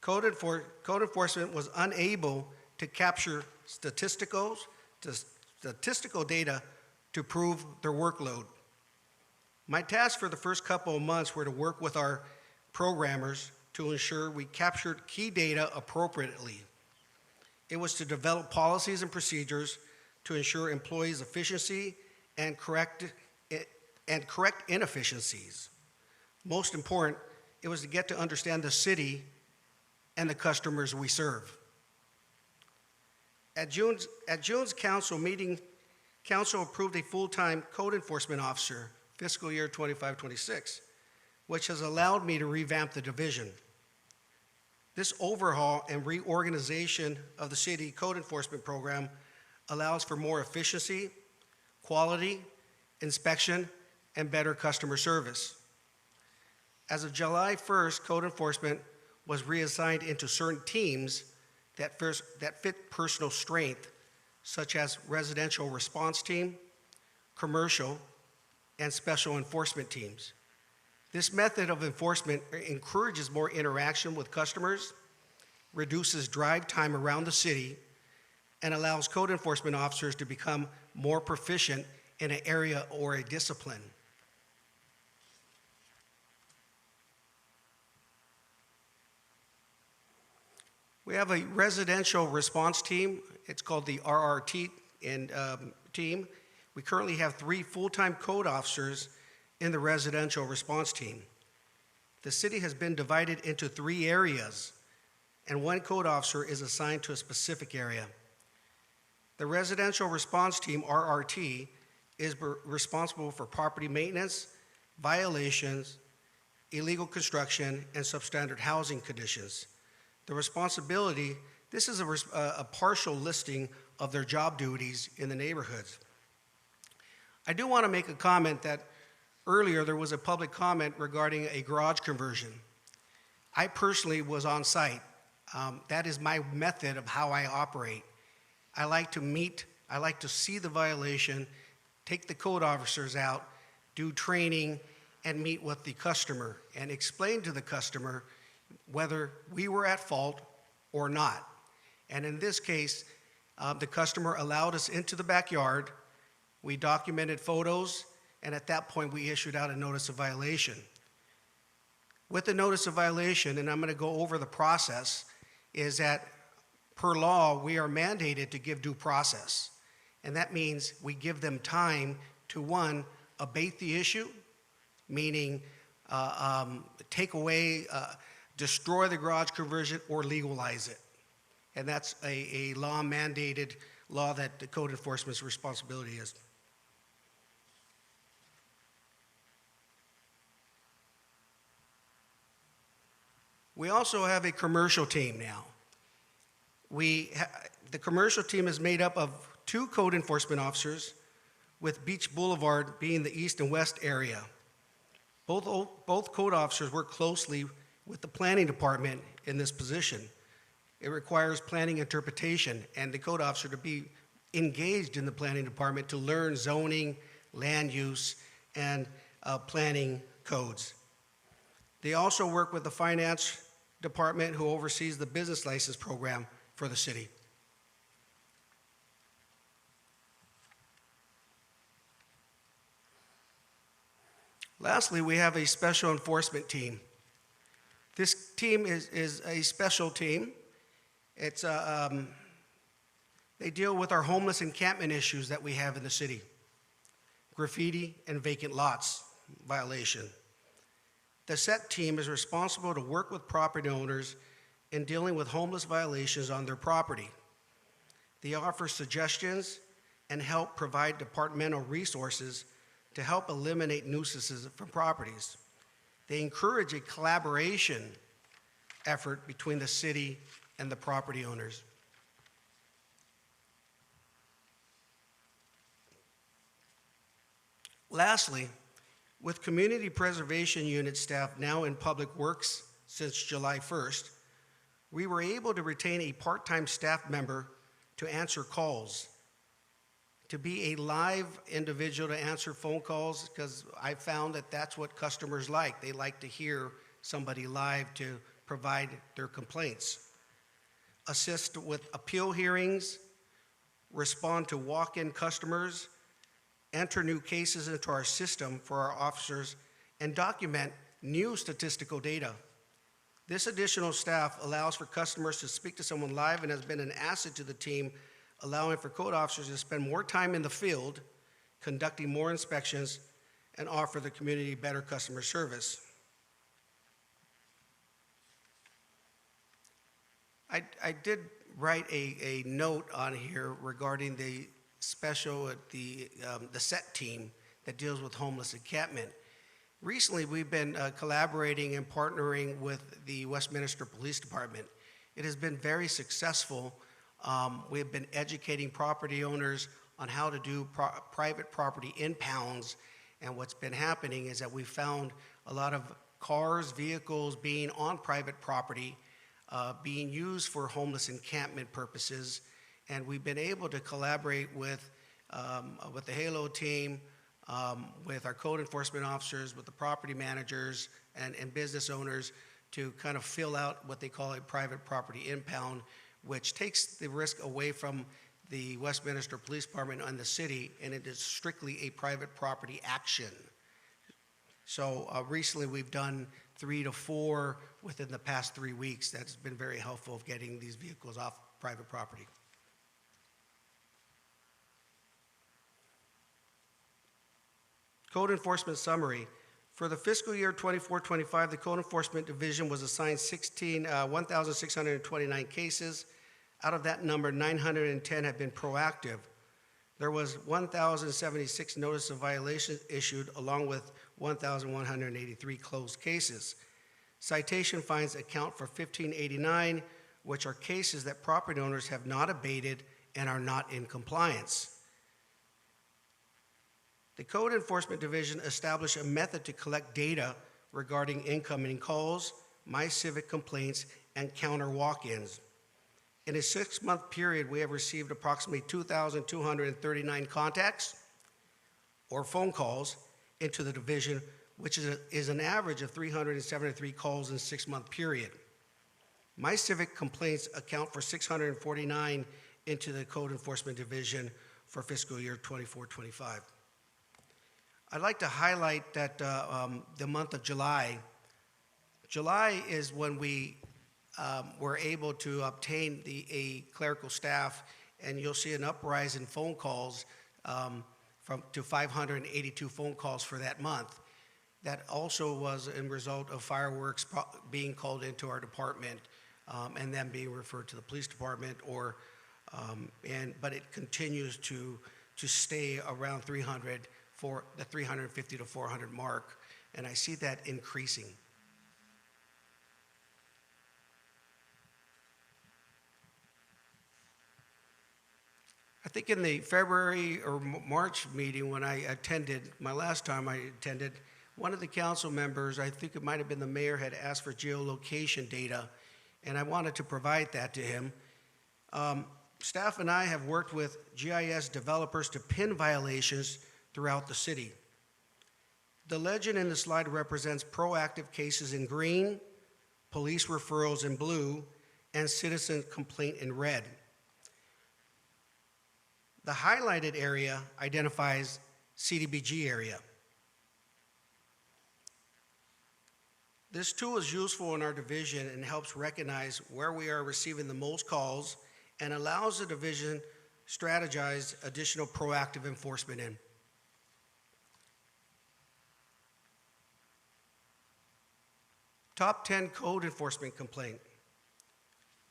Code enforcement was unable to capture statistical data to prove their workload. My tasks for the first couple of months were to work with our programmers to ensure we captured key data appropriately. It was to develop policies and procedures to ensure employees' efficiency and correct inefficiencies. Most important, it was to get to understand the city and the customers we serve. At June's council meeting, council approved a full-time code enforcement officer, fiscal year 25-26, which has allowed me to revamp the division. This overhaul and reorganization of the city code enforcement program allows for more efficiency, quality, inspection, and better customer service. As of July 1st, code enforcement was reassigned into certain teams that fit personal strength, such as residential response team, commercial, and special enforcement teams. This method of enforcement encourages more interaction with customers, reduces drive time around the city, and allows code enforcement officers to become more proficient in an area or a discipline. We have a residential response team. It's called the RRT team. We currently have 3 full-time code officers in the residential response team. The city has been divided into 3 areas, and 1 code officer is assigned to a specific area. The residential response team, RRT, is responsible for property maintenance, violations, illegal construction, and substandard housing conditions. The responsibility, this is a partial listing of their job duties in the neighborhoods. I do want to make a comment that earlier there was a public comment regarding a garage conversion. I personally was on site. That is my method of how I operate. I like to see the violation, take the code officers out, do training, and meet with the customer and explain to the customer whether we were at fault or not. And in this case, the customer allowed us into the backyard. We documented photos, and at that point, we issued out a notice of violation. With the notice of violation, and I'm going to go over the process, is that per law, we are mandated to give due process. And that means we give them time to, 1, abate the issue, meaning take away, destroy the garage conversion, or legalize it. And that's a law-mandated law that the code enforcement's responsibility is. We also have a commercial team now. The commercial team is made up of 2 code enforcement officers, with Beach Boulevard being the east and west area. Both code officers work closely with the planning department in this position. It requires planning interpretation and the code officer to be engaged in the planning department to learn zoning, land use, and planning codes. They also work with the finance department who oversees the business license program for the city. Lastly, we have a special enforcement team. This team is a special team. It's they deal with our homeless encampment issues that we have in the city. Graffiti and vacant lots violation. The SET team is responsible to work with property owners in dealing with homeless violations on their property. They offer suggestions and help provide departmental resources to help eliminate nuisances from properties. They encourage a collaboration effort between the city and the property owners. Lastly, with Community Preservation Unit staff now in Public Works since July 1st, we were able to retain a part-time staff member to answer calls, to be a live individual to answer phone calls, because I found that that's what customers like. They like to hear somebody live to provide their complaints. Assist with appeal hearings, respond to walk-in customers, enter new cases into our system for our officers, and document new statistical data. This additional staff allows for customers to speak to someone live and has been an asset to the team, allowing for code officers to spend more time in the field, conducting more inspections, and offer the community better customer service. I did write a note on here regarding the special, the SET team that deals with homeless encampment. Recently, we've been collaborating and partnering with the Westminster Police Department. It has been very successful. We've been educating property owners on how to do private property impounds, and what's been happening is that we found a lot of cars, vehicles being on private property, being used for homeless encampment purposes, and we've been able to collaborate with the HALO team, with our code enforcement officers, with the property managers and business owners to kind of fill out what they call a private property impound, which takes the risk away from the Westminster Police Department and the city, and it is strictly a private property action. So recently we've done 3 to 4 within the past 3 weeks. That's been very helpful of getting these vehicles off private property. Code enforcement summary. For the fiscal year 24-25, the Code Enforcement Division was assigned 1,629 cases. Out of that number, 910 have been proactive. There was 1,076 notice of violation issued, along with 1,183 closed cases. Citation fines account for 1,589, which are cases that property owners have not abated and are not in compliance. The Code Enforcement Division established a method to collect data regarding incoming calls, My Civic complaints, and counter walk-ins. In a 6-month period, we have received approximately 2,239 contacts or phone calls into the division, which is an average of 373 calls in a 6-month period. My Civic complaints account for 649 into the Code Enforcement Division for fiscal year 24-25. I'd like to highlight that the month of July is when we were able to obtain a clerical staff, and you'll see an uprise in phone calls to 582 phone calls for that month. That also was a result of fireworks being called into our department and then being referred to the police department, but it continues to stay around 300 for the 350 to 400 mark, and I see that increasing. I think in the February or March meeting when I attended, my last time I attended, One of the council members, I think it might have been the mayor, had asked for geolocation data, and I wanted to provide that to him. Staff and I have worked with GIS developers to pin violations throughout the city. The legend in the slide represents proactive cases in green, police referrals in blue, and citizen complaint in red. The highlighted area identifies CDBG area. This tool is useful in our division and helps recognize where we are receiving the most calls and allows the division strategize additional proactive enforcement in. Top 10 code enforcement complaint.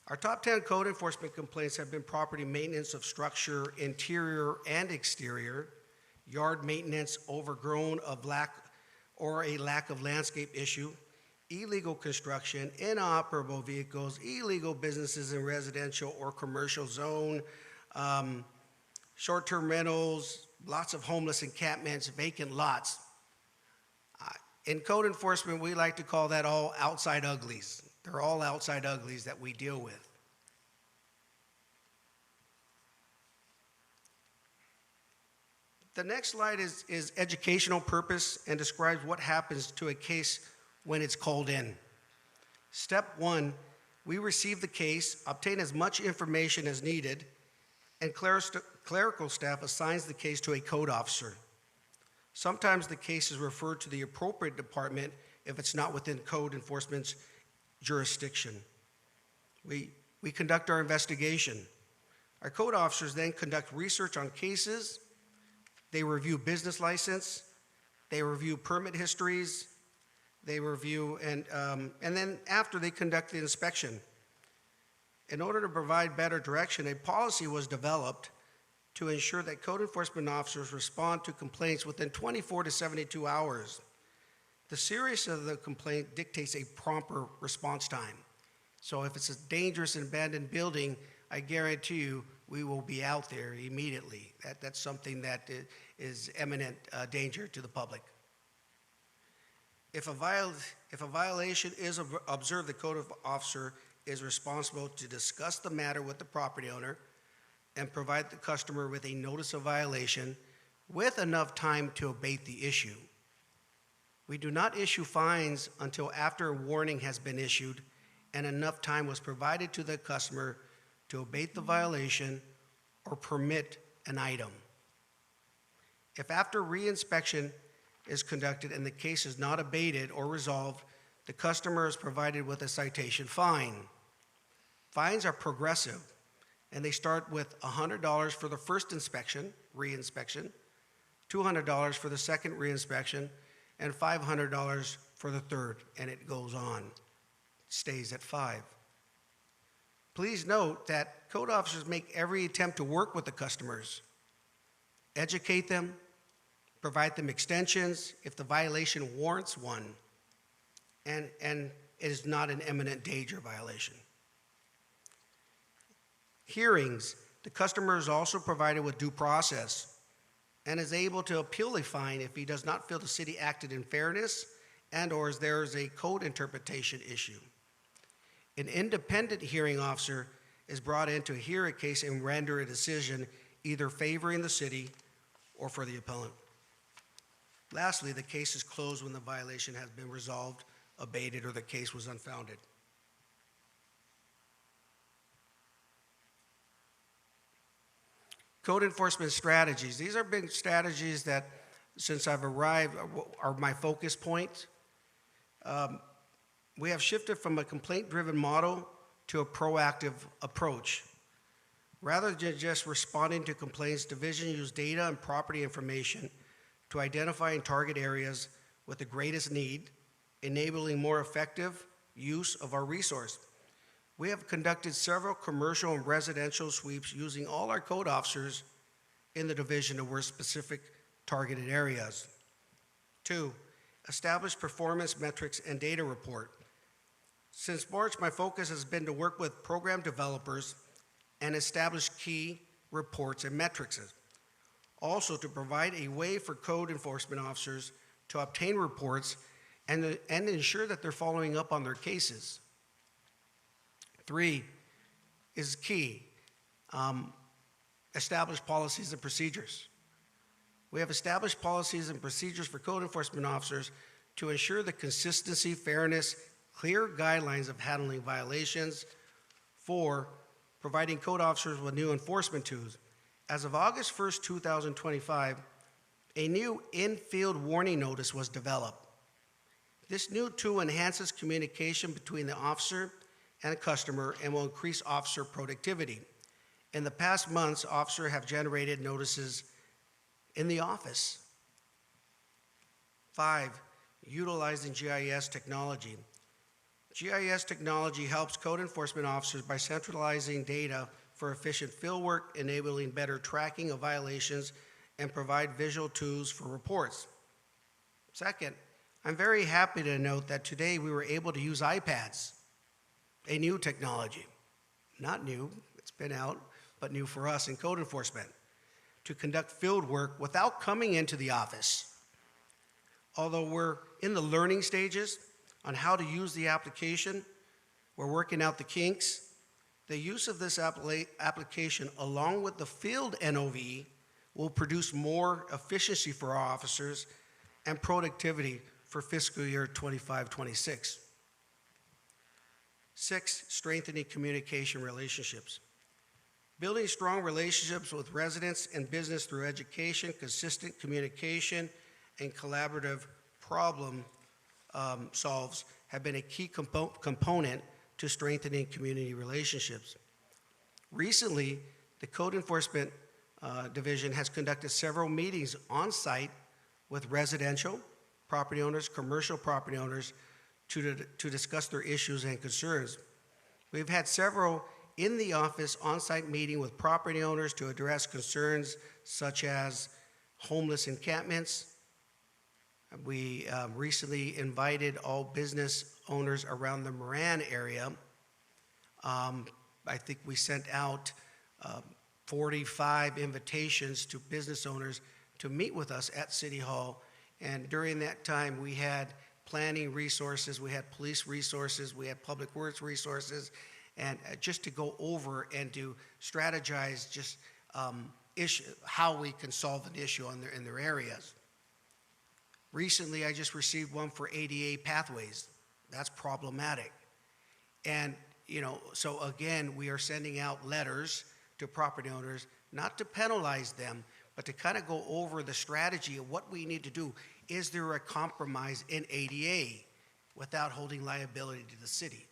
Our top 10 code enforcement complaints have been property maintenance of structure, interior and exterior, yard maintenance overgrown of lack or a lack of landscape issue, illegal construction, inoperable vehicles, illegal businesses in residential or commercial zone, short-term rentals, lots of homeless encampments, vacant lots. In code enforcement, we like to call that all outside uglies. They're all outside uglies that we deal with. The next slide is educational purpose and describes what happens to a case when it's called in. Step 1, we receive the case, obtain as much information as needed, and clerical staff assigns the case to a code officer. Sometimes the case is referred to the appropriate department if it's not within code enforcement's jurisdiction. We conduct our investigation. Our code officers then conduct research on cases. They review business license. They review permit histories. They review, and then after they conduct the inspection. In order to provide better direction, a policy was developed to ensure that code enforcement officers respond to complaints within 24 to 72 hours. The seriousness of the complaint dictates a proper response time. So if it's a dangerous and abandoned building, I guarantee you we will be out there immediately. That's something that is imminent danger to the public. If a violation is observed, the code officer is responsible to discuss the matter with the property owner and provide the customer with a notice of violation with enough time to abate the issue. We do not issue fines until after a warning has been issued and enough time was provided to the customer to abate the violation or permit an item. If after reinspection is conducted and the case is not abated or resolved, the customer is provided with a citation fine. Fines are progressive, and they start with $100 for the first inspection, reinspection, $200 for the second reinspection, and $500 for the third, and it goes on, stays at 5. Please note that code officers make every attempt to work with the customers, educate them, provide them extensions if the violation warrants one, and it is not an imminent danger violation. Hearings, the customer is also provided with due process and is able to appeal a fine if he does not feel the city acted in fairness and or there is a code interpretation issue. An independent hearing officer is brought in to hear a case and render a decision either favoring the city or for the appellant. Lastly, the case is closed when the violation has been resolved, abated, or the case was unfounded. Code enforcement strategies. These are big strategies that, since I've arrived, are my focus point. We have shifted from a complaint-driven model to a proactive approach. Rather than just responding to complaints, division use data and property information to identify and target areas with the greatest need, enabling more effective use of our resource. We have conducted several commercial and residential sweeps using all our code officers in the division to work specific targeted areas. 2, establish performance metrics and data report. Since March, my focus has been to work with program developers and establish key reports and metrics. Also, to provide a way for code enforcement officers to obtain reports and ensure that they're following up on their cases. 3 is key. Establish policies and procedures. We have established policies and procedures for code enforcement officers to ensure the consistency, fairness, clear guidelines of handling violations. 4, providing code officers with new enforcement tools. As of August 1st, 2025, a new in-field warning notice was developed. This new tool enhances communication between the officer and the customer and will increase officer productivity. In the past months, officers have generated notices in the office. 5, utilizing GIS technology. GIS technology helps code enforcement officers by centralizing data for efficient field work, enabling better tracking of violations, and provide visual tools for reports. Second, I'm very happy to note that today we were able to use iPads, a new technology. Not new, it's been out, but new for us in code enforcement, to conduct field work without coming into the office. Although we're in the learning stages on how to use the application, we're working out the kinks. The use of this application along with the field NOV will produce more efficiency for our officers and productivity for fiscal year 25-26. 6, strengthening communication relationships. Building strong relationships with residents and business through education, consistent communication, and collaborative problem solves have been a key component to strengthening community relationships. Recently, the Code Enforcement Division has conducted several meetings on site with residential property owners, commercial property owners to discuss their issues and concerns. We've had several in the office on-site meeting with property owners to address concerns such as homeless encampments. We recently invited all business owners around the Moran area. I think we sent out 45 invitations to business owners to meet with us at City Hall. And during that time, we had planning resources, we had police resources, we had public works resources, and just to go over and to strategize just how we can solve an issue in their areas. Recently, I just received one for ADA pathways. That's problematic. And, so again, we are sending out letters to property owners, not to penalize them, but to kind of go over the strategy of what we need to do. Is there a compromise in ADA without holding liability to the city?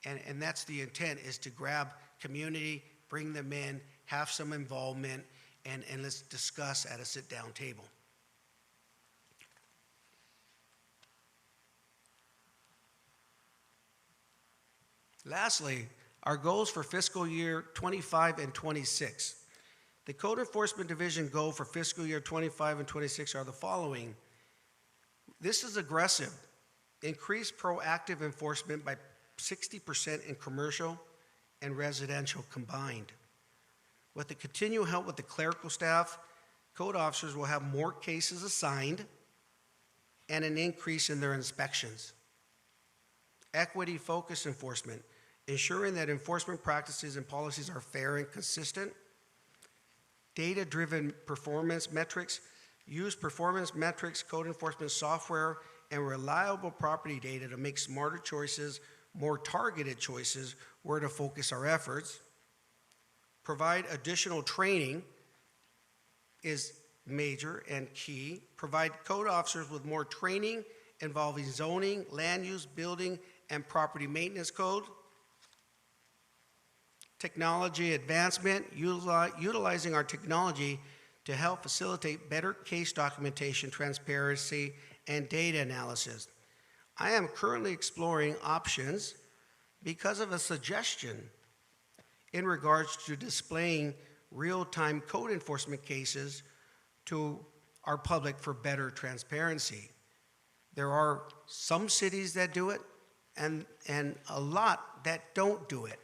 And that's the intent, is to grab community, bring them in, have some involvement, and let's discuss at a sit-down table. Lastly, our goals for fiscal year 25 and 26. The Code Enforcement Division goal for fiscal year 25 and 26 are the following. This is aggressive. Increase proactive enforcement by 60% in commercial and residential combined. With the continual help with the clerical staff, code officers will have more cases assigned and an increase in their inspections. Equity-focused enforcement, ensuring that enforcement practices and policies are fair and consistent. Data-driven performance metrics, use performance metrics, code enforcement software, and reliable property data to make smarter choices, more targeted choices, where to focus our efforts. Provide additional training is major and key. Provide code officers with more training involving zoning, land use, building, and property maintenance code. Technology advancement, utilizing our technology to help facilitate better case documentation, transparency, and data analysis. I am currently exploring options because of a suggestion in regards to displaying real-time code enforcement cases to our public for better transparency. There are some cities that do it and a lot that don't do it.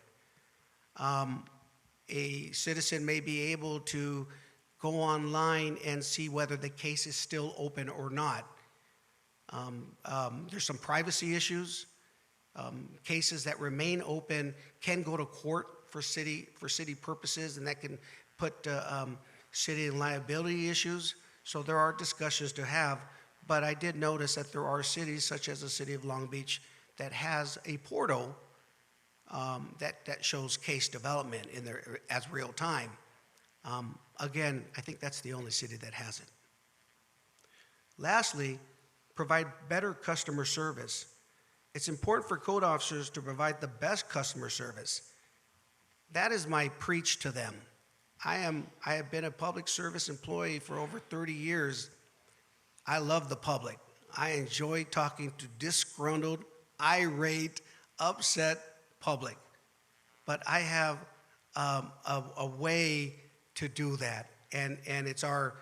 A citizen may be able to go online and see whether the case is still open or not. There's some privacy issues. Cases that remain open can go to court for city purposes, and that can put city in liability issues. So there are discussions to have, but I did notice that there are cities, such as the city of Long Beach, that has a portal that shows case development in there as real time. Again, I think that's the only city that has it. Lastly, provide better customer service. It's important for code officers to provide the best customer service. That is my preach to them. I have been a public service employee for over 30 years. I love the public. I enjoy talking to disgruntled, irate, upset public. But I have a way to do that, and it's our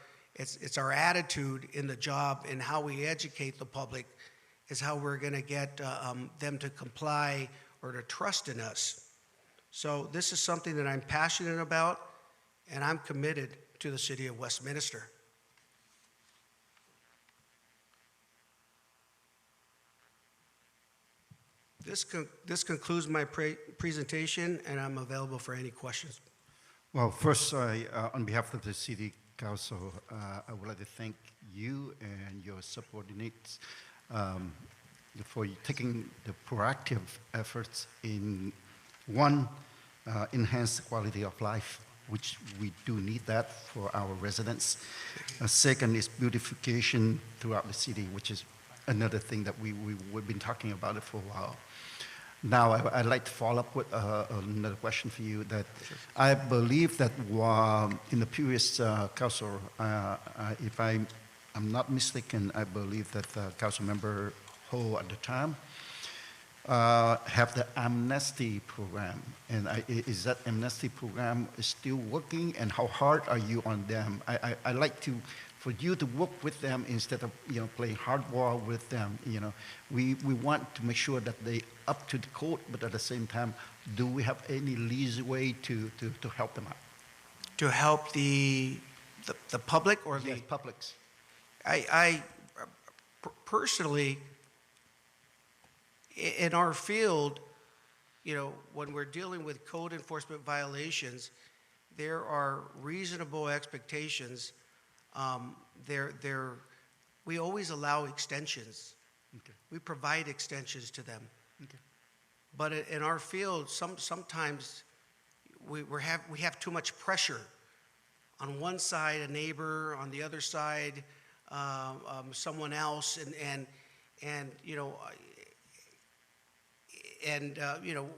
attitude in the job and how we educate the public is how we're going to get them to comply or to trust in us. So this is something that I'm passionate about, and I'm committed to the city of Westminster. This concludes my presentation, and I'm available for any questions. Well, first, on behalf of the City Council, I would like to thank you and your subordinates for taking the proactive efforts in, one, enhance the quality of life, which we do need that for our residents. Second is beautification throughout the city, which is another thing that we've been talking about it for a while. Now, I'd like to follow up with another question for you. That I believe that in the previous council, if I'm not mistaken, I believe that Council Member Ho at the time have the amnesty program. And is that amnesty program still working? And how hard are you on them? I like for you to work with them instead of playing hardball with them. We want to make sure that they up to the code, but at the same time, do we have any leeway to help them out? To help the public or yes, publics? I personally, in our field, when we're dealing with code enforcement violations, there are reasonable expectations. We always allow extensions. Okay. We provide extensions to them. Okay. But in our field, sometimes we have too much pressure. On one side, a neighbor; on the other side, someone else,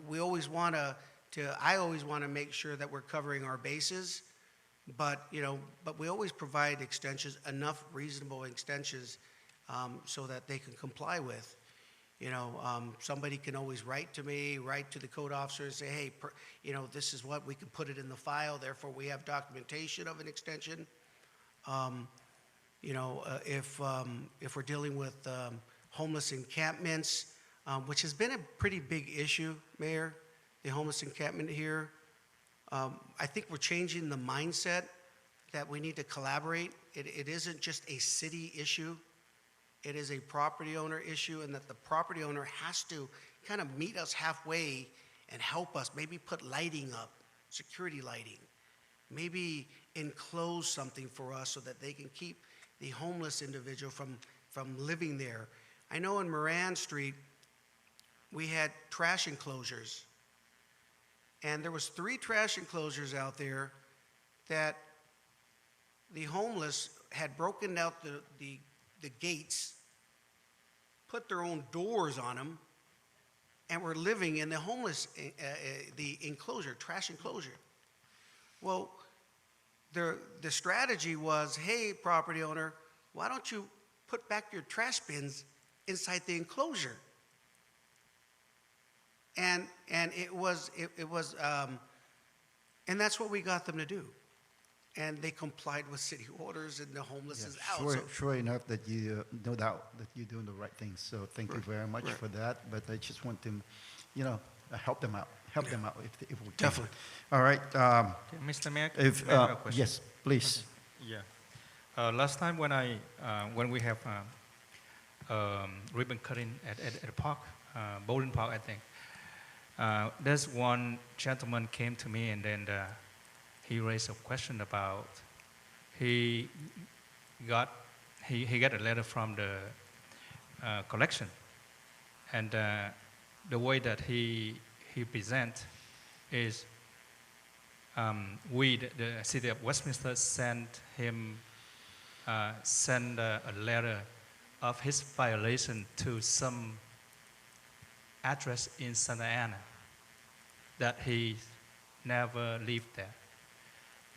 we always want I always want to make sure that we're covering our bases. But we always provide extensions, enough reasonable extensions, so that they can comply with. Somebody can always write to me, write to the code officer, and say, hey, this is what we can put it in the file. Therefore, we have documentation of an extension. If we're dealing with homeless encampments, which has been a pretty big issue, Mayor, the homeless encampment here. I think we're changing the mindset that we need to collaborate. It isn't just a city issue. It is a property owner issue, and that the property owner has to kind of meet us halfway and help us, maybe put lighting up, security lighting, maybe enclose something for us so that they can keep the homeless individual from living there. I know in Moran Street, we had trash enclosures. And there was 3 trash enclosures out there that the homeless had broken out the gates, put their own doors on them, and were living in the homeless, the enclosure, trash enclosure. Well, the strategy was, hey, property owner, why don't you put back your trash bins inside the enclosure? And that's what we got them to do, and they complied with city orders, and the homeless is out. Sure enough, that no doubt that you're doing the right thing. So thank you very much for that. But I just want to, help them out. Help them out if we can. Definitely. All right. Mr. Mayor, If may I have a question? yes, please. Yeah. Last time when we have ribbon cutting at the park, bowling park, I think. There's one gentleman came to me and then he raised a question about he got a letter from the collection, and the way that he present is the city of Westminster sent him a letter of his violation to some address in Santa Ana that he never lived there.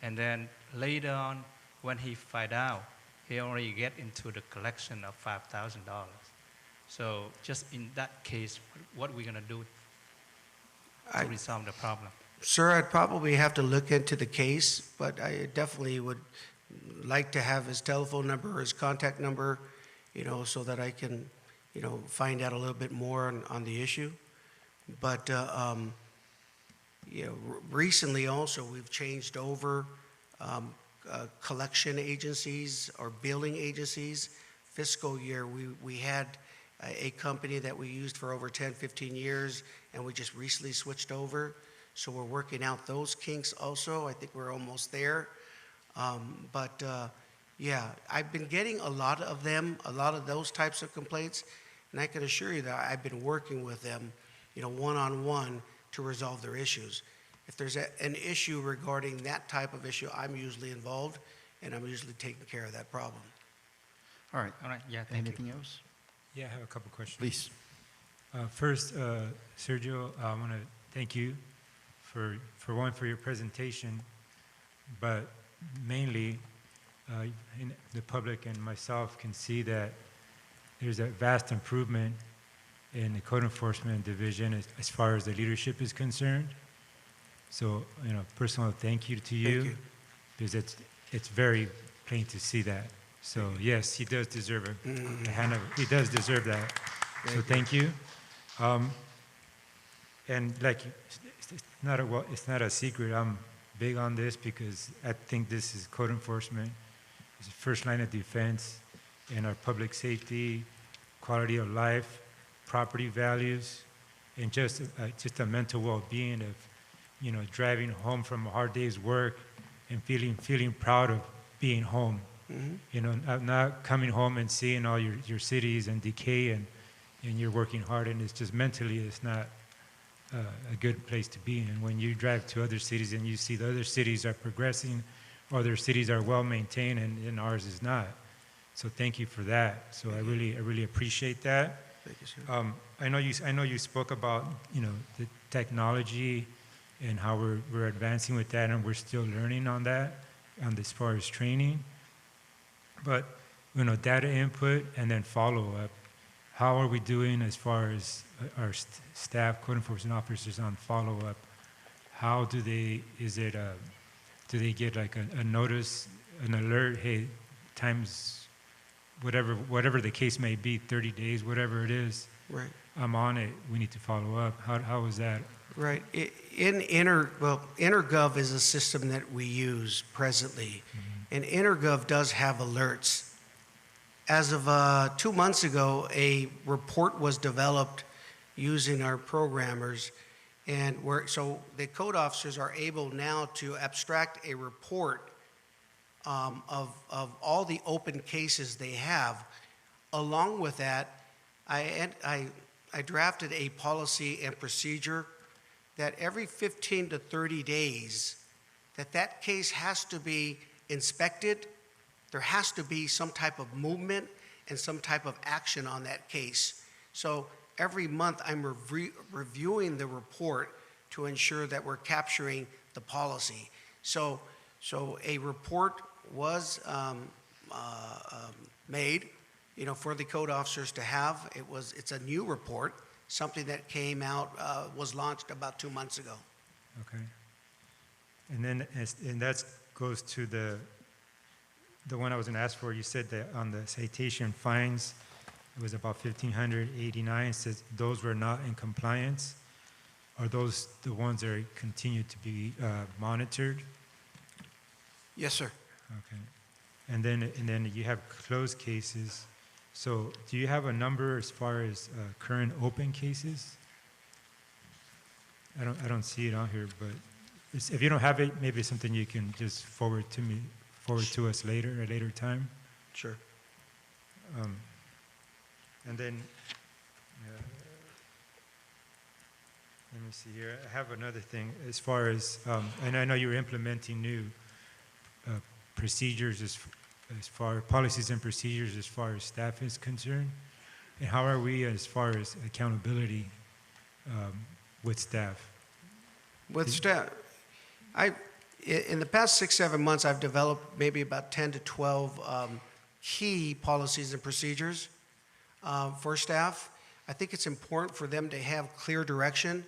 And then later on, when he find out, he already get into the collection of $5,000. So just in that case, what are we gonna do to resolve the problem? Sir, I'd probably have to look into the case, but I definitely would like to have his telephone number or his contact number, so that I can, find out a little bit more on the issue. But, recently also, we've changed over collection agencies or billing agencies. Fiscal year, we had a company that we used for over 10, 15 years, and we just recently switched over. So we're working out those kinks also. I think we're almost there. Yeah, I've been getting a lot of them, a lot of those types of complaints, and I can assure you that I've been working with them, one-on-one to resolve their issues. If there's an issue regarding that type of issue, I'm usually involved, and I'm usually taking care of that problem. All right. All right, yeah, thank you. Anything else? Yeah, I have a couple questions. Please. First, Sergio, I want to thank you for your presentation, but mainly the public and myself can see that there's a vast improvement in the code enforcement division as far as the leadership is concerned. So, personal thank you to you, because it's very plain to see that. So yes, he does deserve a hand of, he does deserve that. So thank you. And like, it's not a secret. I'm big on this because I think this is code enforcement. It's the first line of defense in our public safety, quality of life, property values, and just a mental well-being of, driving home from a hard day's work and feeling proud of being home. Not coming home and seeing all your cities in decay and you're working hard, and it's just mentally, it's not a good place to be in. When you drive to other cities and you see the other cities are progressing, or their cities are well maintained and ours is not. So thank you for that. So I really appreciate that. Thank you, sir. I know you spoke about the technology and how we're advancing with that, and we're still learning on that, as far as training. But data input and then follow up. How are we doing as far as our staff, code enforcement officers on follow up? How do they? Do they get like a notice, an alert? Hey, times, whatever the case may be, 30 days, whatever it is. Right. I'm on it. We need to follow up. How is that? Right. Intergov is a system that we use presently, and Intergov does have alerts. As of 2 months ago, a report was developed using our programmers, and so the code officers are able now to abstract a report of all the open cases they have. Along with that, I drafted a policy and procedure that every 15 to 30 days, that case has to be inspected. There has to be some type of movement and some type of action on that case. So every month I'm reviewing the report to ensure that we're capturing the policy. So a report was made, for the code officers to have. It's a new report, something that came out, was launched about 2 months ago. Okay. And that goes to the one I was going to ask for. You said that on the citation fines, it was about 1,589. It says those were not in compliance. Are those the ones that are continue to be monitored? Yes, sir. Okay. And then you have closed cases. So do you have a number as far as current open cases? I don't see it on here, but if you don't have it, maybe it's something you can just forward to us later, at a later time. Sure. And then, let me see here. I have another thing as far as, and I know you're implementing new procedures as far policies and procedures as far as staff is concerned. And how are we as far as accountability with staff? With staff, in the past 6-7 months, I've developed maybe about 10 to 12 key policies and procedures for staff. I think it's important for them to have clear direction,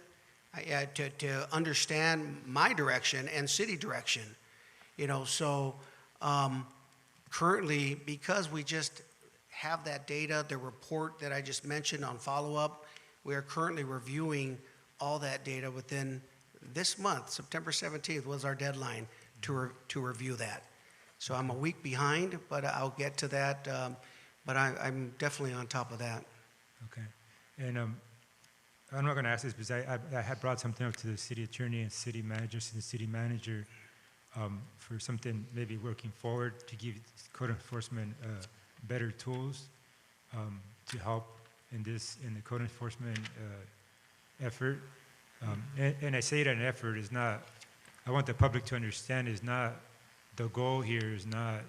to understand my direction and city direction. You know, so currently, because we just have that data, the report that I just mentioned on follow-up, we are currently reviewing all that data within this month. September 17th was our deadline to review that. So I'm a week behind, but I'll get to that. But I'm definitely on top of that. Okay. And I'm not going to ask this because I had brought something up to the city attorney and city manager, to the city manager, for something maybe working forward to give code enforcement better tools to help in the code enforcement effort. And I say that an effort is not, I want the public to understand, is not, the goal here is not,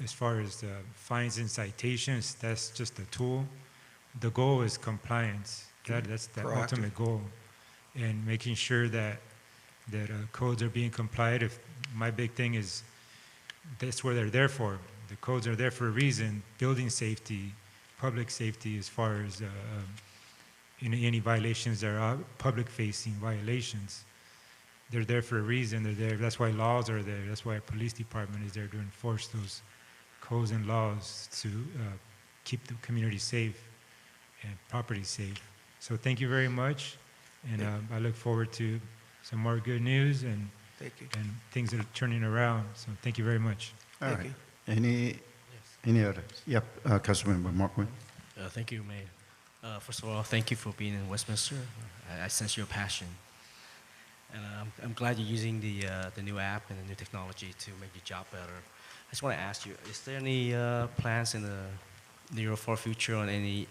as far as fines and citations, that's just a tool. The goal is compliance. That's the ultimate goal. And making sure that codes are being complied. If my big thing is, that's what they're there for. The codes are there for a reason. Building safety, public safety, as far as any violations that are public-facing violations. They're there for a reason. They're there. That's why laws are there. That's why our police department is there to enforce those codes and laws to keep the community safe and property safe. So thank you very much, and I look forward to some more good news and things that are turning around. So thank you very much. All right. Any others? Yep, Councilmember Markwin. Thank you, Mayor. First of all, thank you for being in Westminster. I sense your passion. And I'm glad you're using the new app and the new technology to make your job better. I just want to ask you, is there any plans in the near or far future on any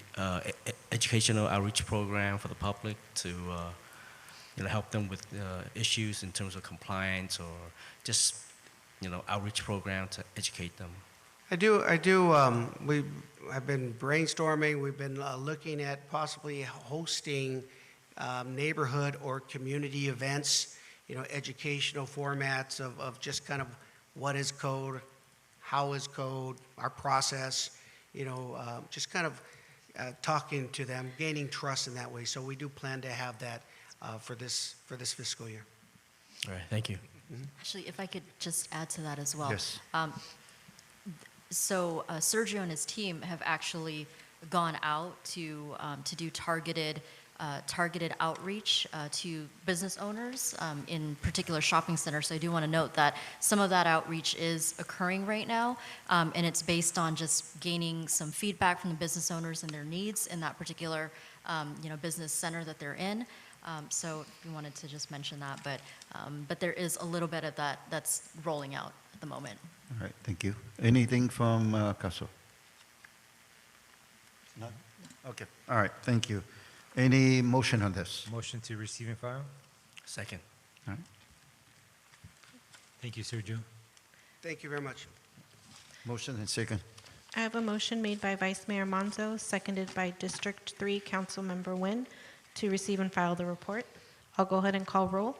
educational outreach program for the public to help them with issues in terms of compliance, or just outreach program to educate them? I do. I've been brainstorming. We've been looking at possibly hosting neighborhood or community events, educational formats of just kind of what is code, how is code, our process, just kind of talking to them, gaining trust in that way. So we do plan to have that for this fiscal year. All right, thank you. Mm-hmm. Actually, if I could just add to that as well. Yes. So Sergio and his team have actually gone out to do targeted outreach to business owners in particular shopping centers. So I do want to note that some of that outreach is occurring right now, and it's based on just gaining some feedback from the business owners and their needs in that particular business center that they're in. So we wanted to just mention that, but there is a little bit of that that's rolling out at the moment. All right, thank you. Anything from Caso? None? Okay, all right, thank you. Any motion on this? Motion to receive and file? Second. All right. Thank you, Sergio. Thank you very much. Motion and second. I have a motion made by Vice Mayor Monzo, seconded by District 3 Councilmember Nguyen, to receive and file the report. I'll go ahead and call roll.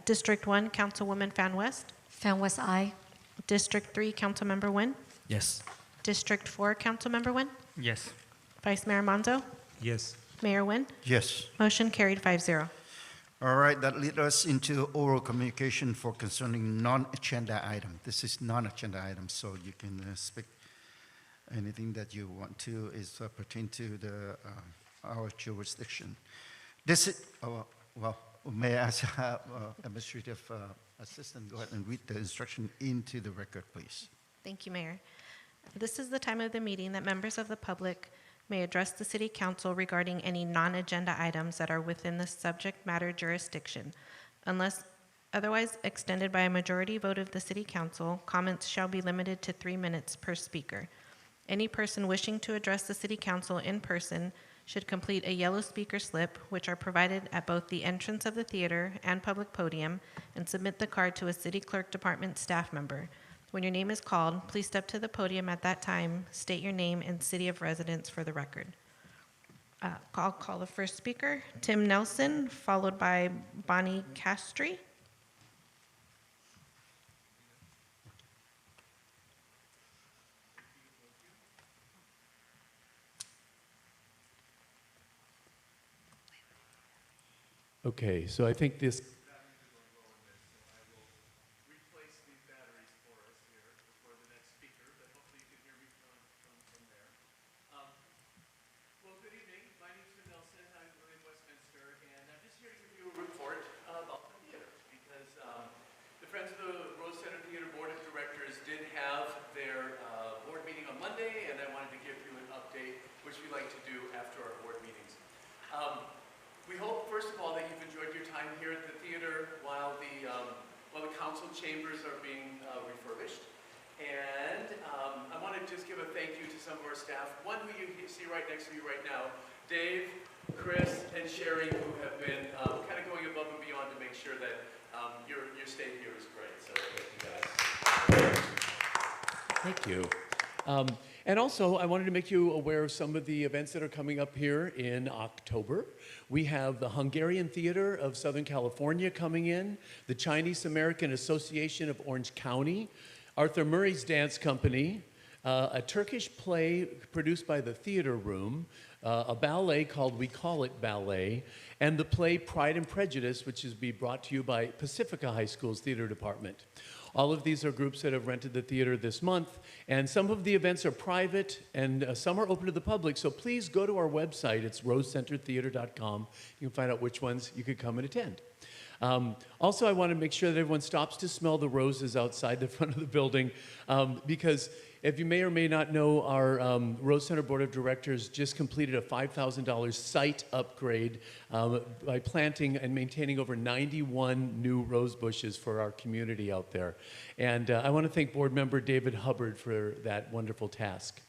District 1, Councilwoman Fan West. Fan West, aye. District 3, Councilmember Nguyen. Yes. District 4, Councilmember Nguyen. Yes. Vice Mayor Monzo. Yes. Mayor Nguyen. Yes. Motion carried 5-0. All right, that leads us into oral communication for concerning non-agenda item. This is non-agenda item, so you can speak anything that you want to is pertain to our jurisdiction. This is, well, may I ask Administrative Assistant go ahead and read the instruction into the record, please. Thank you, Mayor. This is the time of the meeting that members of the public may address the City Council regarding any non-agenda items that are within the subject matter jurisdiction. Unless otherwise extended by a majority vote of the City Council, comments shall be limited to 3 minutes per speaker. Any person wishing to address the City Council in person should complete a yellow speaker slip, which are provided at both the entrance of the theater and public podium, and submit the card to a City Clerk Department staff member. When your name is called, please step to the podium at that time, state your name and city of residence for the record. I'll call the first speaker, Tim Nelson, followed by Bonnie Castry. Okay, so I think this chambers are being refurbished. And I want to just give a thank you to some of our staff. One who you see right next to you right now, Dave, Chris, and Sherry, who have been kind of going above and beyond to make sure that your stay here is great. So thank you guys. Thank you. And also, I wanted to make you aware of some of the events that are coming up here in October. We have the Hungarian Theater of Southern California coming in, the Chinese American Association of Orange County, Arthur Murray's Dance Company, a Turkish play produced by the Theater Room, a ballet called We Call It Ballet, and the play Pride and Prejudice, which is being brought to you by Pacifica High School's theater department. All of these are groups that have rented the theater this month, and some of the events are private and some are open to the public, so please go to our website. It's rosecentertheater.com. You can find out which ones you could come and attend. Also, I want to make sure that everyone stops to smell the roses outside the front of the building, because if you may or may not know, our Rose Center Board of Directors just completed a $5,000 site upgrade by planting and maintaining over 91 new rose bushes for our community out there. And I want to thank Board Member David Hubbard for that wonderful task.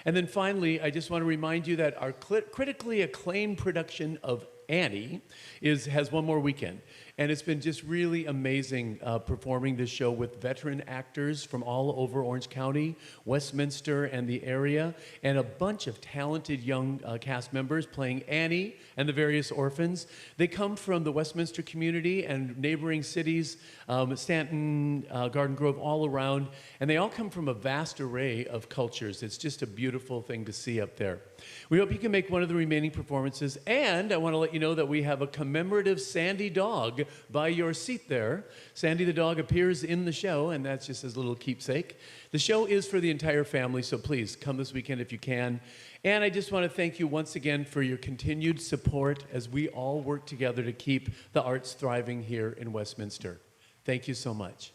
And then finally, I just want to remind you that our critically acclaimed production of Annie has one more weekend. And it's been just really amazing performing this show with veteran actors from all over Orange County, Westminster, and the area, and a bunch of talented young cast members playing Annie and the various orphans. They come from the Westminster community and neighboring cities, Stanton, Garden Grove, all around, and they all come from a vast array of cultures. It's just a beautiful thing to see up there. We hope you can make one of the remaining performances, and I want to let you know that we have a commemorative Sandy dog by your seat there. Sandy the dog appears in the show, and that's just his little keepsake. The show is for the entire family, so please come this weekend if you can. And I just want to thank you once again for your continued support as we all work together to keep the arts thriving here in Westminster. Thank you so much.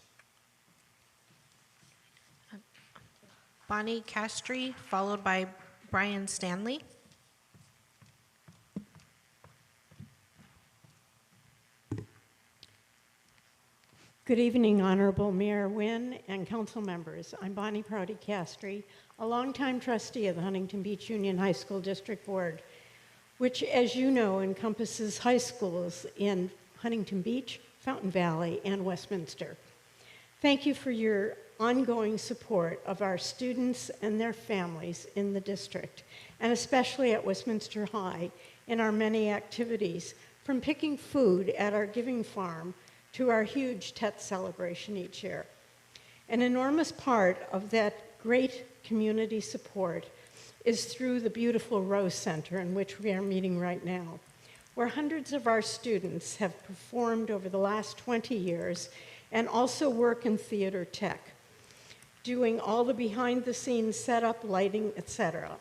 Bonnie Castry, followed by Brian Stanley. Good evening, Honorable Mayor Wynn and council members. I'm Bonnie Prouty Castry, a longtime trustee of the Huntington Beach Union High School District Board, which, as you know, encompasses high schools in Huntington Beach, Fountain Valley, and Westminster. Thank you for your ongoing support of our students and their families in the district, and especially at Westminster High in our many activities, from picking food at our Giving Farm to our huge Tet celebration each year. An enormous part of that great community support is through the beautiful Rose Center in which we are meeting right now, where hundreds of our students have performed over the last 20 years and also work in theater tech, doing all the behind-the-scenes setup, lighting, etc.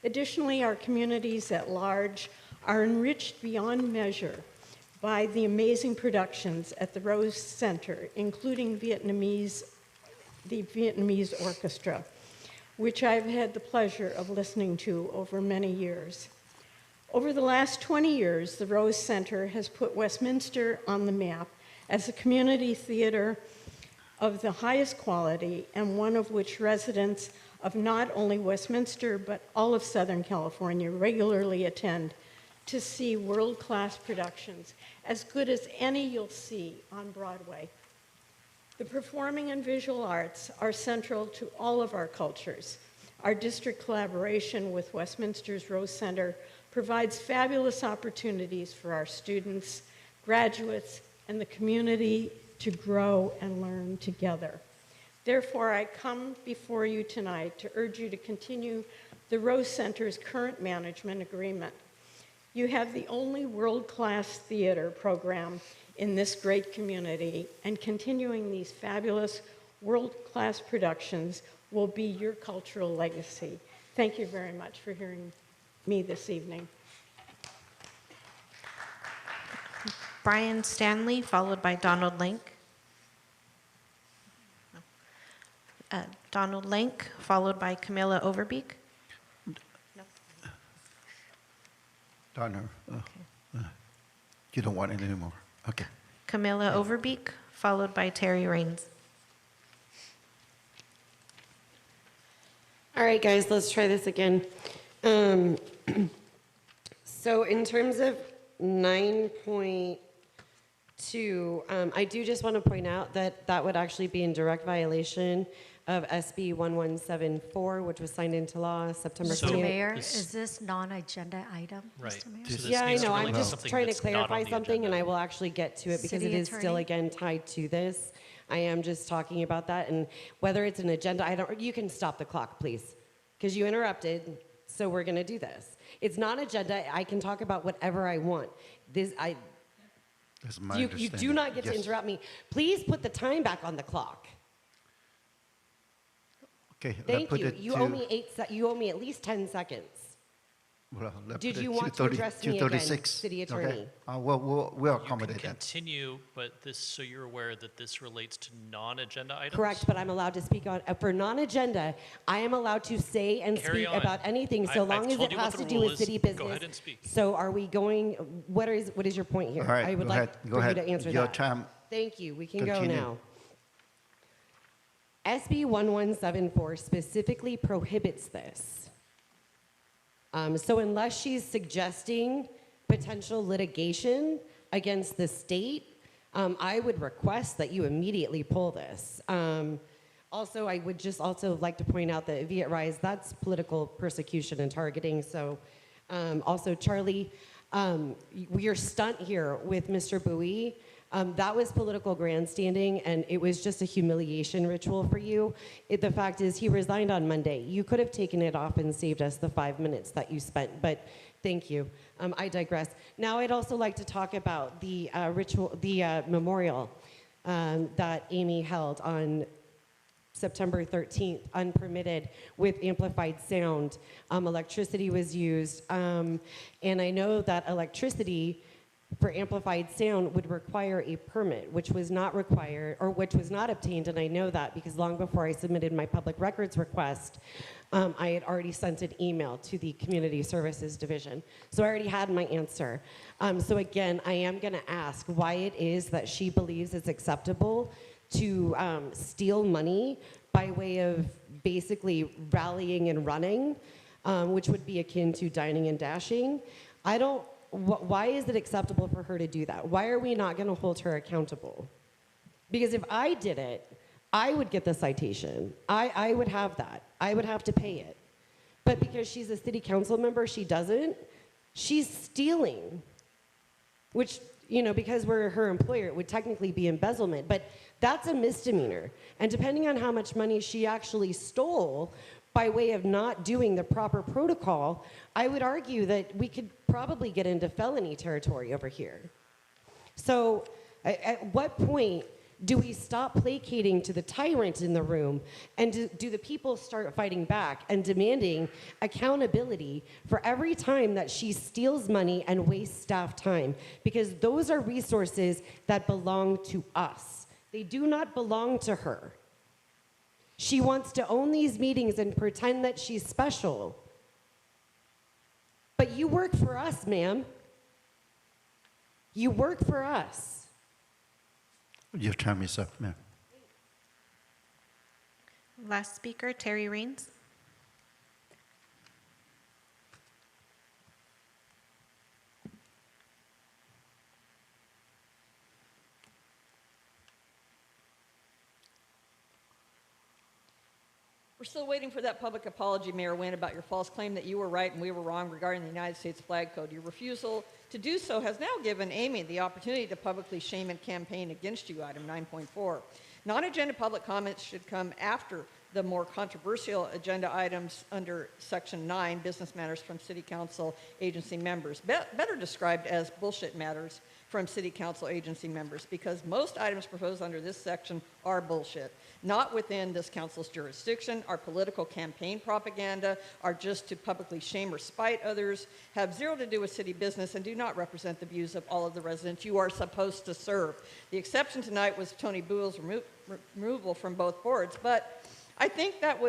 Additionally, our communities at large are enriched beyond measure by the amazing productions at the Rose Center, including the Vietnamese Orchestra. which I've had the pleasure of listening to over many years. Over the last 20 years, the Rose Center has put Westminster on the map as a community theater of the highest quality, and one of which residents of not only Westminster, but all of Southern California regularly attend to see world-class productions, as good as any you'll see on Broadway. The performing and visual arts are central to all of our cultures. Our district collaboration with Westminster's Rose Center provides fabulous opportunities for our students, graduates, and the community to grow and learn together. Therefore, I come before you tonight to urge you to continue the Rose Center's current management agreement. You have the only world-class theater program in this great community, and continuing these fabulous world-class productions will be your cultural legacy. Thank you very much for hearing me this evening. Brian Stanley, followed by Donald Link. Donald Link, followed by Camilla Overbeek. Donner, you don't want it anymore. Okay. Camilla Overbeek, followed by Terry Raines. All right, guys, let's try this again. So in terms of 9.2, I do just want to point out that that would actually be in direct violation of SB 1174, which was signed into law September Mr. 20th. Mayor, is this non-agenda item, Right. Mr. Mayor? So this Yeah, I needs to know. I'm relate to just something trying to that's not on clarify the something, agenda. and I will actually get to it because City it is still, Attorney? again, tied to this. I am just talking about that, and whether it's an agenda item, you can stop the clock, please, because you interrupted, so we're going to do this. It's non-agenda. I can talk about whatever I want. That's my you do understanding. not get to Yes. interrupt me. Please put the time back on the clock. Okay. let's Thank put you. it You to- owe me you owe me at least 10 seconds. well, let's Did put it you want to 2:30 address me again, 2:36. City Okay. Attorney? We'll You can accommodate that. continue, but this, so you're aware that this relates to non-agenda items? Correct, but I'm allowed to speak on, for non-agenda, I am allowed to say and Carry speak on. about anything so I've long as told it you what has the to do rule with is. city Go business. ahead and speak. So are we going, what is your point here? All right, I would go like ahead, for go you ahead. to answer Your that. time. Thank you, we can go Continue. now. SB 1174 specifically prohibits this. So unless she's suggesting potential litigation against the state, I would request that you immediately pull this. Also, I would just also like to point out that Viet Rise, that's political persecution and targeting. So also, Charlie, your stunt here with Mr. Bowie, that was political grandstanding, and it was just a humiliation ritual for you. The fact is, he resigned on Monday. You could have taken it off and saved us the 5 minutes that you spent, but thank you. I digress. Now, I'd also like to talk about the memorial that Amy held on September 13th, unpermitted, with amplified sound. Electricity was used, and I know that electricity for amplified sound would require a permit, which was not required, or which was not obtained, and I know that because long before I submitted my public records request, I had already sent an email to the Community Services Division. So I already had my answer. So again, I am gonna ask why it is that she believes it's acceptable to steal money by way of basically rallying and running, which would be akin to dining and dashing. Why is it acceptable for her to do that? Why are we not going to hold her accountable? Because if I did it, I would get the citation. I would have that. I would have to pay it. But because she's a city council member, she doesn't. She's stealing, which, you know, because we're her employer, it would technically be embezzlement. But that's a misdemeanor. And depending on how much money she actually stole by way of not doing the proper protocol, I would argue that we could probably get into felony territory over here. So at what point do we stop placating to the tyrant in the room, and do the people start fighting back and demanding accountability for every time that she steals money and wastes staff time? Because those are resources that belong to us. They do not belong to her. She wants to own these meetings and pretend that she's special. But you work for us, ma'am. You work for us. Your time is up, ma'am. Last speaker, Terry Rains. We're still waiting for that public apology, Mayor Nguyen, about your false claim that you were right and we were wrong regarding the United States flag code. Your refusal to do so has now given Amy the opportunity to publicly shame and campaign against you, item 9.4. Non-agenda public comments should come after the more controversial agenda items under Section 9, business matters from City Council agency members, better described as bullshit matters from City Council agency members, because most items proposed under this section are bullshit. Not within this council's jurisdiction, are political campaign propaganda, are just to publicly shame or spite others, have zero to do with city business, and do not represent the views of all of the residents you are supposed to serve. The exception tonight was Tony Boole's removal from both boards, but I think that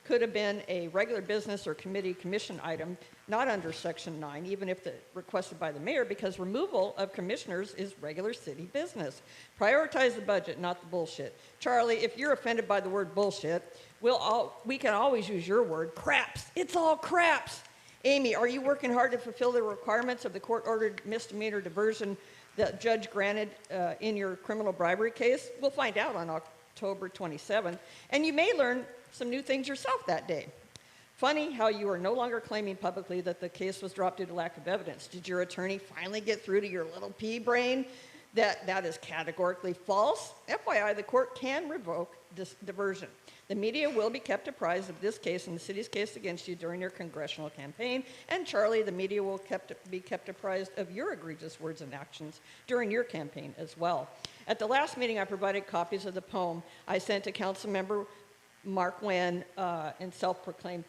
could have been a regular business or commission item, not under Section 9, even if requested by the mayor, because removal of commissioners is regular city business. Prioritize the budget, not the bullshit. Charlie, if you're offended by the word bullshit, we can always use your word, craps. It's all craps. Amy, are you working hard to fulfill the requirements of the court-ordered misdemeanor diversion that judge granted in your criminal bribery case? We'll find out on October 27th, and you may learn some new things yourself that day. Funny how you are no longer claiming publicly that the case was dropped due to lack of evidence. Did your attorney finally get through to your little pea brain that is categorically false? FYI, the court can revoke this diversion. The media will be kept apprised of this case and the city's case against you during your congressional campaign. And Charlie, the media will be kept apprised of your egregious words and actions during your campaign as well. At the last meeting, I provided copies of the poem I sent to Councilmember Mark Nguyen and self-proclaimed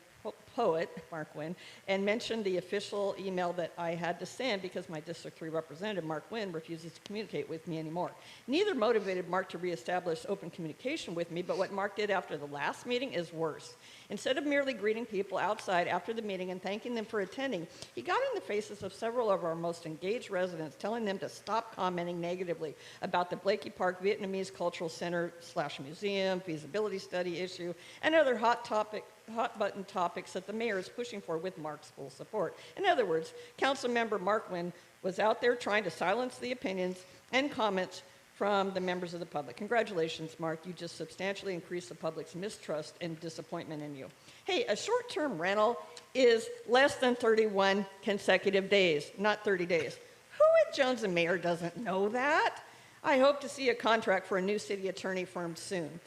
poet, Mark Nguyen, and mentioned the official email that I had to send because my District 3 representative, Mark Nguyen, refuses to communicate with me anymore. Neither motivated Mark to reestablish open communication with me, but what Mark did after the last meeting is worse. Instead of merely greeting people outside after the meeting and thanking them for attending, he got in the faces of several of our most engaged residents, telling them to stop commenting negatively about the Blakey Park Vietnamese Cultural Center / museum, feasibility study issue, and other hot-button topics that the mayor is pushing for with Mark's full support. In other words, Councilmember Mark Nguyen was out there trying to silence the opinions and comments from the members of the public. Congratulations, Mark. You just substantially increased the public's mistrust and disappointment in you. Hey, a short-term rental is less than 31 consecutive days, not 30 days. Who at Jones and Mayer doesn't know that? I hope to see a contract for a new city attorney firm soon.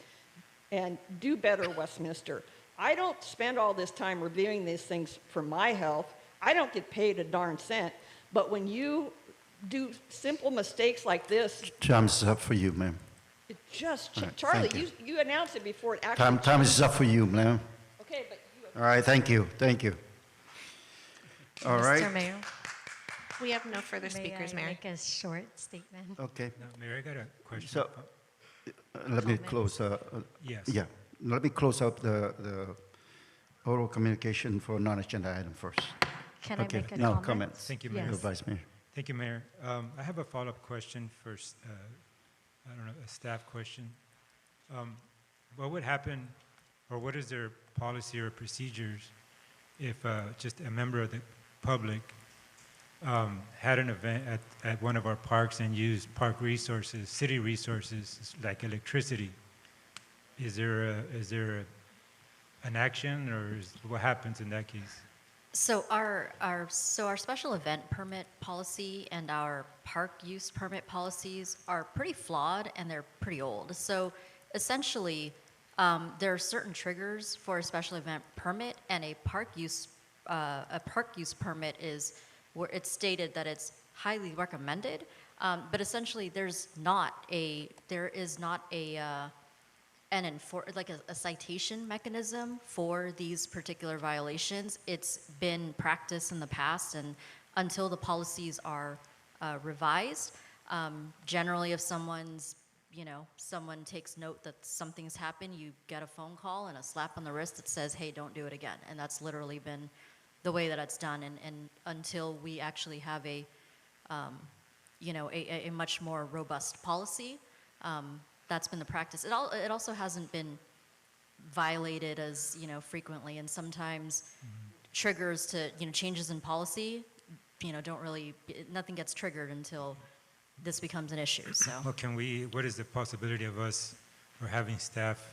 And do better, Westminster. I don't spend all this time reviewing these things for my health. I don't get paid a darn cent. But when you do simple mistakes like this, Time's up for you, ma'am. it just, All right, Charlie, thank you announced it before it actually. Time is up for you, ma'am. Okay, but you. All right, thank you. All right. Mr. Mayor, we have no further speakers, May I Mayor. make a short statement? Okay. Now, Mayor, I got a question. So, let me close. Yes. Yeah, let me close up the oral communication for non-agenda item first. Can I Okay, make a no comment? comments. Thank you, Mayor. Yes. Vice Mayor. Thank you, Mayor. I have a follow-up question for, I don't know, a staff question. What would happen, or what is their policy or procedures if just a member of the public had an event at one of our parks and used park resources, city resources like electricity? Is there an action, or what happens in that case? So our special event permit policy and our park use permit policies are pretty flawed and they're pretty old. So essentially, there are certain triggers for a special event permit, and a park use permit is where it's stated that it's highly recommended. But essentially, there is not a citation mechanism for these particular violations. It's been practiced in the past, and until the policies are revised, generally if someone's someone takes note that something's happened, you get a phone call and a slap on the wrist that says, hey, don't do it again. And that's literally been the way that it's done. And until we actually have a much more robust policy, that's been the practice. It also hasn't been violated as, frequently. And sometimes triggers to, changes in policy, nothing gets triggered until this becomes an issue, so. Well, what is the possibility of us or having staff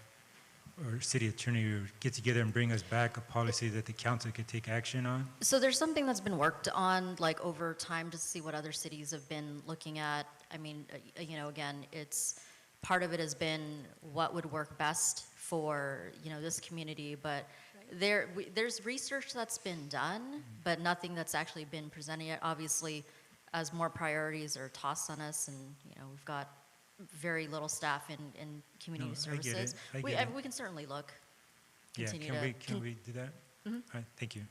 or city attorney get together and bring us back a policy that the council could take action on? So there's something that's been worked on like over time to see what other cities have been looking at. I mean, again, it's part of it has been what would work best for, this community, but there's research that's been done, but nothing that's actually been presented yet. Obviously, as more priorities are tossed on us, and we've got very little staff in community services. I get it. We can certainly look. Yeah, Continue can we do that? Mhm. All right, thank you.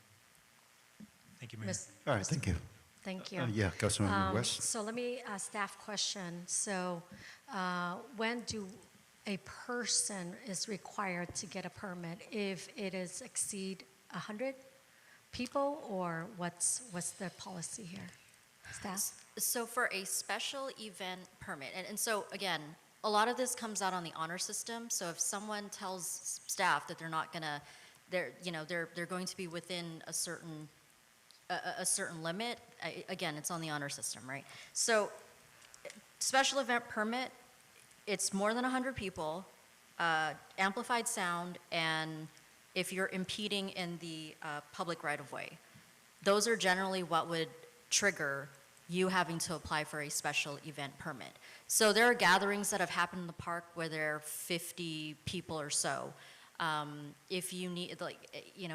Thank you, Mayor. All right, thank you. Thank you. Yeah, Councilmember West. So let me, staff question. So when do a person is required to get a permit if it is exceed 100 people, or what's the policy here? Staff? So for a special event permit, and so again, a lot of this comes out on the honor system. So if someone tells staff that they're not gonna, they're going to be within a certain limit, again, it's on the honor system, right? So special event permit, it's more than 100 people, amplified sound, and if you're impeding in the public right-of-way. Those are generally what would trigger you having to apply for a special event permit. So there are gatherings that have happened in the park where there are 50 people or so. If you need,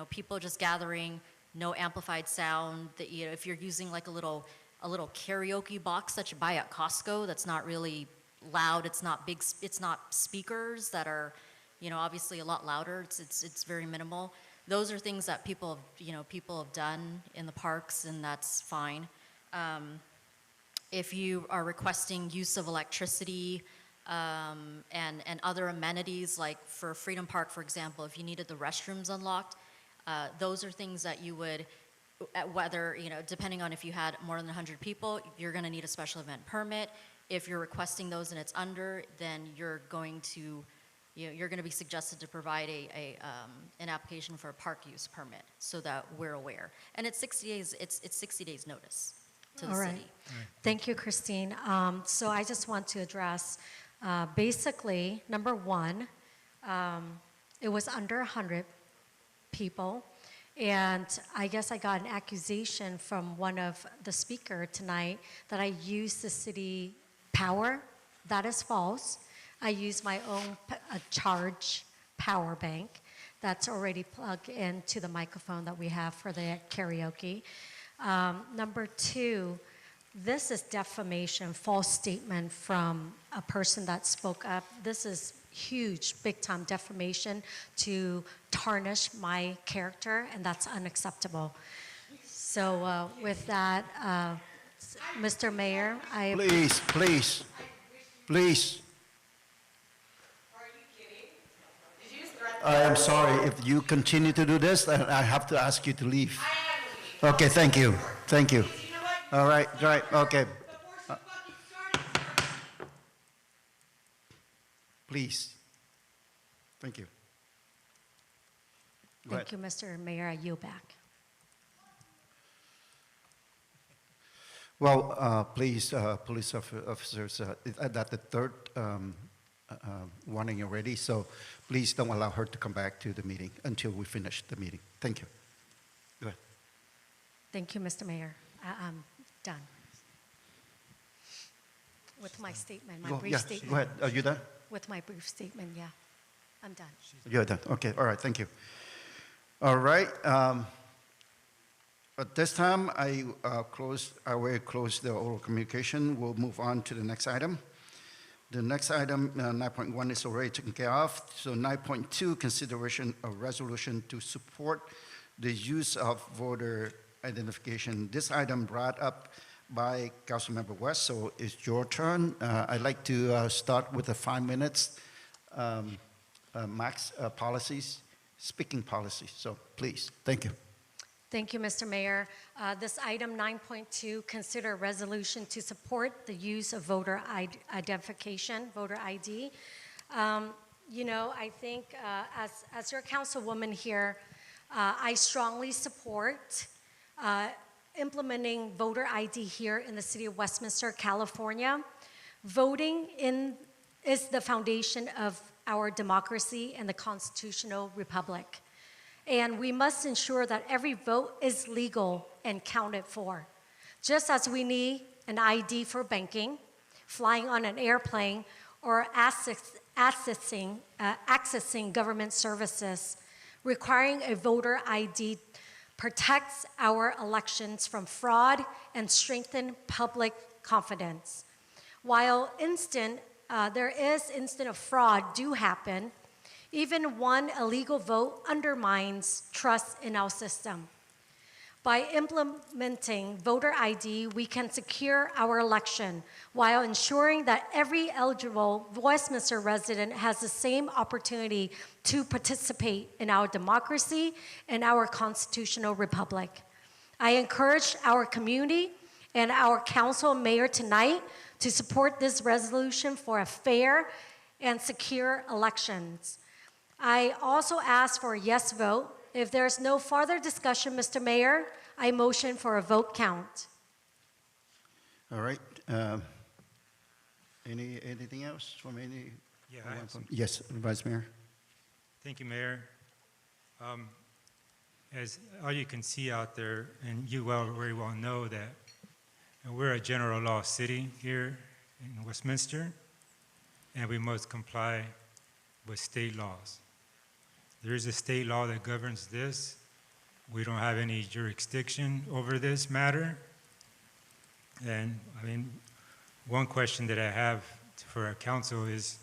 people just gathering, no amplified sound, that, if you're using like a little karaoke box that you buy at Costco that's not really loud, it's not big, it's not speakers that are, obviously a lot louder, it's very minimal. Those are things that people have done in the parks, and that's fine. If you are requesting use of electricity and other amenities, like for Freedom Park, for example, if you needed the restrooms unlocked, those are things that you would, whether, depending on if you had more than 100 people, you're going to need a special event permit. If you're requesting those and it's under, then you're going to be suggested to provide an application for a park use permit, so that we're aware. And it's 60 days. It's 60 days notice to the All right. city. Thank you, Christine. So I just want to address, basically, number one, it was under 100 people. And I guess I got an accusation from one of the speaker tonight that I used the city power. That is false. I use my own charge power bank that's already plugged into the microphone that we have for the karaoke. Number two, this is defamation, false statement from a person that spoke up. This is huge, big-time defamation to tarnish my character, and that's unacceptable. So with that, Mr. Mayor, I... Please. I am sorry. If you continue to do this, then I have to ask you to leave. Okay, thank you. All right, okay. Please. Thank you. Go Thank you, Mr. Mayor. I yield back. Well, please, police officers, that's the third warning already, so please don't allow her to come back to the meeting until we finish the meeting. Thank you. Go ahead. Thank you, Mr. Mayor. I'm done. With my statement, my brief statement. Go ahead. Are you done? With my brief statement, yeah. I'm done. You're done. Okay. All right. Thank you. All right. At this time, I will close the oral communication. We'll move on to the next item. The next item, 9.1, is already taken care of. So 9.2, consideration of resolution to support the use of voter identification. This item brought up by Councilmember West, so it's your turn. I'd like to start with the 5 minutes max policies, speaking policies. So please, thank you. Thank you, Mr. Mayor. This item 9.2, consider a resolution to support the use of voter identification, voter ID. You know, I think as your councilwoman here, I strongly support implementing voter ID here in the city of Westminster, California. Voting is the foundation of our democracy and the constitutional republic. And we must ensure that every vote is legal and counted for. Just as we need an ID for banking, flying on an airplane, or accessing government services, requiring a voter ID protects our elections from fraud and strengthen public confidence. While there is instant of fraud do happen, even one illegal vote undermines trust in our system. By implementing voter ID, we can secure our election while ensuring that every eligible Westminster resident has the same opportunity to participate in our democracy and our constitutional republic. I encourage our community and our council and mayor tonight to support this resolution for a fair and secure elections. I also ask for a yes vote. If there's no further discussion, Mr. Mayor, I motion for a vote count. All right. Anything else from any? Yeah, I have some. Yes, Vice Mayor. Thank you, Mayor. As all you can see out there, and you very well know that we're a general law city here in Westminster, and we must comply with state laws. There is a state law that governs this. We don't have any jurisdiction over this matter. And I mean, one question that I have for our council is,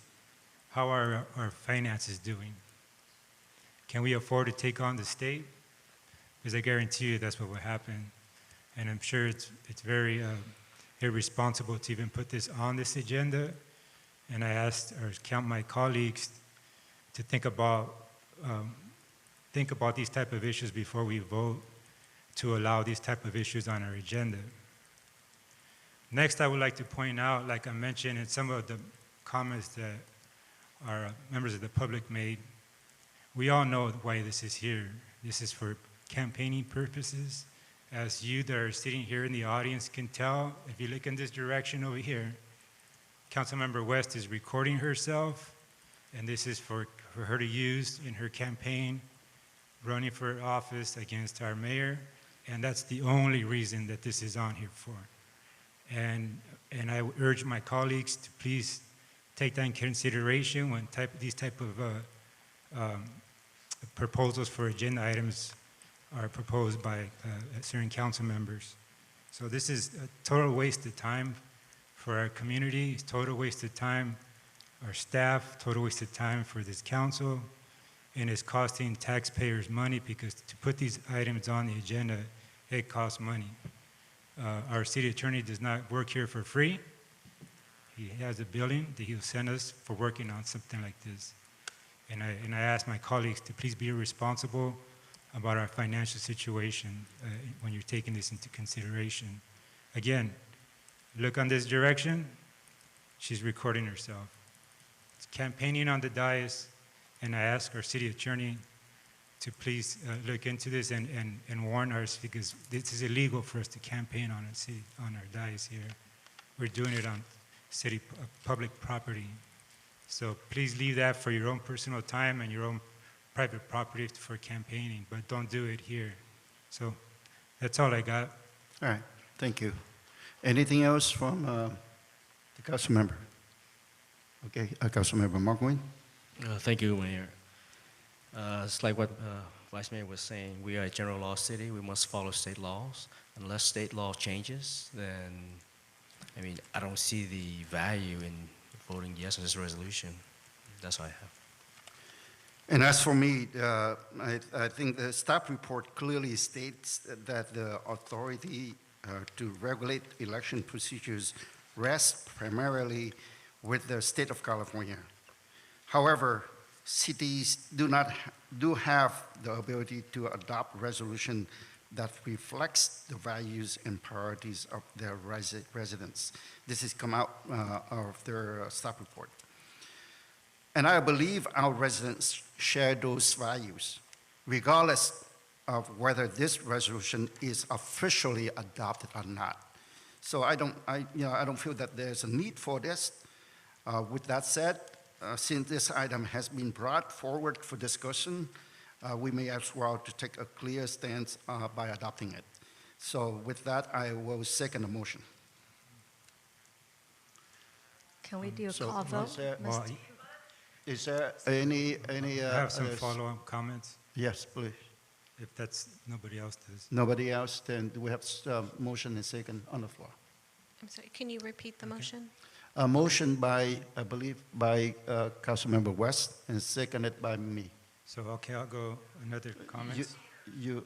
how are our finances doing? Can we afford to take on the state? Because I guarantee you that's what will happen. And I'm sure it's very irresponsible to even put this on this agenda. And I asked my colleagues to think about these type of issues before we vote to allow these type of issues on our agenda. Next, I would like to point out, like I mentioned in some of the comments that our members of the public made, we all know why this is here. This is for campaigning purposes. As you that are sitting here in the audience can tell, if you look in this direction over here, Councilmember West is recording herself, and this is for her to use in her campaign, running for office against our mayor, and that's the only reason that this is on here for. And I urge my colleagues to please take that in consideration when these type of proposals for agenda items are proposed by certain council members. So this is a total waste of time for our community, it's total waste of time, our staff, total waste of time for this council, and it's costing taxpayers money because to put these items on the agenda, it costs money. Our city attorney does not work here for free. He has a billing that he'll send us for working on something like this. And I ask my colleagues to please be responsible about our financial situation when you're taking this into consideration. Again, look on this direction. She's recording herself. It's campaigning on the dais, and I ask our city attorney to please look into this and warn us, because this is illegal for us to campaign on our dais here. We're doing it on city public property. So please leave that for your own personal time and your own private property for campaigning, but don't do it here. So that's all I got. All right, thank you. Anything else from the council member? Okay, Council Member Markwin. Thank you, Mayor. It's like what Vice Mayor was saying. We are a general law city. We must follow state laws. Unless state law changes, then, I mean, I don't see the value in voting yes on this resolution. That's all I have. And as for me, I think the staff report clearly states that the authority to regulate election procedures rests primarily with the state of California. However, cities do have the ability to adopt resolution that reflects the values and priorities of their residents. This has come out of their staff report. And I believe our residents share those values, regardless of whether this resolution is officially adopted or not. So I don't feel that there's a need for this. With that said, since this item has been brought forward for discussion, we may as well to take a clear stance by adopting it. So with that, I will second the motion. Can we do a So call vote? Is there any? I have some follow-up comments, Yes, please. if that's, nobody else does. Nobody else, then do we have motion and second on the floor? I'm sorry, can you repeat the motion? A motion by, I believe, by Councilmember West and seconded by me. So, okay, I'll go another comments. You,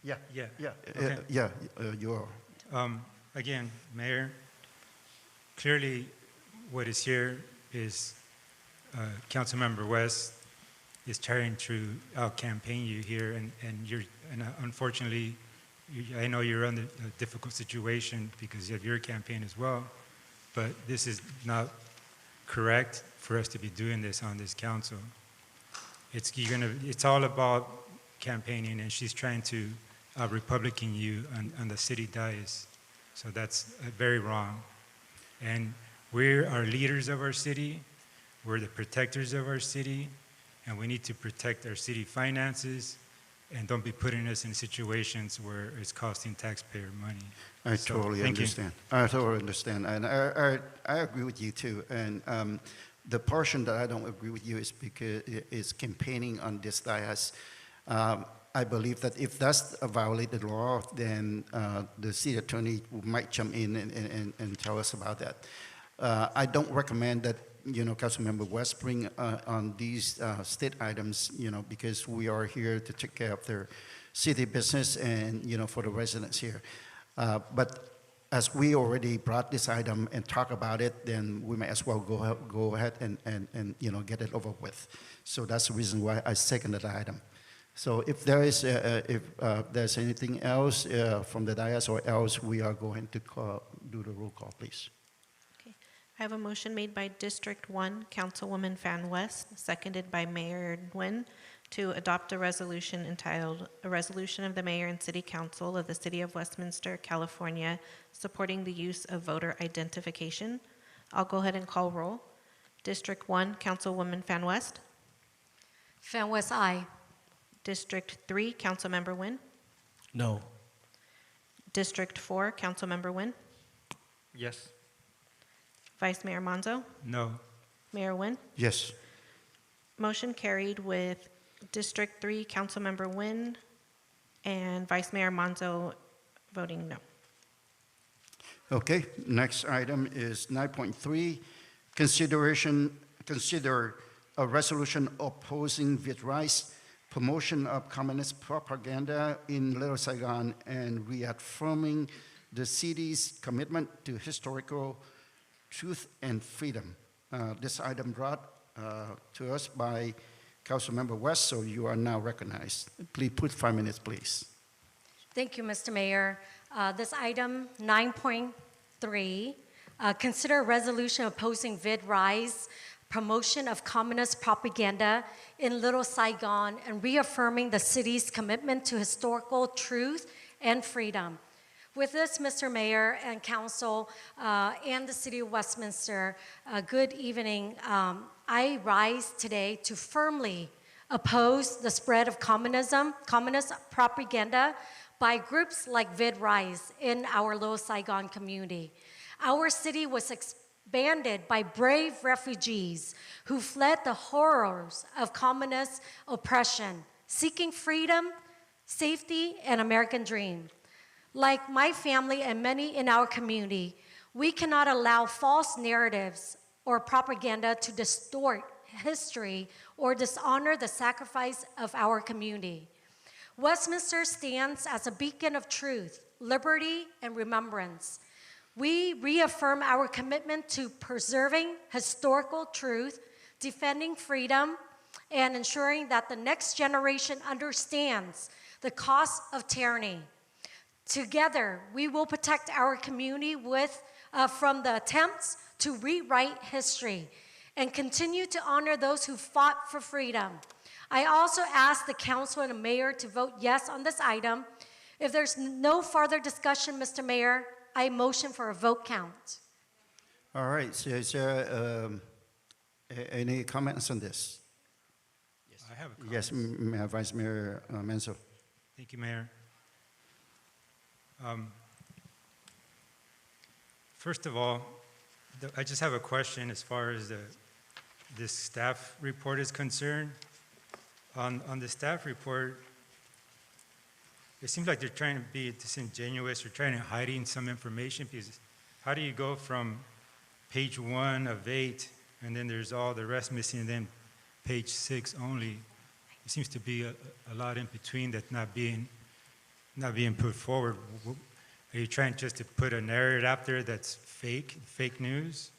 yeah, Yeah. yeah, Okay. you are. Again, Mayor, clearly what is here is Councilmember West is trying to out-campaign you here, and unfortunately, I know you're under a difficult situation because you have your campaign as well, but this is not correct for us to be doing this on this council. It's all about campaigning, and she's trying to Republican you on the city dais. So that's very wrong. And we are leaders of our city. We're the protectors of our city, and we need to protect our city finances and don't be putting us in situations where it's costing taxpayer money. I So, totally thank you. understand. I totally understand, and I agree with you too. And the portion that I don't agree with you is because it's campaigning on this dais. I believe that if that's a violated law, then the city attorney might jump in and tell us about that. I don't recommend that, Councilmember West bring on these state items, because we are here to take care of their city business and, for the residents here. But as we already brought this item and talk about it, then we may as well go ahead and get it over with. So that's the reason why I seconded the item. So if there is, if there's anything else from the dais or else, we are going to do the roll call, please. Okay. I have a motion made by District 1, Councilwoman Fan West, seconded by Mayor Nguyen, to adopt a resolution entitled, "A Resolution of the Mayor and City Council of the City of Westminster, California, supporting the use of voter identification." I'll go ahead and call roll. District 1, Councilwoman Fan West. Fan West, aye. District 3, Councilmember Nguyen. No. District 4, Councilmember Nguyen. Yes. Vice Mayor Monzo. No. Mayor Nguyen. Yes. Motion carried with District 3, Councilmember Nguyen, and Vice Mayor Monzo voting no. Okay, next item is 9.3, consider a resolution opposing Viet Rise promotion of communist propaganda in Little Saigon and reaffirming the city's commitment to historical truth and freedom. This item brought to us by Councilmember West, so you are now recognized. Please put 5 minutes, please. Thank you, Mr. Mayor. This item, 9.3, consider a resolution opposing Viet Rise promotion of communist propaganda in Little Saigon and reaffirming the city's commitment to historical truth and freedom. With this, Mr. Mayor and Council and the City of Westminster, good evening. I rise today to firmly oppose the spread of communist propaganda by groups like Viet Rise in our Little Saigon community. Our city was expanded by brave refugees who fled the horrors of communist oppression, seeking freedom, safety, and American dream. Like my family and many in our community, we cannot allow false narratives or propaganda to distort history or dishonor the sacrifice of our community. Westminster stands as a beacon of truth, liberty, and remembrance. We reaffirm our commitment to preserving historical truth, defending freedom, and ensuring that the next generation understands the cost of tyranny. Together, we will protect our community from the attempts to rewrite history and continue to honor those who fought for freedom. I also ask the council and the mayor to vote yes on this item. If there's no further discussion, Mr. Mayor, I motion for a vote count. All right, so is there any comments on this? I have a comment. Yes, Vice Mayor Menso. Thank you, Mayor. First of all, I just have a question as far as this staff report is concerned. On the staff report, it seems like they're trying to be disingenuous or trying to hiding some information, because how do you go from page 1 of 8 and then there's all the rest missing and then page 6 only? It seems to be a lot in between that's not being put forward. Are you trying just to put a narrative out there that's fake news?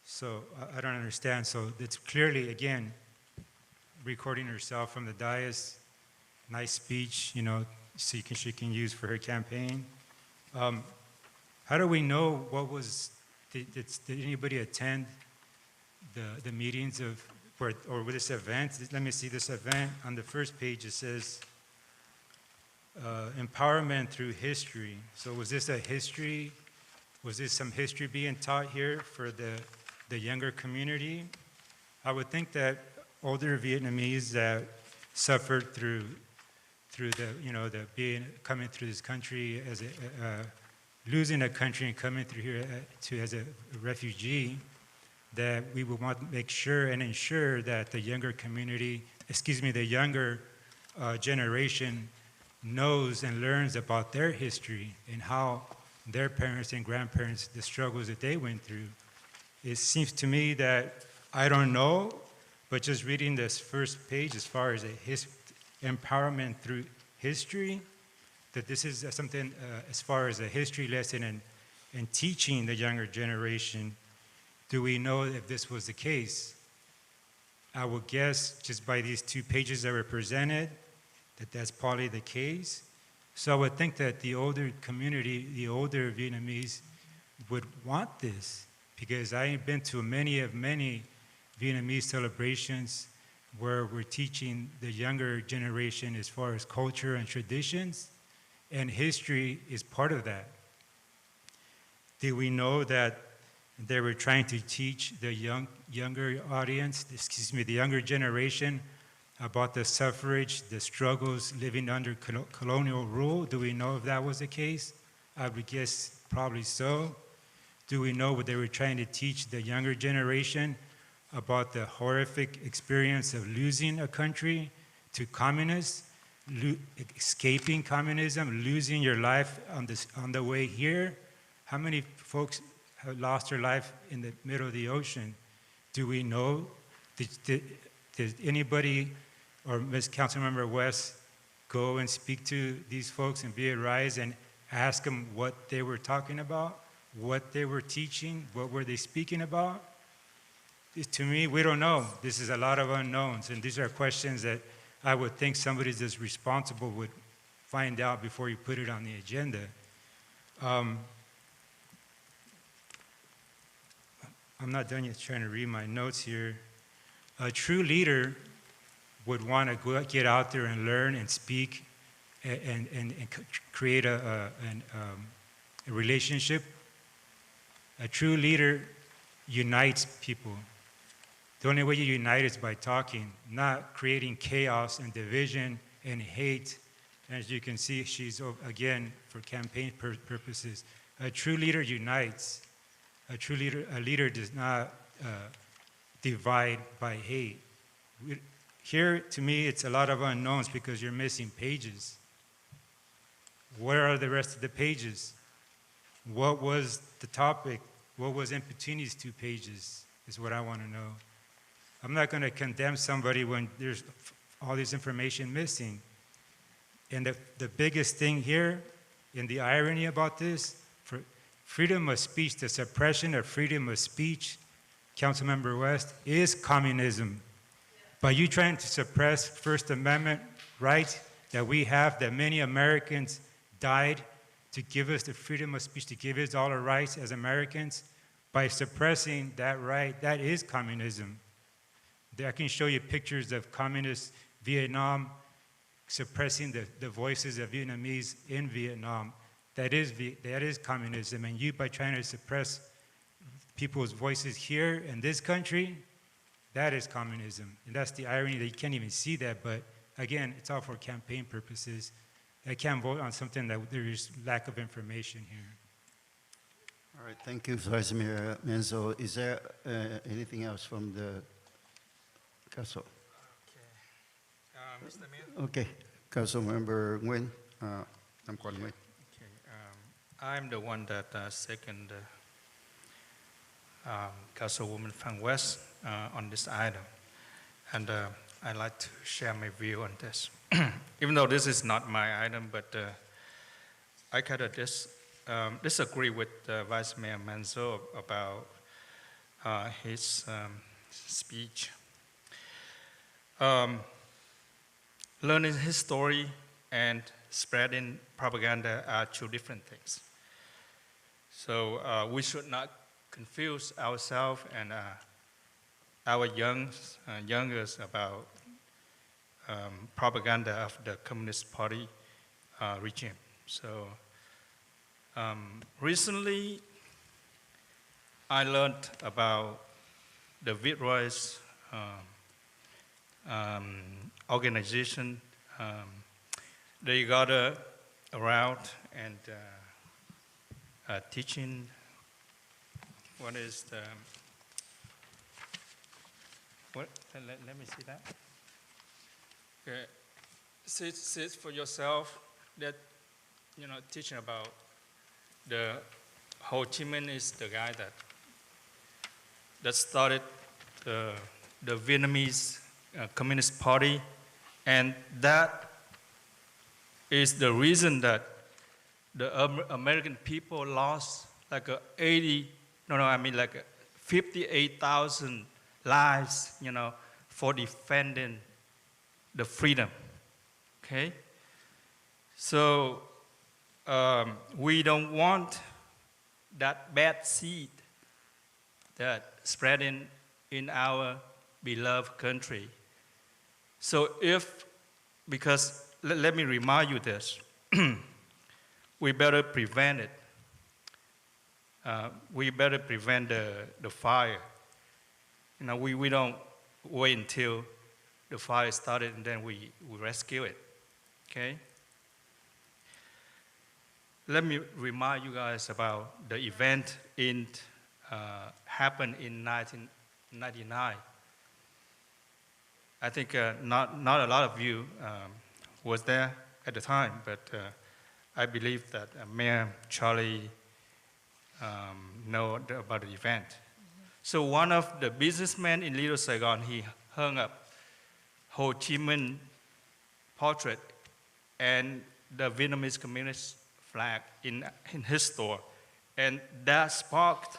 So I don't understand. So it's clearly, again, recording herself from the dais, nice speech, you know, she can use for her campaign. How do we know what was, did anybody attend the meetings of, or with this event? Let me see this event. On the first page it says, empowerment through history. So was this a history? Was this some history being taught here for the younger community? I would think that older Vietnamese that suffered through the, you know, coming through this country as losing a country and coming through here as a refugee, that we would want to make sure and ensure that the younger community, the younger generation knows and learns about their history and how their parents and grandparents, the struggles that they went through. It seems to me that, I don't know, but just reading this first page as far as empowerment through history, that this is something as far as a history lesson and teaching the younger generation. Do we know if this was the case? I would guess just by these 2 pages that were presented, that that's probably the case. So I would think that the older community, the older Vietnamese would want this, because I've been to many Vietnamese celebrations where we're teaching the younger generation as far as culture and traditions, and history is part of that. Do we know that they were trying to teach the younger audience, the younger generation, about the suffrage, the struggles living under colonial rule? Do we know if that was the case? I would guess probably so. Do we know what they were trying to teach the younger generation about the horrific experience of losing a country to communists, escaping communism, losing your life on the way here? How many folks have lost their life in the middle of the ocean? Do we know? Did anybody, or Ms. Councilmember West, go and speak to these folks in Viet Rise and ask them what they were talking about, what they were teaching, what were they speaking about? To me, we don't know. This is a lot of unknowns, and these are questions that I would think somebody that's responsible would find out before you put it on the agenda. I'm not done yet trying to read my notes here. A true leader would want to get out there and learn and speak and create a relationship. A true leader unites people. The only way you unite is by talking, not creating chaos and division and hate. As you can see, she's, again, for campaign purposes. A true leader unites. A leader does not divide by hate. Here, to me, it's a lot of unknowns because you're missing pages. Where are the rest of the pages? What was the topic? What was in between these 2 pages is what I want to know. I'm not going to condemn somebody when there's all this information missing. And the biggest thing here, in the irony about this, for freedom of speech, the suppression of freedom of speech, Councilmember West, is communism. By you trying to suppress First Amendment rights that we have, that many Americans died to give us the freedom of speech, to give us all our rights as Americans, by suppressing that right, that is communism. I can show you pictures of communist Vietnam suppressing the voices of Vietnamese in Vietnam. That is communism. And you, by trying to suppress people's voices here in this country, that is communism. And that's the irony that you can't even see that. But again, it's all for campaign purposes. I can't vote on something that there is lack of information here. All right, thank you, Vice Mayor Menzo. Is there anything else from the council? Mr. Mayor? Okay, Councilmember Nguyen, I'm calling Nguyen. Okay, I'm the one that second Councilwoman from West on this item. And I'd like to share my view on this. Even though this is not my item, but I kind of disagree with Vice Mayor Menzo about his speech. Learning history and spreading propaganda are two different things. So we should not confuse ourselves and our youngers about propaganda of the Communist Party regime. So recently, I learned about the Viet Rise organization. They gather around and teaching what is the, let me see that. Okay. See for yourself that, teaching about the Ho Chi Minh is the guy that started the Vietnamese Communist Party, and that is the reason that the American people lost like 58,000 lives, for defending the freedom. Okay, so we don't want that bad seed that spreading in our beloved country. So because let me remind you this, we better prevent it. We better prevent the fire. We don't wait until the fire started and then we rescue it, okay? Let me remind you guys about the event happened in 1999. I think not a lot of you was there at the time, but I believe that Mayor Charlie know about the event. So one of the businessmen in Little Saigon, he hung up Ho Chi Minh portrait and the Vietnamese Communist flag in his store. And that sparked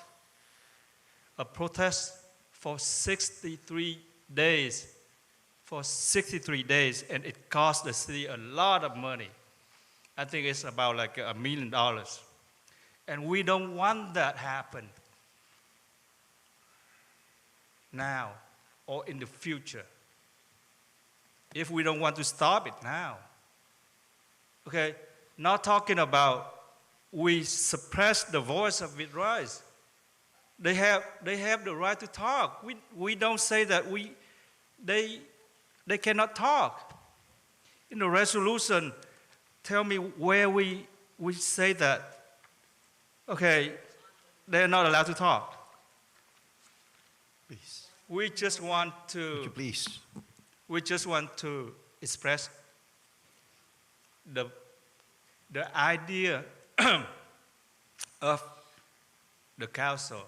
a protest for 63 days. For 63 days, and it cost the city a lot of money. I think it's about like $1 million. And we don't want that happen now or in the future. If we don't want to stop it now. Okay, not talking about we suppress the voice of Viet Rise. They have the right to talk. We don't say that they cannot talk. In the resolution, tell me where we say that, okay, they're not allowed to talk. Please. We just want to. Would you please? We just want to express the idea of the council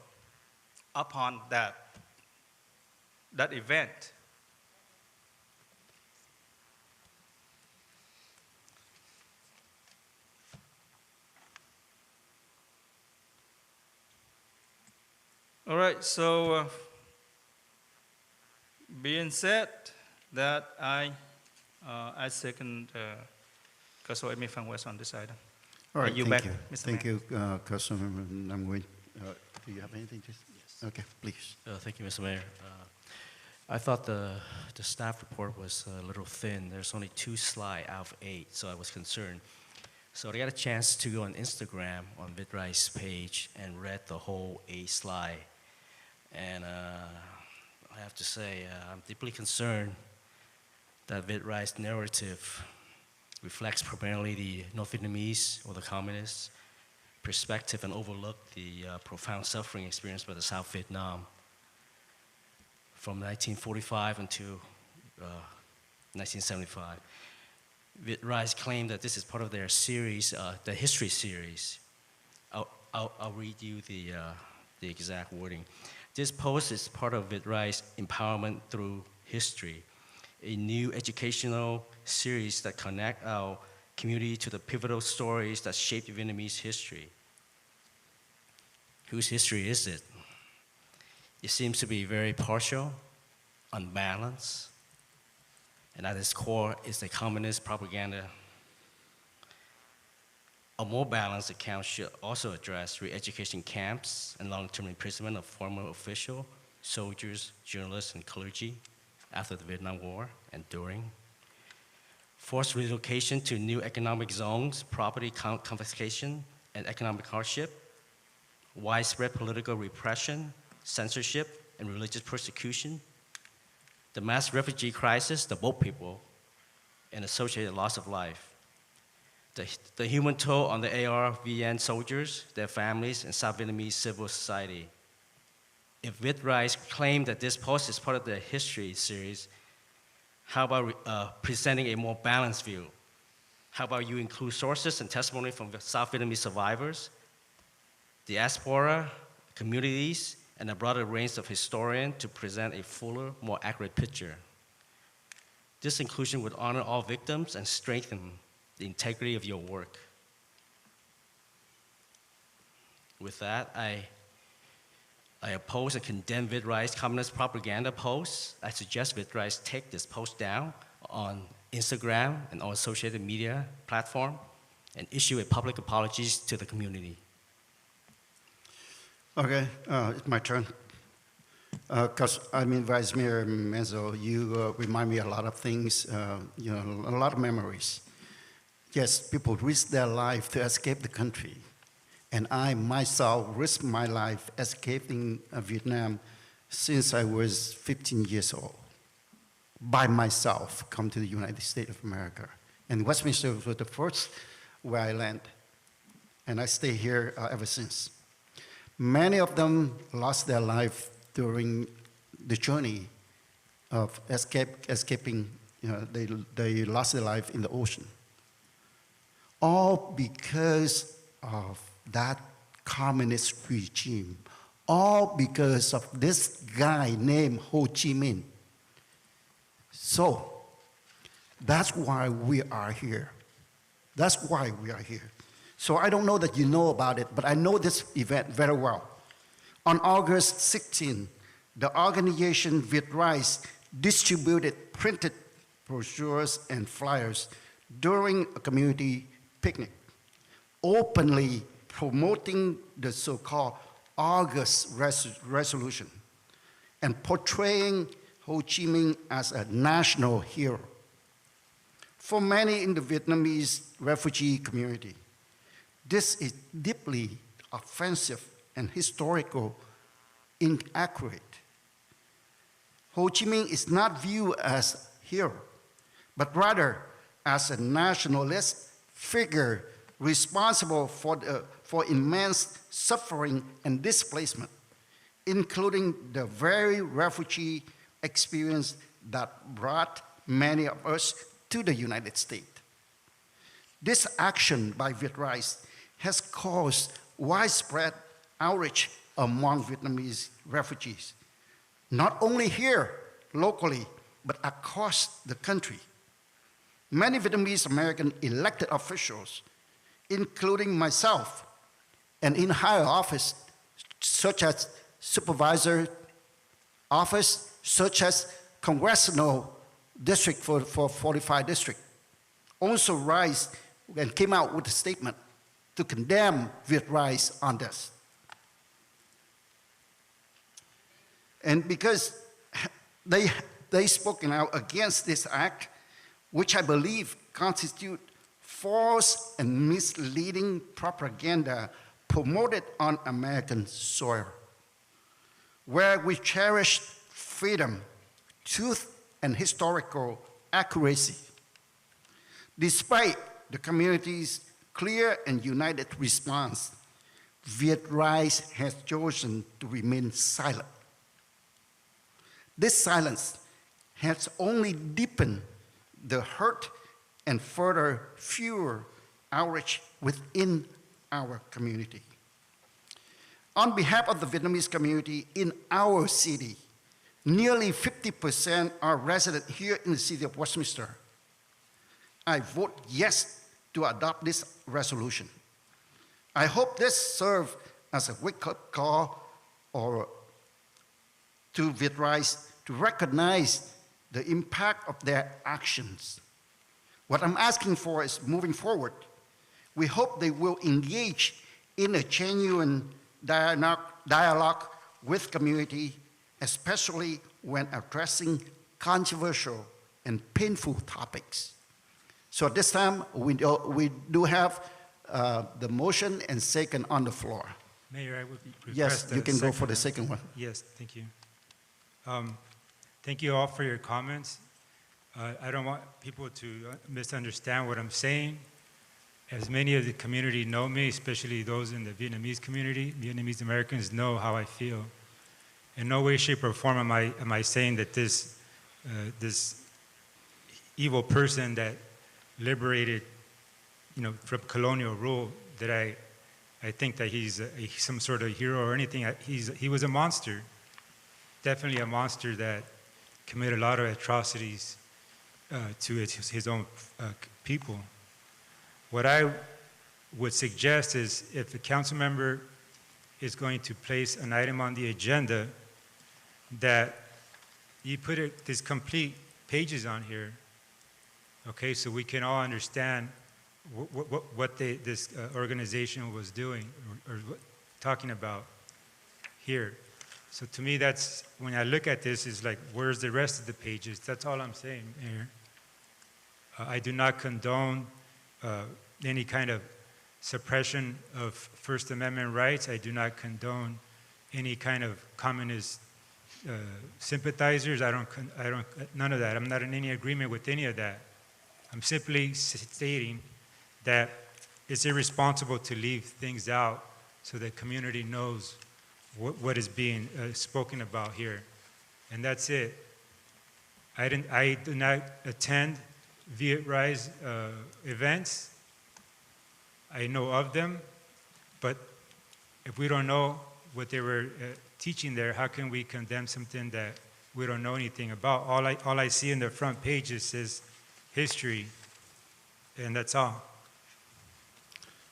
upon that event. All right, so being said that I second Councilor Amy Fan West on this item. All right, You thank back, you. Mr. Thank Mayor. you, Councilmember Namwin. Do you have anything to say? Yes. Okay, please. Thank you, Mr. Mayor. I thought the staff report was a little thin. There's only 2 slides out of 8, so I was concerned. So I got a chance to go on Instagram on Viet Rise page and read the whole 8 slide. And I have to say, I'm deeply concerned that Viet Rise narrative reflects primarily the North Vietnamese or the communist perspective and overlook the profound suffering experienced by the South Vietnam from 1945 until 1975. Viet Rise claimed that this is part of their series, the history series. I'll read you the exact wording. This post is part of Viet Rise Empowerment Through History, a new educational series that connect our community to the pivotal stories that shaped Vietnamese history. Whose history is it? It seems to be very partial, unbalanced, and at its core is a communist propaganda. A more balanced account should also address re-education camps and long-term imprisonment of former officials, soldiers, journalists, and clergy after the Vietnam War and during. Forced relocation to new economic zones, property confiscation, and economic hardship, widespread political repression, censorship, and religious persecution, the mass refugee crisis, the boat people, and associated loss of life, the human toll on the AR-VN soldiers, their families, and South Vietnamese civil society. If Viet Rise claimed that this post is part of the history series, how about presenting a more balanced view? How about you include sources and testimony from South Vietnamese survivors, diaspora, communities, and a broader range of historians to present a fuller, more accurate picture. This inclusion would honor all victims and strengthen the integrity of your work. With that, I oppose and condemn Viet Rise communist propaganda posts. I suggest Viet Rise take this post down on Instagram and all associated media platform and issue a public apologies to the community. Okay, it's my turn. Vice Mayor Menzo, you remind me a lot of things, a lot of memories. Yes, people risk their life to escape the country. And I myself risked my life escaping Vietnam since I was 15 years old. By myself, come to the United States of America. And Westminster was the first where I landed. And I stay here ever since. Many of them lost their life during the journey of escaping. They lost their life in the ocean. All because of that communist regime. All because of this guy named Ho Chi Minh. So, that's why we are here. That's why we are here. So I don't know that you know about it, but I know this event very well. On August 16, the organization Viet Rise distributed printed brochures and flyers during a community picnic, openly promoting the so-called August Resolution and portraying Ho Chi Minh as a national hero. For many in the Vietnamese refugee community, this is deeply offensive and historical inaccurate. Ho Chi Minh is not viewed as a hero, but rather as a nationalist figure responsible for immense suffering and displacement, including the very refugee experience that brought many of us to the United States. This action by Viet Rise has caused widespread outrage among Vietnamese refugees, not only here, locally, but across the country. Many Vietnamese American elected officials, including myself, and in higher office, such as supervisor office, such as congressional district for 45 district, also rise and came out with a statement to condemn Viet Rise on this. And because they spoken out against this act, which I believe constitute false and misleading propaganda promoted on American soil, where we cherish freedom, truth, and historical accuracy. Despite the community's clear and united response, Viet Rise has chosen to remain silent. This silence has only deepened the hurt and further fuel outrage within our community. On behalf of the Vietnamese community in our city, nearly 50% are resident here in the city of Westminster. I vote yes to adopt this resolution. I hope this serves as a wake-up call to Viet Rise to recognize the impact of their actions. What I'm asking for is moving forward. We hope they will engage in a genuine dialogue with community, especially when addressing controversial and painful topics. So at this time, we do have the motion and second on the floor. Mayor, I would request Yes, you can go for the second one. Yes, thank you. Thank you all for your comments. I don't want people to misunderstand what I'm saying. As many of the community know me, especially those in the Vietnamese community, Vietnamese Americans know how I feel. In no way, shape, or form am I saying that this evil person that liberated, from colonial rule, that I think that he's some sort of hero or anything. He was a monster, definitely a monster that committed a lot of atrocities to his own people. What I would suggest is if a council member is going to place an item on the agenda, that you put these complete pages on here, okay, so we can all understand what this organization was doing or talking about here. So to me, that's, when I look at this, is like, where's the rest of the pages? That's all I'm saying, Mayor. I do not condone any kind of suppression of First Amendment rights. I do not condone any kind of communist sympathizers. None of that. I'm not in any agreement with any of that. I'm simply stating that it's irresponsible to leave things out so the community knows what is being spoken about here. And that's it. I do not attend Viet Rise events. I know of them, but if we don't know what they were teaching there, how can we condemn something that we don't know anything about? All I see in the front pages says history, and that's all.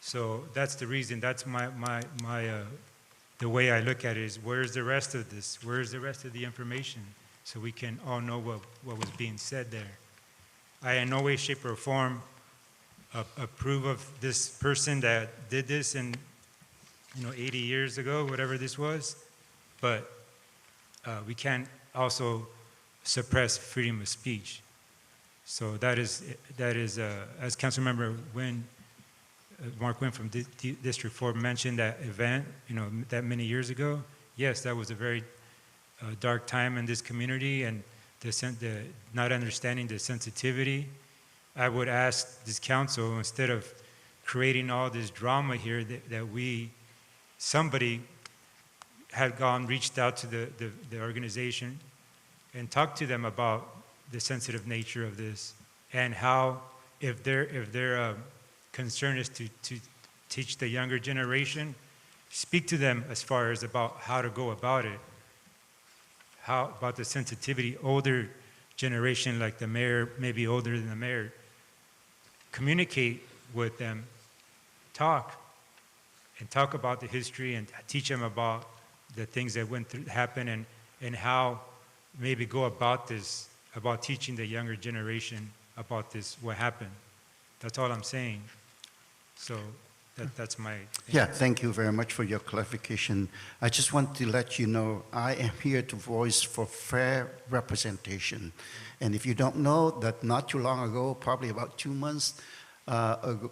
So that's the reason. That's the way I look at it is, where's the rest of this? Where's the rest of the information? So we can all know what was being said there. I in no way, shape, or form approve of this person that did this in 80 years ago, whatever this was, but we can't also suppress freedom of speech. So that is as Councilmember Mark Wynn from District 4 mentioned that event, that many years ago. Yes, that was a very dark time in this community, and the not understanding the sensitivity. I would ask this council, instead of creating all this drama here, that somebody had reached out to the organization and talked to them about the sensitive nature of this, and how, if their concern is to teach the younger generation, speak to them as far as about how to go about it, how about the sensitivity. Older generation, like the mayor, maybe older than the mayor, communicate with them, talk about the history, and teach them about the things that happened and how maybe go about this, about teaching the younger generation about this, what happened. That's all I'm saying. So that's my thing. Yeah, thank you very much for your clarification. I just want to let you know I am here to voice for fair representation. And if you don't know that not too long ago, probably about 2 months ago,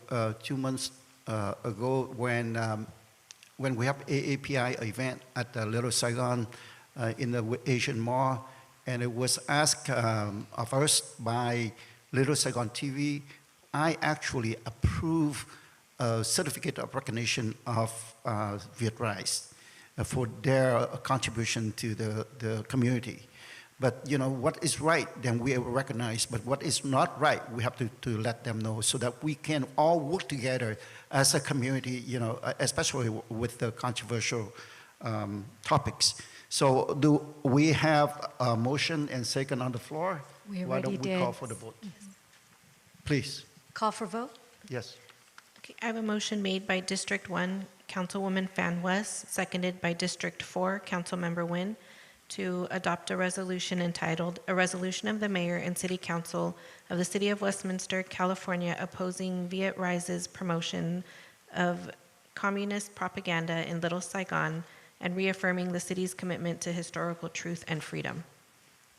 when we have AAPI event at the Little Saigon in the Asian Mall, and it was asked of us by Little Saigon TV, I actually approve a certificate of recognition of Viet Rise for their contribution to the community. But you know, what is right, then we recognize, but what is not right, we have to let them know so that we can all work together as a community, you know, especially with the controversial topics. So do we have a motion and second on the floor? We Why already don't we did. call for the vote? Please. Call for vote? Yes. Okay, I have a motion made by District 1, Councilwoman Fan West, seconded by District 4, Councilmember Nguyen, to adopt a resolution entitled, "A Resolution of the Mayor and City Council of the City of Westminster, California, opposing Viet Rise's promotion of communist propaganda in Little Saigon and reaffirming the city's commitment to historical truth and freedom."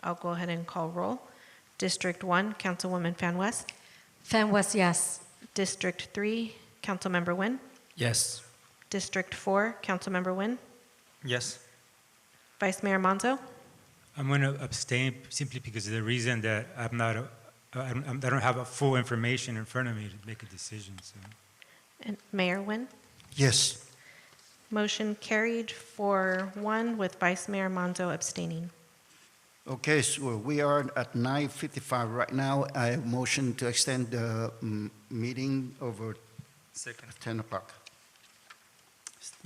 I'll go ahead and call roll. District 1, Councilwoman Fan West. Fan West, yes. District 3, Councilmember Nguyen. Yes. District 4, Councilmember Nguyen. Yes. Vice Mayor Monzo. I'm going to abstain simply because of the reason that I don't have a full information in front of me to make a decision. So. And Mayor Nguyen. Yes. Motion carried 4-1 with Vice Mayor Monzo abstaining. Okay, so we are at 9:55 right now. I motion to extend the meeting over 10 o'clock.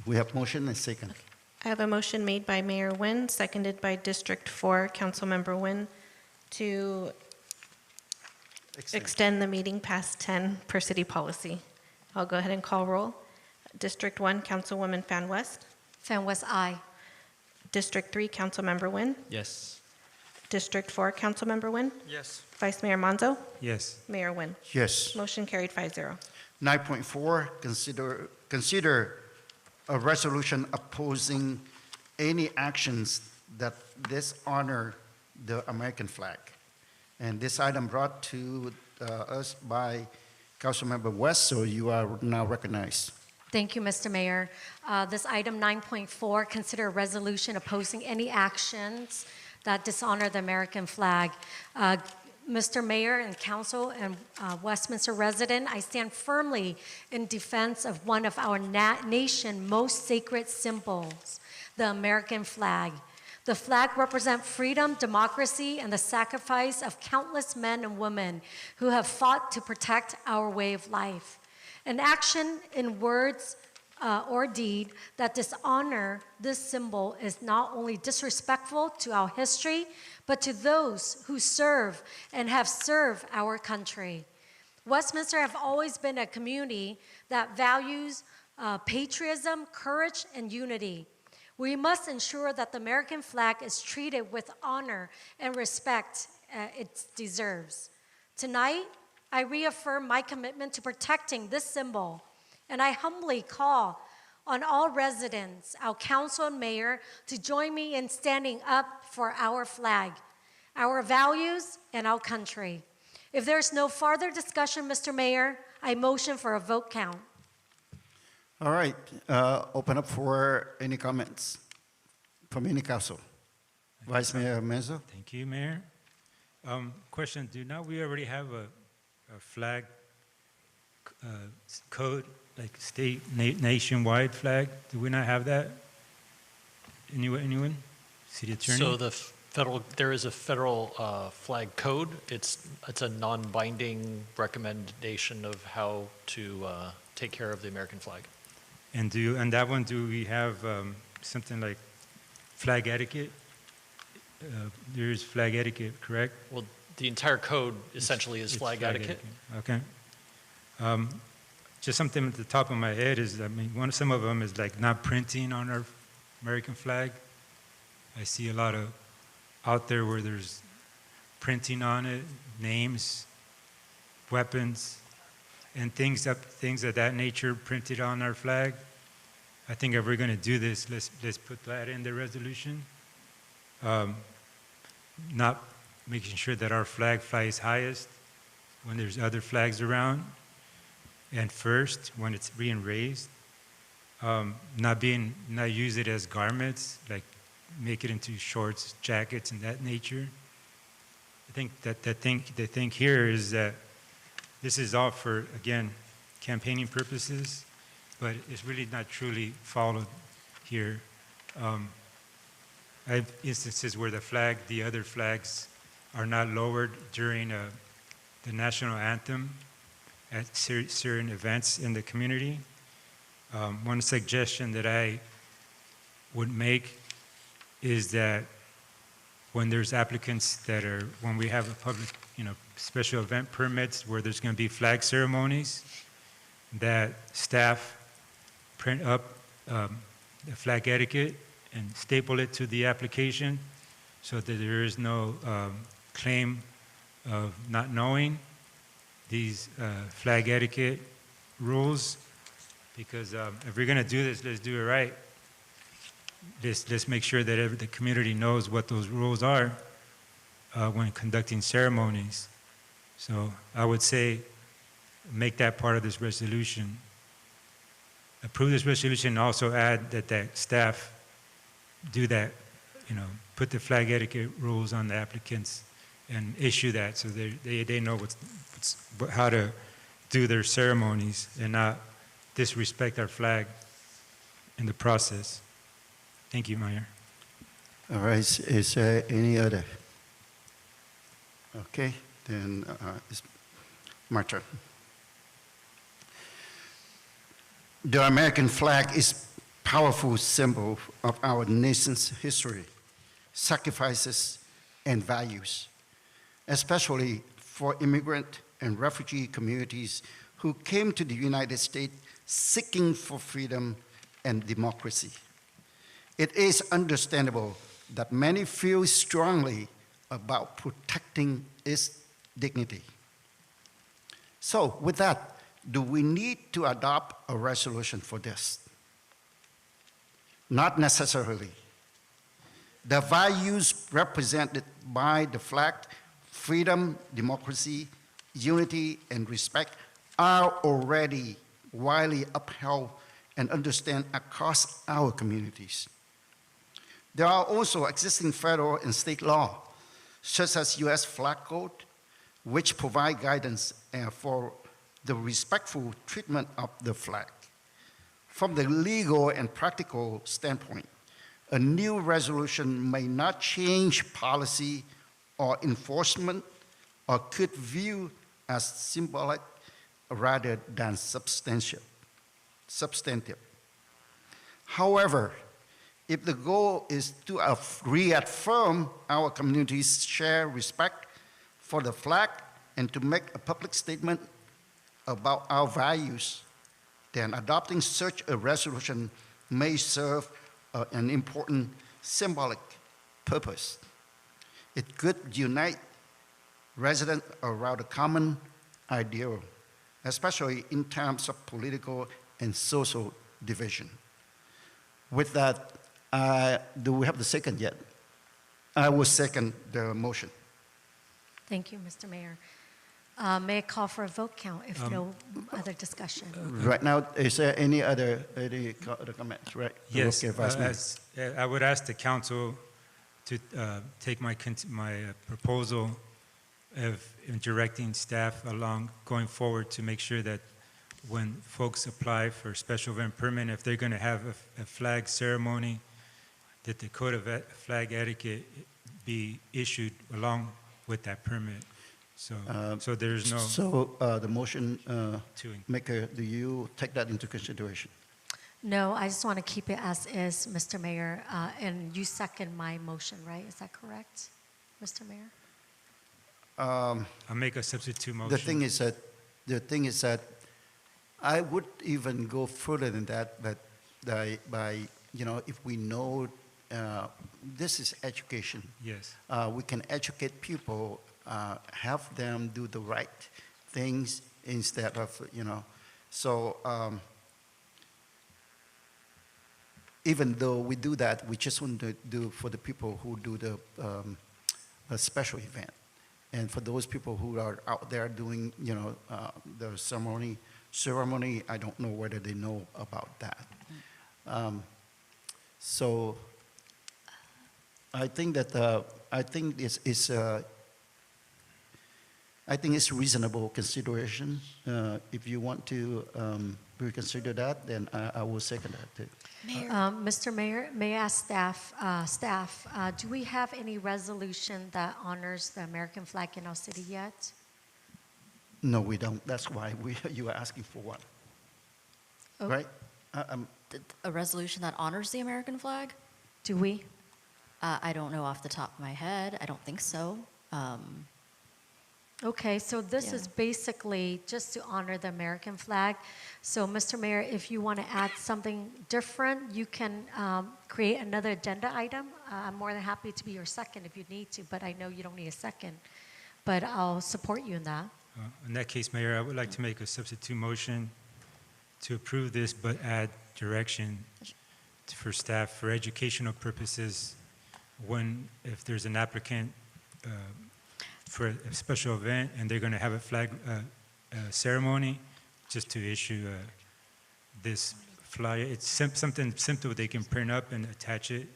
We have motion and second. I have a motion made by Mayor Nguyen, seconded by District 4, Councilmember Nguyen, to extend the meeting past 10 per city policy. I'll go ahead and call roll. District 1, Councilwoman Fan West. Fan West, aye. District 3, Councilmember Nguyen. Yes. District 4, Councilmember Nguyen. Yes. Vice Mayor Monzo. Yes. Mayor Nguyen. Yes. Motion carried 5-0. 9.4, consider a resolution opposing any actions that dishonor the American flag. And this item brought to us by Councilmember West, so you are now recognized. Thank you, Mr. Mayor. This item 9.4, consider a resolution opposing any actions that dishonor the American flag. Mr. Mayor and Council and Westminster resident, I stand firmly in defense of one of our nation's most sacred symbols, the American flag. The flag represents freedom, democracy, and the sacrifice of countless men and women who have fought to protect our way of life. An action in words or deed that dishonor this symbol is not only disrespectful to our history, but to those who serve and have served our country. Westminster have always been a community that values patriotism, courage, and unity. We must ensure that the American flag is treated with honor and respect it deserves. Tonight, I reaffirm my commitment to protecting this symbol, and I humbly call on all residents, our council and mayor, to join me in standing up for our flag, our values, and our country. If there's no further discussion, Mr. Mayor, I motion for a vote count. All right, open up for any comments from any council. Vice Mayor Menzo. Thank you, Mayor. Question, do not we already have a flag code, like state, nationwide flag? Do we not have that? Anyone? City attorney? So there is a federal flag code. It's a non-binding recommendation of how to take care of the American flag. And that one, do we have something like flag etiquette? There is flag etiquette, correct? Well, the entire code essentially is flag etiquette. Okay. Just something at the top of my head is, some of them is like not printing on our American flag. I see a lot of out there where there's printing on it, names, weapons, and things of that nature printed on our flag. I think if we're going to do this, let's put that in the resolution. Not making sure that our flag flies highest when there's other flags around, and first when it's being raised. Not use it as garments, like make it into shorts, jackets, and that nature. I think that the thing here is that this is all for, again, campaigning purposes, but it's really not truly followed here. I have instances where the other flags are not lowered during the national anthem at certain events in the community. One suggestion that I would make is that when there's applicants when we have a public, special event permits where there's going to be flag ceremonies, that staff print up the flag etiquette and staple it to the application so that there is no claim of not knowing these flag etiquette rules. Because if we're going to do this, let's do it right. Let's make sure that the community knows what those rules are when conducting ceremonies. So I would say make that part of this resolution. Approve this resolution and also add that staff do that, put the flag etiquette rules on the applicants and issue that so they know how to do their ceremonies and not disrespect our flag in the process. Thank you, Mayor. All right, is there any other? Okay, then it's my turn. The American flag is a powerful symbol of our nation's history, sacrifices, and values, especially for immigrant and refugee communities who came to the United States seeking for freedom and democracy. It is understandable that many feel strongly about protecting its dignity. So with that, do we need to adopt a resolution for this? Not necessarily. The values represented by the flag, freedom, democracy, unity, and respect, are already widely upheld and understood across our communities. There are also existing federal and state law, such as U.S. Flag Code, which provide guidance for the respectful treatment of the flag. From the legal and practical standpoint, a new resolution may not change policy or enforcement, or could view as symbolic rather than substantive. However, if the goal is to reaffirm our community's shared respect for the flag and to make a public statement about our values, then adopting such a resolution may serve an important symbolic purpose. It could unite residents around a common ideal, especially in terms of political and social division. With that, do we have the second yet? I will second the motion. Thank you, Mr. Mayor. May I call for a vote count if no other discussion? Right now, is there any other comments, right? Yes, Okay, Vice Mayor. I would ask the council to take my proposal of directing staff along going forward to make sure that when folks apply for special event permit, if they're going to have a flag ceremony, that the code of flag etiquette be issued along with that permit. So there's no. So the motion maker, do you take that into consideration? No, I just want to keep it as is, Mr. Mayor. And you second my motion, right? Is that correct, Mr. Mayor? I'll make a substitute motion. The thing is that I would even go further than that, but by if we know, this is education. Yes. We can educate people, have them do the right things instead of, so even though we do that, we just want to do for the people who do a special event. And for those people who are out there doing, the ceremony, I don't know whether they know about that. So I think that, I think it's reasonable consideration. If you want to reconsider that, then I will second that too. Mr. Mayor, may I ask staff, do we have any resolution that honors the American flag in our city yet? No, we don't. That's why you are asking for one. Oh. Right? A resolution that honors the American flag? Do we? I don't know off the top of my head. I don't think so. Okay, so this Yeah. is basically just to honor the American flag. So, Mr. Mayor, if you want to add something different, you can create another agenda item. I'm more than happy to be your second if you need to, but I know you don't need a second. But I'll support you in that. In that case, Mayor, I would like to make a substitute motion to approve this, but add direction for staff for educational purposes if there's an applicant for a special event and they're going to have a flag ceremony, just to issue this flyer. It's something simple they can print up and attach it,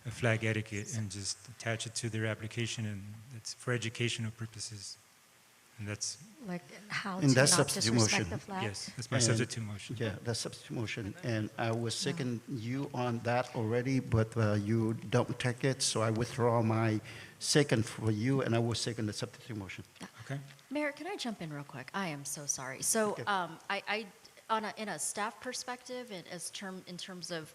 a flag etiquette, and just attach it to their application, and it's for educational purposes. And that's Like how And to that's not substitute disrespect motion. the flag? yes, that's my substitute motion. Yeah, that's substitute motion. And I will second you on that already, but you don't take it, so I withdraw my second for you, and I will second the substitute motion. Okay. Mayor, can I jump in real quick? I am so sorry. So, Okay. in a staff perspective, in terms of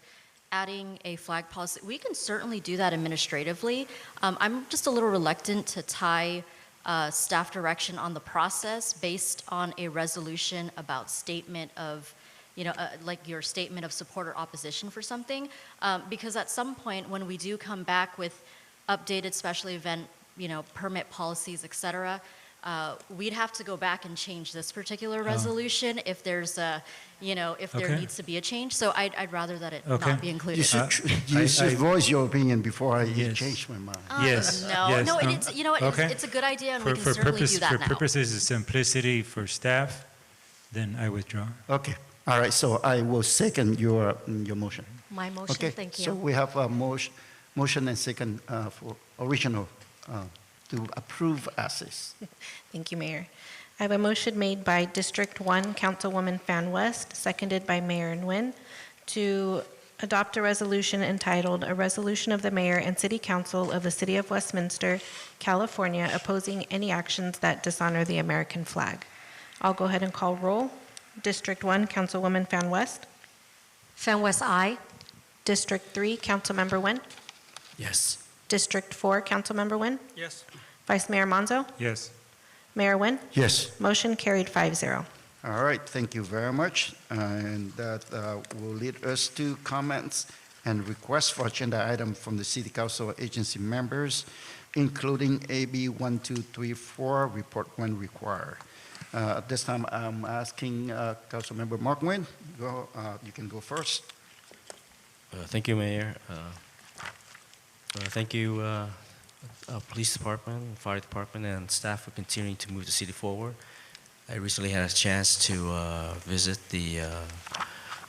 adding a flag policy, we can certainly do that administratively. I'm just a little reluctant to tie staff direction on the process based on a resolution about statement of, like your statement of support or opposition for something, because at some point when we do come back with updated special event, permit policies, et cetera, we'd have to go back and change this particular resolution if there's if there Okay. needs to be a change. So I'd rather that it Okay. not be included. You should voice your opinion before I Yes. change my mind. Yes. No, yes, no, it's a good idea, and we can certainly do that for now. purposes of simplicity for staff, then I withdraw. Okay, all right, so I will second your motion. My motion, Okay, thank you. so we have a motion and second for original to approve as is. Thank you, Mayor. I have a motion made by District 1, Councilwoman Fan West, seconded by Mayor Nguyen, to adopt a resolution entitled, "A Resolution of the Mayor and City Council of the City of Westminster, California, opposing any actions that dishonor the American flag." I'll go ahead and call roll. District 1, Councilwoman Fan West. Fan West, aye. District 3, Councilmember Nguyen. Yes. District 4, Councilmember Nguyen. Yes. Vice Mayor Monzo. Yes. Mayor Nguyen. Yes. Motion carried 5-0. All right, thank you very much. And that will lead us to comments and requests for agenda item from the City Council agency members, including AB 1234, Report 1 required. At this time, I'm asking Councilmember Mark Nguyen, you can go first. Thank you, Mayor. Thank you, Police Department, Fire Department, and staff for continuing to move the city forward. I recently had a chance to visit the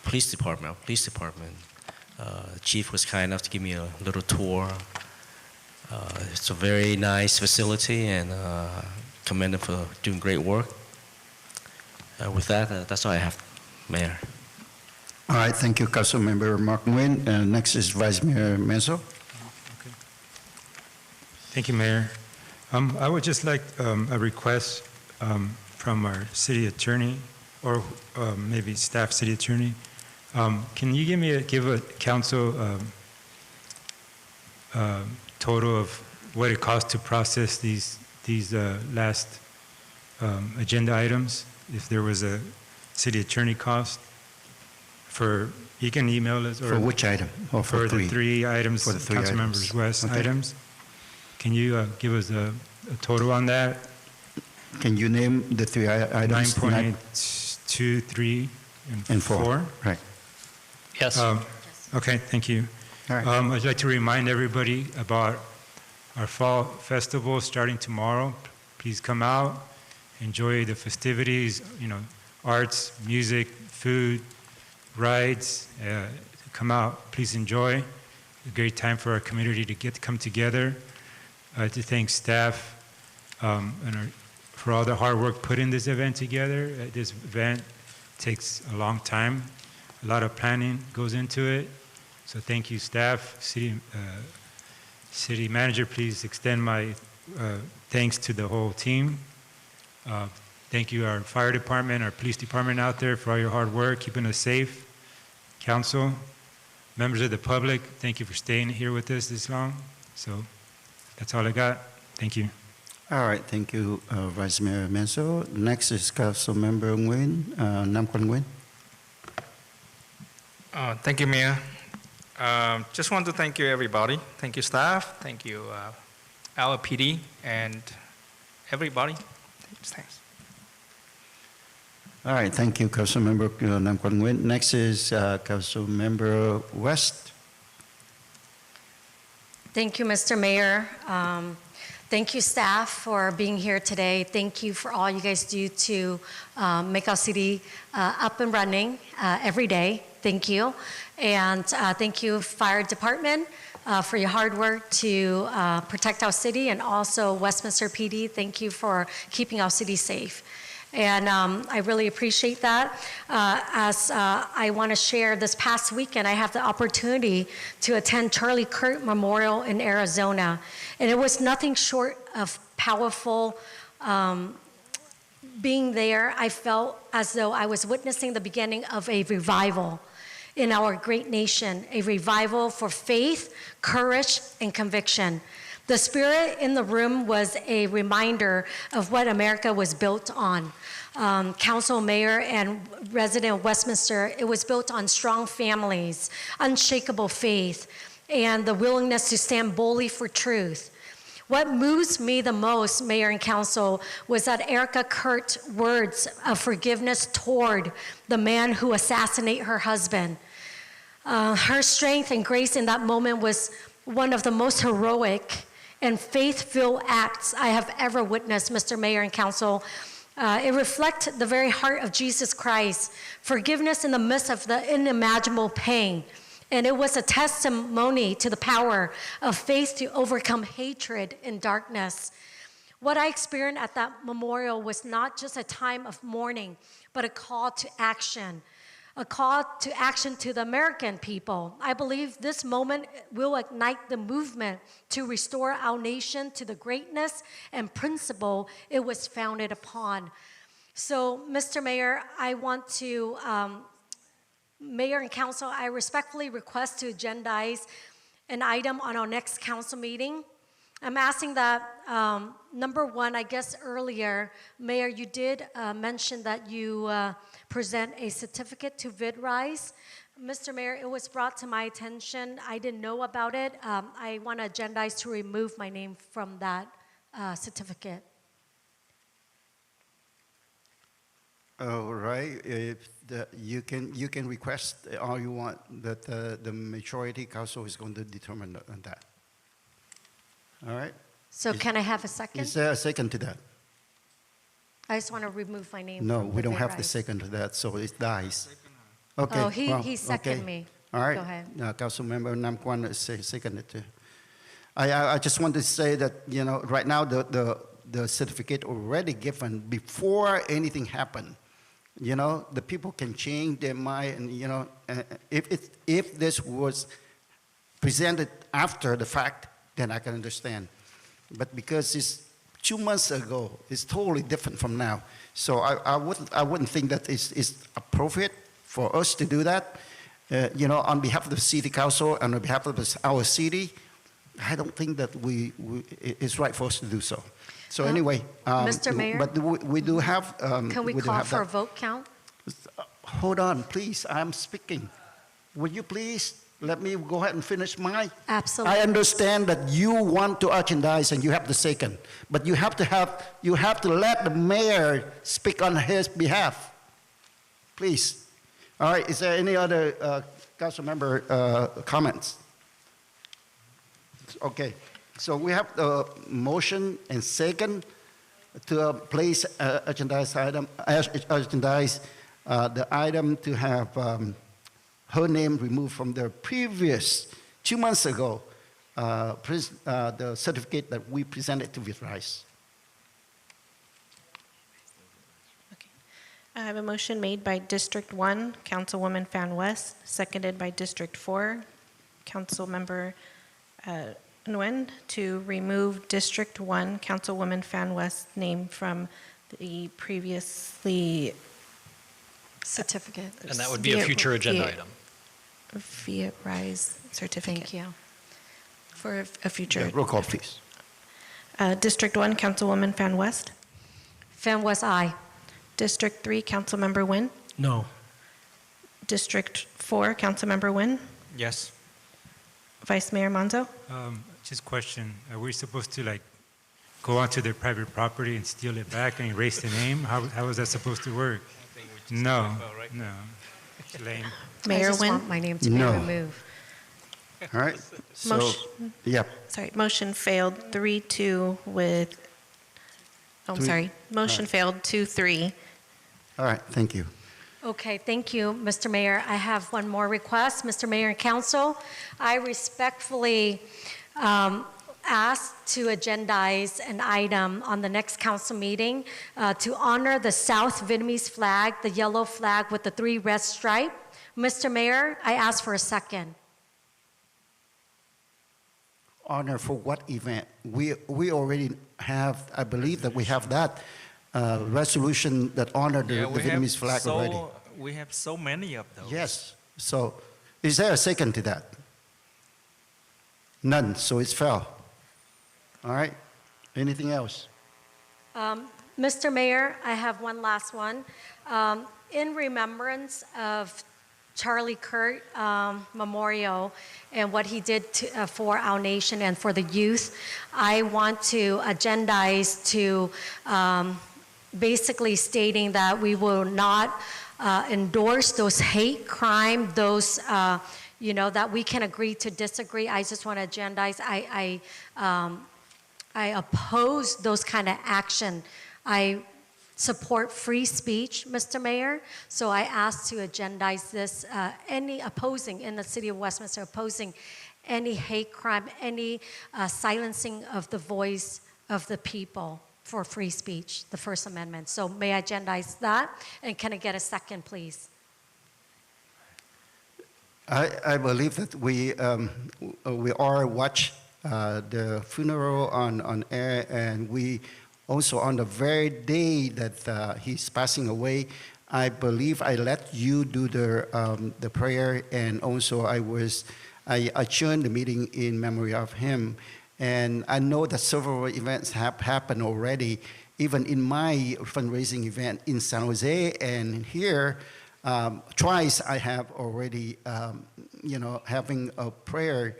Police Department. The chief was kind enough to give me a little tour. It's a very nice facility, and commend them for doing great work. With that, that's all I have, Mayor. All right, thank you, Councilmember Mark Nguyen. Next is Vice Mayor Menzo. Thank you, Mayor. I would just like a request from our city attorney, or maybe staff city attorney. Can you give a council total of what it costs to process these last agenda items? If there was a city attorney cost you can email us. Or For which item? Or for the three? three items, For the three Council items. Members West Okay. items. Can you give us a total on that? Can you name the three items? 9.2, 3, and 4? Right. Yes. Okay, thank you. All right. I'd like to remind everybody about our fall festival starting tomorrow. Please come out, enjoy the festivities, arts, music, food, rides. Come out, please enjoy. A great time for our community to come together. To thank staff for all the hard work put in this event together. This event takes a long time. A lot of planning goes into it. So thank you, staff. City manager, please extend my thanks to the whole team. Thank you, our fire department, our police department out there for all your hard work, keeping us safe. Council, members of the public, thank you for staying here with us this long. So that's all I got. Thank you. All right, thank you, Vice Mayor Menso. Next is Councilmember Nguyen, Nam Quan Nguyen. Thank you, Mayor. Just want to thank you, everybody. Thank you, staff. Thank you, LPD, and everybody. Thanks. All right, thank you, Councilmember Nam Quan Nguyen. Next is Councilmember West. Thank you, Mr. Mayor. Thank you, staff, for being here today. Thank you for all you guys do to make our city up and running every day. Thank you. And thank you, Fire Department, for your hard work to protect our city, and also Westminster PD. Thank you for keeping our city safe. And I really appreciate that. As I want to share, this past weekend, I have the opportunity to attend Charlie Kirk Memorial in Arizona. And it was nothing short of powerful. Being there, I felt as though I was witnessing the beginning of a revival in our great nation, a revival for faith, courage, and conviction. The spirit in the room was a reminder of what America was built on. Council, mayor, and resident of Westminster, it was built on strong families, unshakable faith, and the willingness to stand boldly for truth. What moves me the most, Mayor and Council, was that Erica Kurt's words of forgiveness toward the man who assassinated her husband. Her strength and grace in that moment was one of the most heroic and faith-filled acts I have ever witnessed, Mr. Mayor and Council. It reflects the very heart of Jesus Christ, forgiveness in the midst of the unimaginable pain. And it was a testimony to the power of faith to overcome hatred and darkness. What I experienced at that memorial was not just a time of mourning, but a call to action. A call to action to the American people. I believe this moment will ignite the movement to restore our nation to the greatness and principle it was founded upon. So, Mr. Mayor, I want to, Mayor and Council, I respectfully request to agendize an item on our next council meeting. I'm asking that, number one, I guess earlier, Mayor, you did mention that you present a certificate to Viet Rise. Mr. Mayor, it was brought to my attention. I didn't know about it. I want to agendize to remove my name from that certificate. All right, you can request all you want, that the majority council is going to determine on that. All right? So can I have a second? Is there a second to that? I just want to remove my name. No, from we don't Viet have the Rise. second to that, so it dies. Okay. Oh, he well, seconded okay. me. All right. Go ahead. Councilmember Nam Quan seconded too. I just want to say that, right now the certificate already given before anything happened. The people can change their mind, and if this was presented after the fact, then I can understand. But because it's 2 months ago, it's totally different from now. So I wouldn't think that it's appropriate for us to do that. On behalf of the city council and on behalf of our city, I don't think that it's right for us to do so. So anyway, Mr. Mayor? but we do have. Can we call for a vote count? hold on, please, I'm speaking. Would you please let me go ahead and finish my? Absolutely. I understand that you want to agendize and you have the second, but you have to let the mayor speak on his behalf. Please. All right, is there any other council member comments? Okay, so we have the motion and second to place agendize the item to have her name removed from the previous 2 months ago, the certificate that we presented to Viet Rise. I have a motion made by District 1, Councilwoman Fan West, seconded by District 4, Councilmember Nguyen, to remove District 1, Councilwoman Fan West's name from the previously certificate. And that would be a future agenda item. Viet Rise certificate. Thank you. For a future. Yeah, roll call, please. District 1, Councilwoman Fan West. Fan West, aye. District 3, Councilmember Nguyen. No. District 4, Councilmember Nguyen. Yes. Vice Mayor Manzo. Just question, are we supposed to like go onto their private property and steal it back and erase the name? How is that supposed to work? No, no, it's lame. Mayor I just Nguyen. want my name to be No. removed. All right, so, Motion- yeah. Sorry, motion failed 3-2 with, oh, Three- sorry. Motion failed 2-3. All right, thank you. Okay, thank you, Mr. Mayor. I have one more request. Mr. Mayor and Council, I respectfully ask to agendize an item on the next council meeting to honor the South Vietnamese flag, the yellow flag with the 3 red stripe. Mr. Mayor, I ask for a second. Honor for what event? We already have, I believe that we have that resolution that honored the Vietnamese flag already. We have so many of those. Yes, so is there a second to that? None, so it's fell. All right, anything else? Mr. Mayor, I have one last one. In remembrance of Charlie Kirk Memorial and what he did for our nation and for the youth, I want to agendize to basically stating that we will not endorse those hate crime, those that we can agree to disagree. I just want to agendize. I oppose those kind of action. I support free speech, Mr. Mayor. So I ask to agendize this, any opposing in the city of Westminster, opposing any hate crime, any silencing of the voice of the people for free speech, the First Amendment. So may I agendize that? And can I get a second, please? I believe that we all watch the funeral on air, and we also on the very day that he's passing away, I believe I let you do the prayer, and also I adjourned the meeting in memory of him. And I know that several events have happened already, even in my fundraising event in San Jose and here. Twice I have already, having a prayer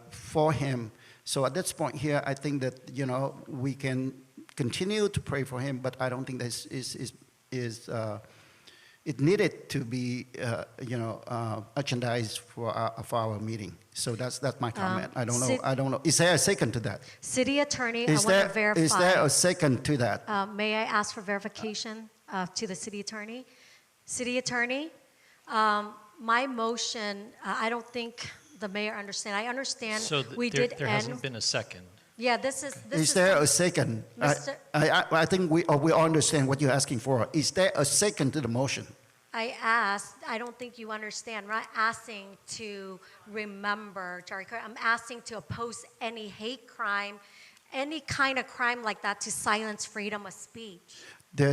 for him. So at this point here, I think that, we can continue to pray for him, but I don't think this it needed to be, agendized for our meeting. So that's my comment. I don't know. Is there a second to that? City Attorney, I want to verify. Is there a second to that? May I ask for verification to the City Attorney? City Attorney, my motion, I don't think the mayor understand. I understand So there hasn't been a second. Yeah, this is. Is there a second? I think we understand what you're asking for. Is there a second to the motion? I asked, I don't think you understand. I'm not asking to remember, Charlie Kirk. I'm asking to oppose any hate crime, any kind of crime like that, to silence freedom of speech. That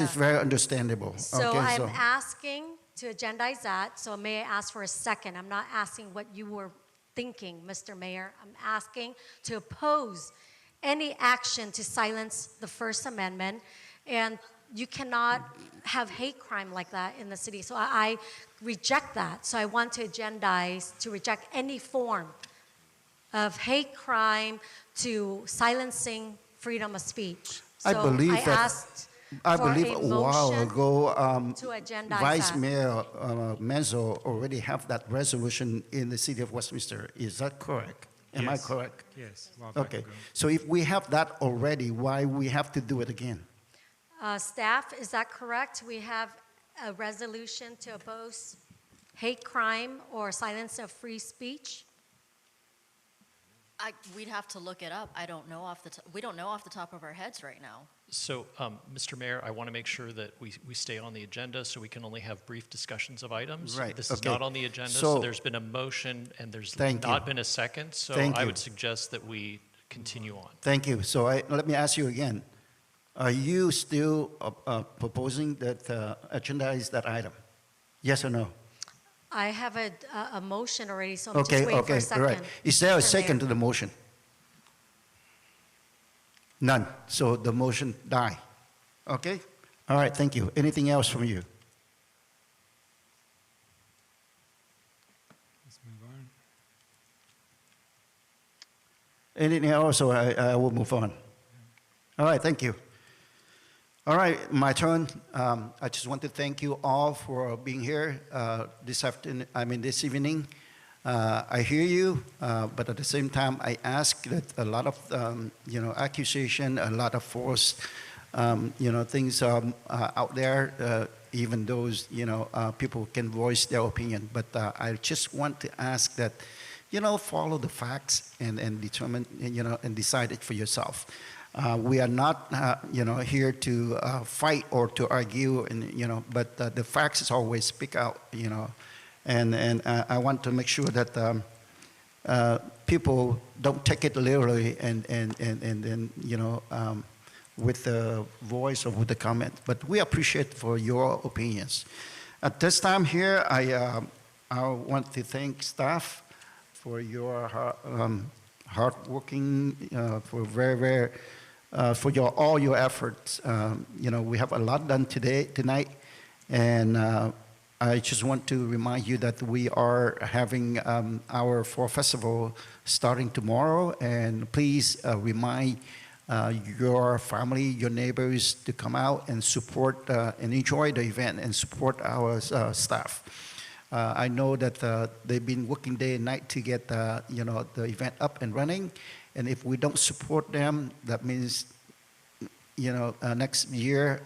is very understandable. So I'm asking to agendize that. So may I ask for a second? I'm not asking what you were thinking, Mr. Mayor. I'm asking to oppose any action to silence the First Amendment. And you cannot have hate crime like that in the city. So I reject that. So I want to agendize to reject any form of hate crime to silencing freedom of speech. So I believe asked I for believe a a while motion ago, to agendize Vice that. Mayor Menzo already have that resolution in the city of Westminster. Is that correct? Am I Yes. correct? Yes. a while back Okay. ago. So if we have that already, why we have to do it again? Staff, is that correct? We have a resolution to oppose hate crime or silence of free speech? We'd have to look it up. I don't know we don't know off the top of our heads right now. So, Mr. Mayor, I want to make sure that we stay on the agenda so we can only have brief discussions of items. Right, This is okay. not on the agenda, So- so there's been a motion and there's Thank not you. been a second. So Thank I you. would suggest that we continue on. Thank you. So let me ask you again. Are you still proposing that agendize that item? Yes or no? I have a motion already, so I'm Okay, just waiting for okay, a second. all right. Is there a Mr. second to Mayor. the motion? None. So the motion die. Okay? All right, thank you. Anything else from you? Let's move on. Anything else, or I will move on? All right, thank you. All right, my turn. I just want to thank you all for being here this evening. I hear you, but at the same time, I ask that a lot of, accusation, a lot of force, things out there, even those, people can voice their opinion. But I just want to ask that, follow the facts and determine, and decide it for yourself. We are not, here to fight or to argue, and but the facts is always speak out, and I want to make sure that people don't take it literally and with the voice or with the comment. But we appreciate for your opinions. At this time here, I want to thank staff for your hard working, for very for all your efforts. We have a lot done tonight, and I just want to remind you that we are having our fall festival starting tomorrow, and please remind your family, your neighbors to come out and support and enjoy the event and support our staff. I know that they've been working day and night to get the event up and running. And if we don't support them, that means, next year,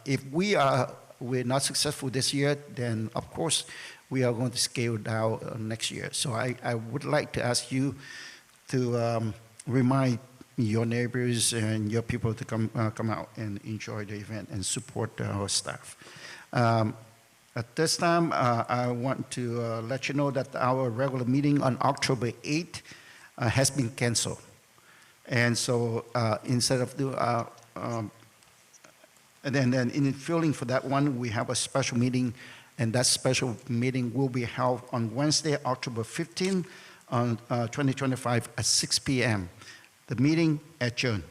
if we're not successful this year, then of course we are going to scale down next year. So I would like to ask you to remind your neighbors and your people to come out and enjoy the event and support our staff. At this time, I want to let you know that our regular meeting on October 8th has been canceled. And so instead of and then in filling for that one, we have a special meeting, and that special meeting will be held on Wednesday, October 15, on 2025 at 6 p.m. The meeting adjourned.